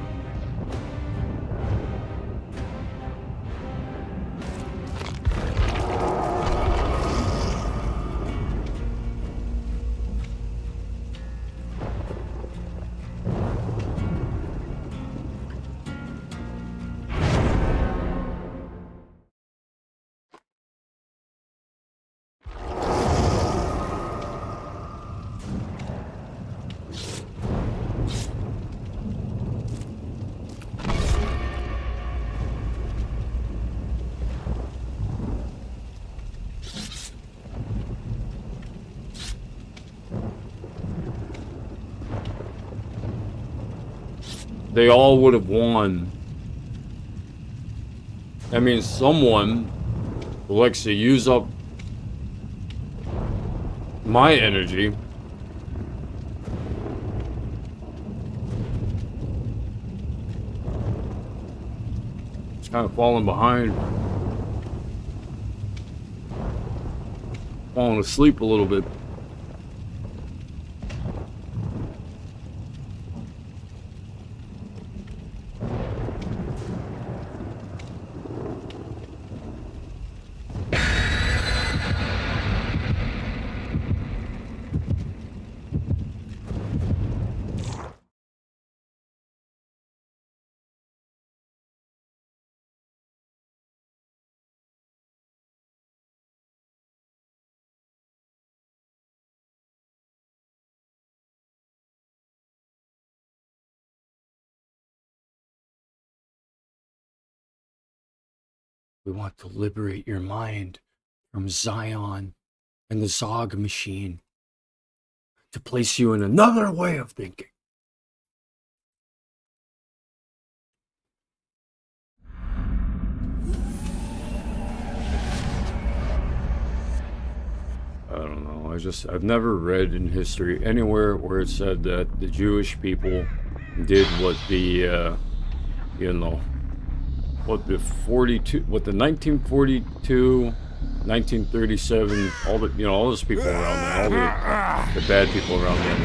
They all would have won. That means someone who likes to use up my energy is kind of falling behind, falling asleep a little bit. We want to liberate your mind from Zion and the Zog machine to place you in another way of thinking. I don't know. I've never read in history anywhere where it said that the Jewish people did what the, what the 1942, 1937, all those people around there, all the bad people around there.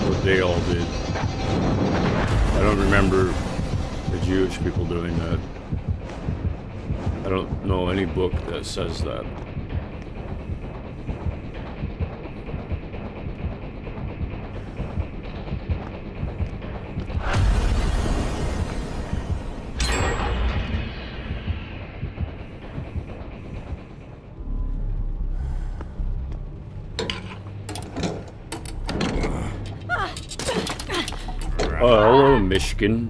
What they all did. I don't remember the Jewish people doing that. I don't know any book that says that. Hello, Michigan.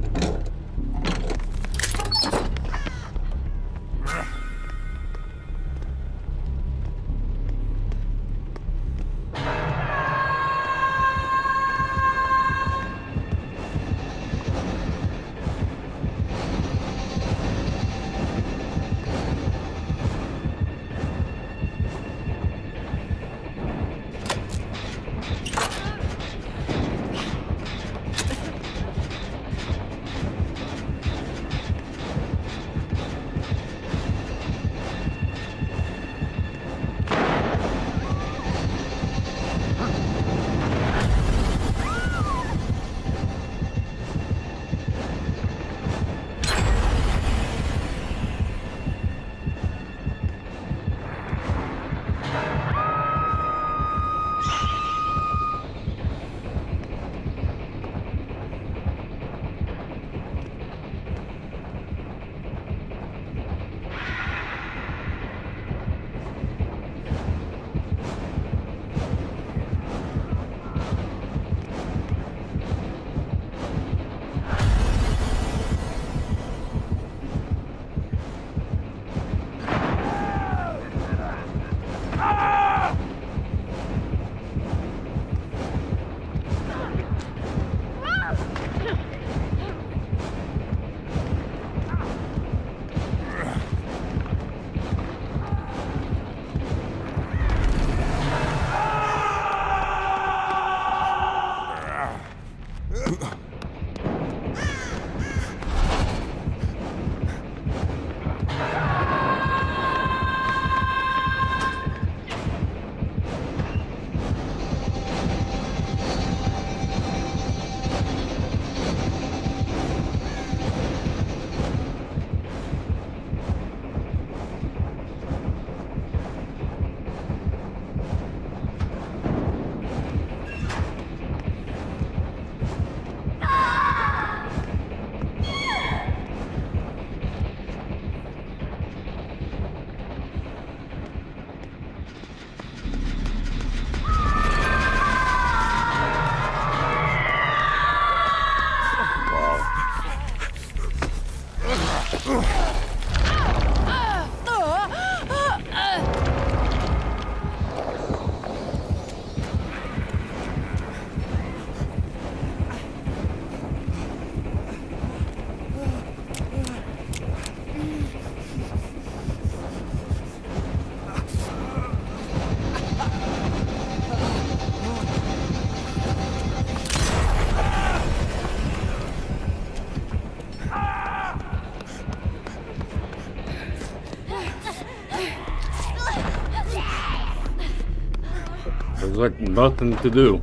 There's like nothing to do.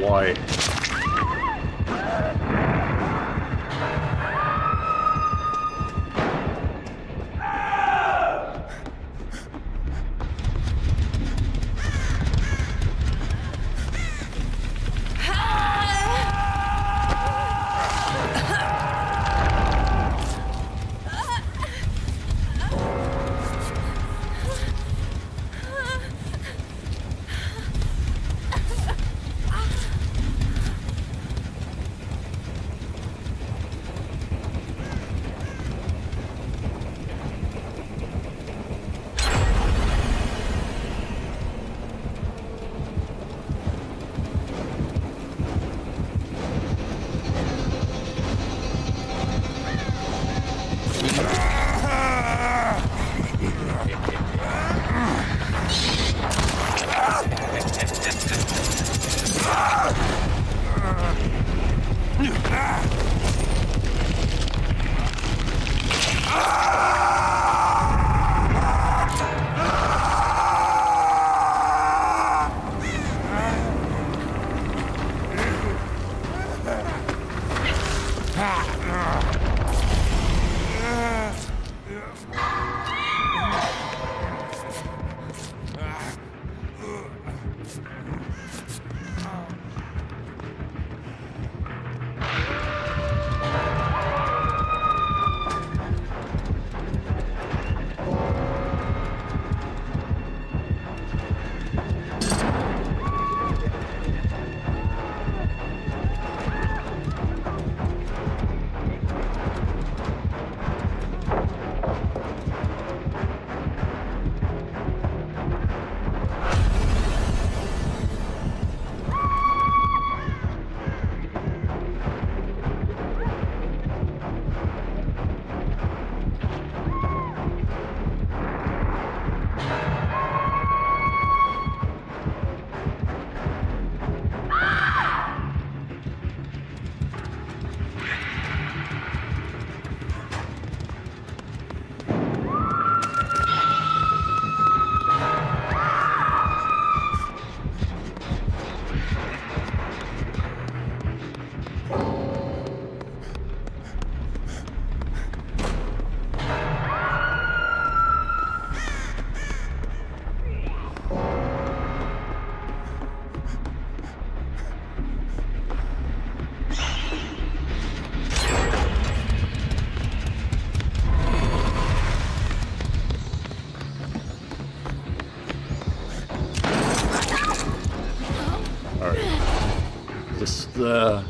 Why? the...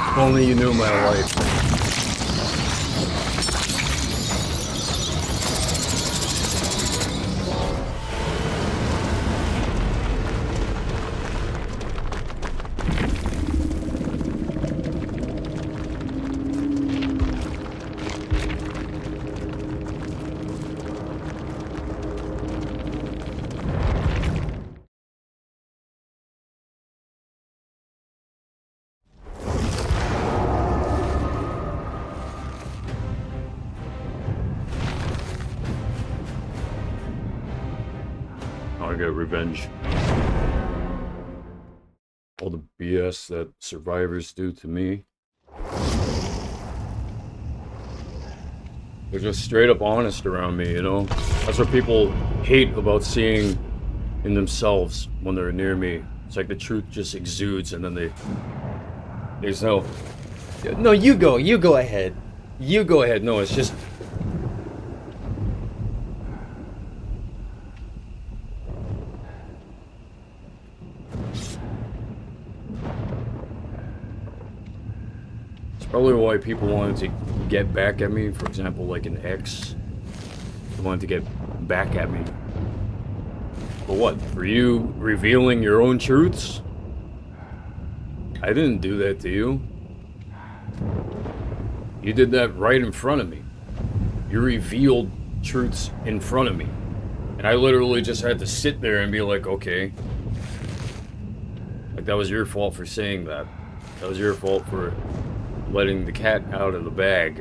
If only you knew my life. I get revenge. All the BS that survivors do to me. They're just straight up honest around me, you know? That's what people hate about seeing in themselves when they're near me. It's like the truth just exudes and then there's no... No, you go ahead. You go ahead. No, it's just... Probably why people wanted to get back at me, for example, like an ex. They wanted to get back at me. For what? For you revealing your own truths? I didn't do that to you. You did that right in front of me. You revealed truths in front of me. And I literally just had to sit there and be like, okay. Like, that was your fault for saying that. That was your fault for letting the cat out of the bag.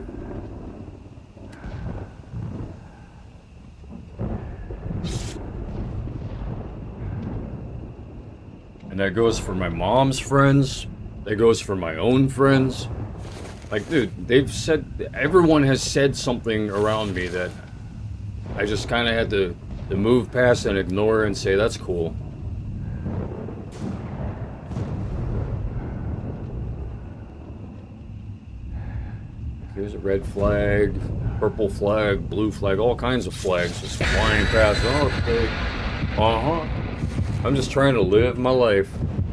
And that goes for my mom's friends. That goes for my own friends. Like, dude, they've said... Everyone has said something around me that I just kind of had to move past and ignore and say, that's cool. Here's a red flag, purple flag, blue flag, all kinds of flags just flying past. Oh, okay. I'm just trying to live my life.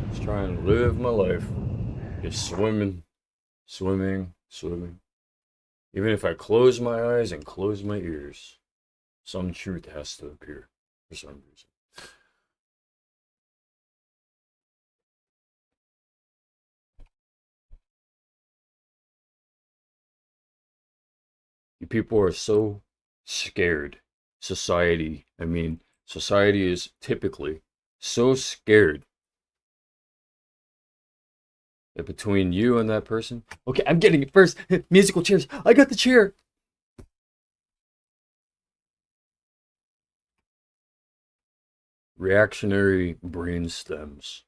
Just trying to live my life. Just swimming, swimming, swimming. Even if I close my eyes and close my ears, some truth has to appear for some reason. You people are so scared. Society is typically so scared that between you and that person... Okay, I'm getting it first. Musical chairs. I got the chair. Reactionary brain stems.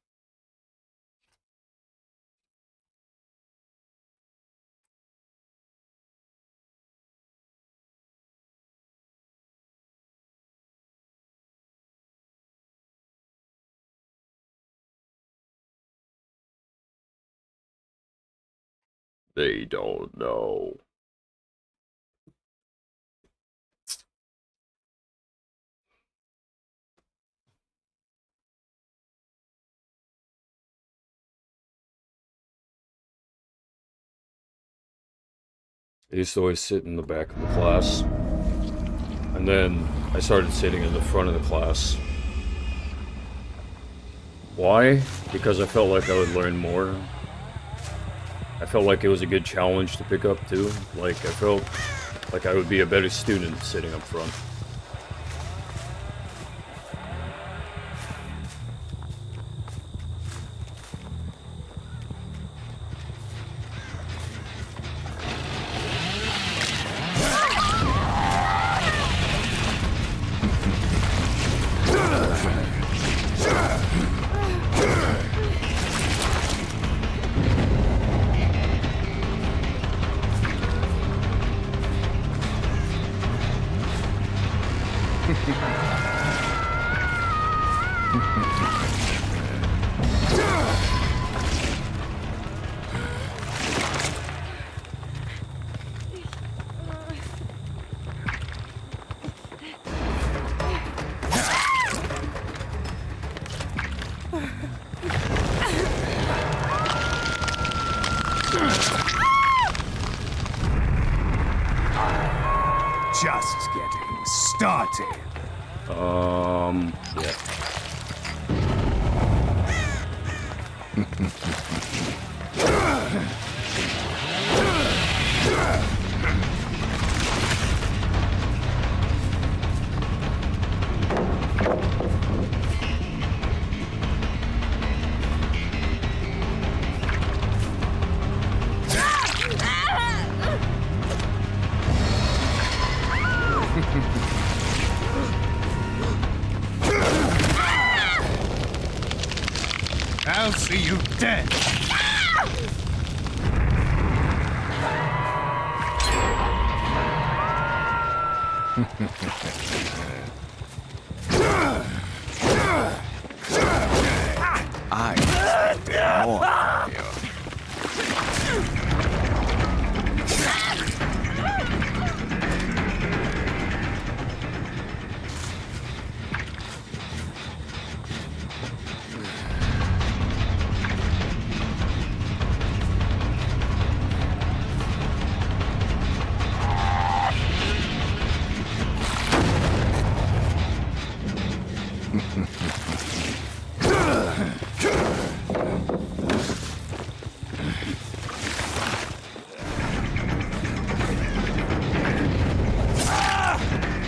They don't know. I used to always sit in the back of the class. And then I started sitting in the front of the class. Why? Because I felt like I would learn more. I felt like it was a good challenge to pick up too. Like I felt like I would be a better student sitting up front. Just getting started. Yeah. I'll see you dead. I expect more from you.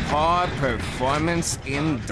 Poor performance indeed.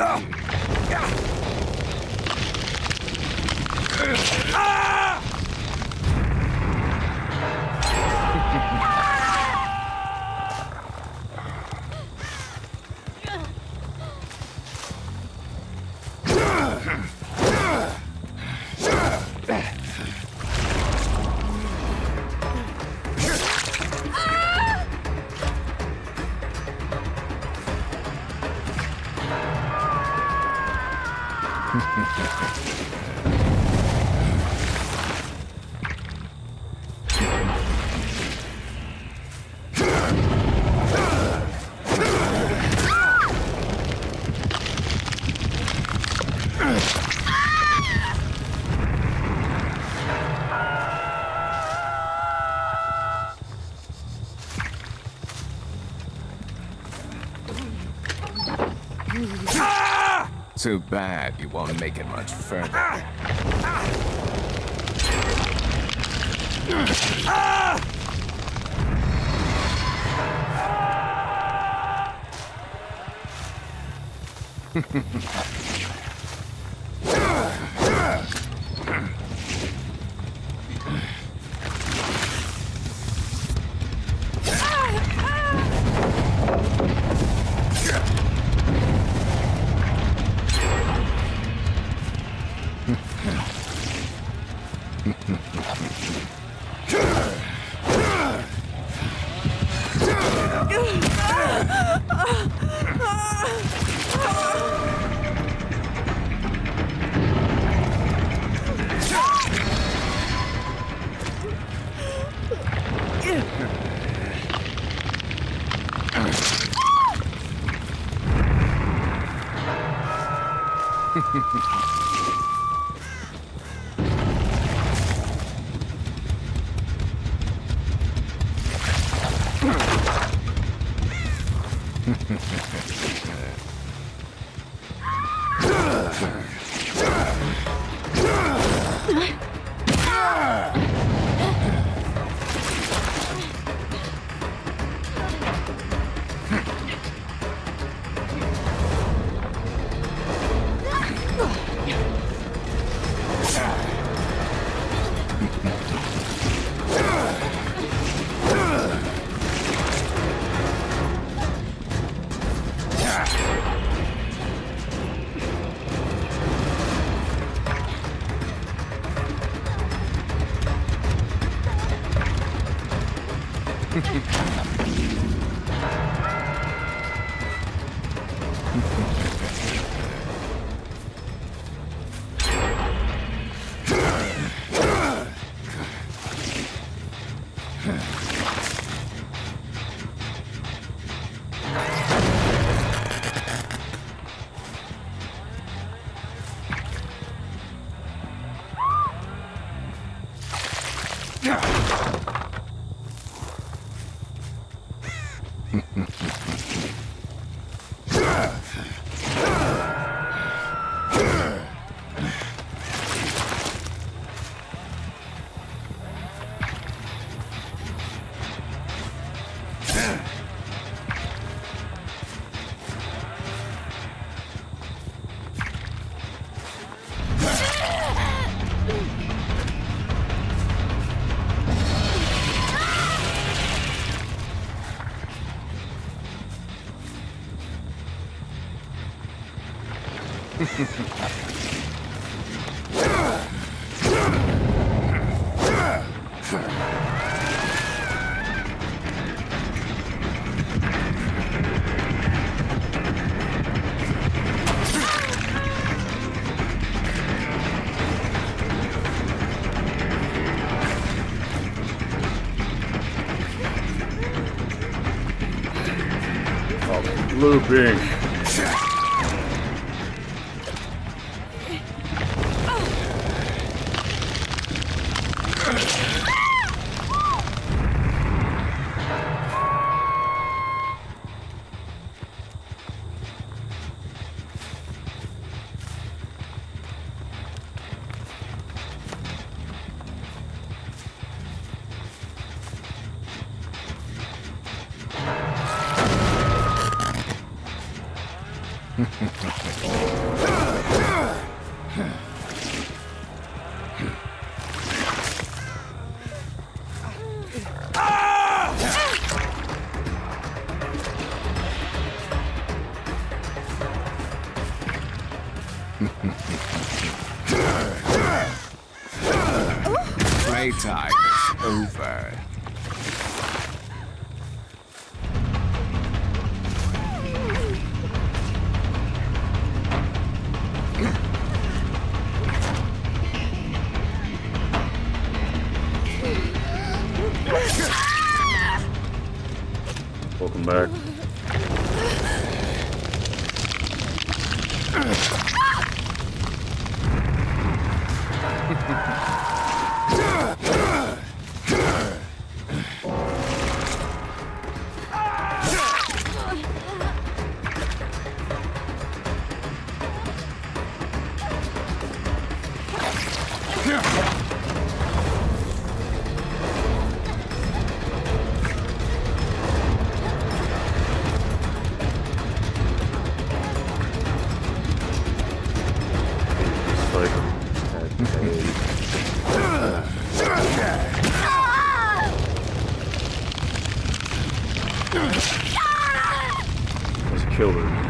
Too bad you won't make it much further. Looping. Playtime is over. Welcome back. Let's kill her.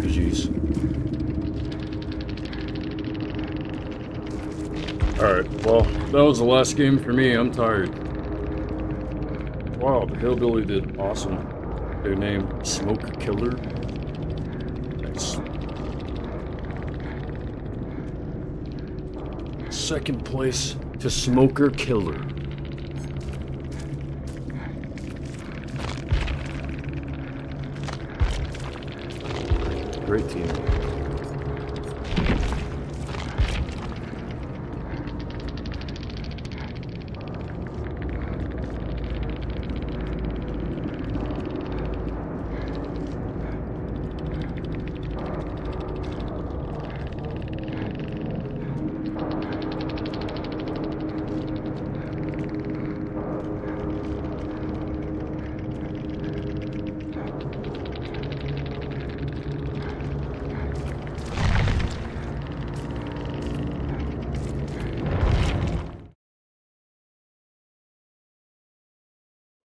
Jeez. Alright, well, that was the last game for me. I'm tired. Wow, the Hillbilly did awesome. Their name, Smoker Killer. Nice. Second place to Smoker Killer. Great team.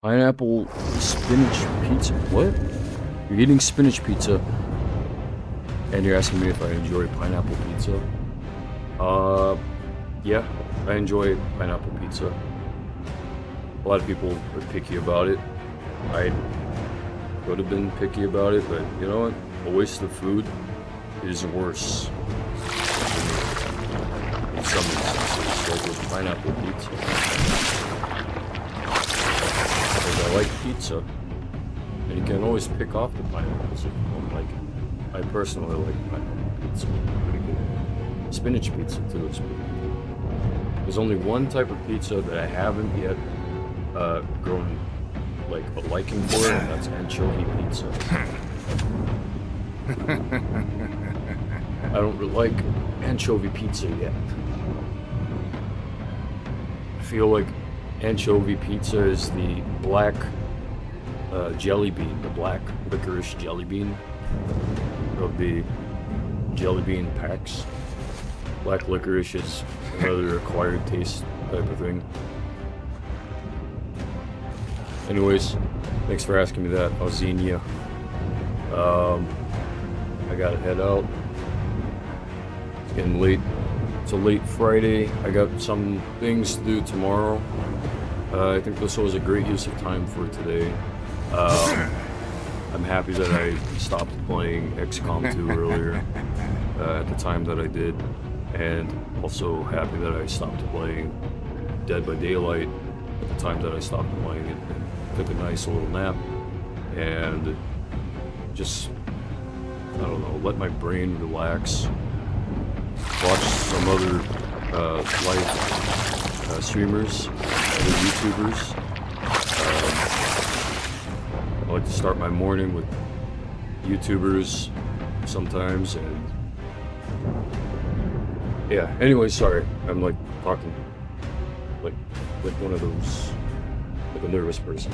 Pineapple spinach pizza. What? You're eating spinach pizza, and you're asking me if I enjoy pineapple pizza? Yeah, I enjoy pineapple pizza. A lot of people are picky about it. I could have been picky about it, but you know what? A waste of food is worse in some instances, like with pineapple pizza. Because I like pizza, and you can always pick off the pineapples if you don't like it. I personally like pineapple pizza. Pretty good. Spinach pizza too is pretty good. There's only one type of pizza that I haven't yet grown like a liking for, and that's anchovy pizza. I don't really like anchovy pizza yet. I feel like anchovy pizza is the black jelly bean, the black licorice jelly bean of the jelly bean packs. black licorice is another acquired taste type of thing. Anyways, thanks for asking me that, Alzenia. I gotta head out. It's getting late. It's a late Friday. I got some things to do tomorrow. I think this was a great use of time for today. I'm happy that I stopped playing XCOM 2 earlier at the time that I did, and also happy that I stopped playing Dead by Daylight at the time that I stopped playing it, and took a nice little nap, and just, I don't know, let my brain relax. Watch some other live streamers, other YouTubers. I like to start my morning with YouTubers sometimes, and yeah. Anyway, sorry, I'm like talking like one of those, like a nervous person.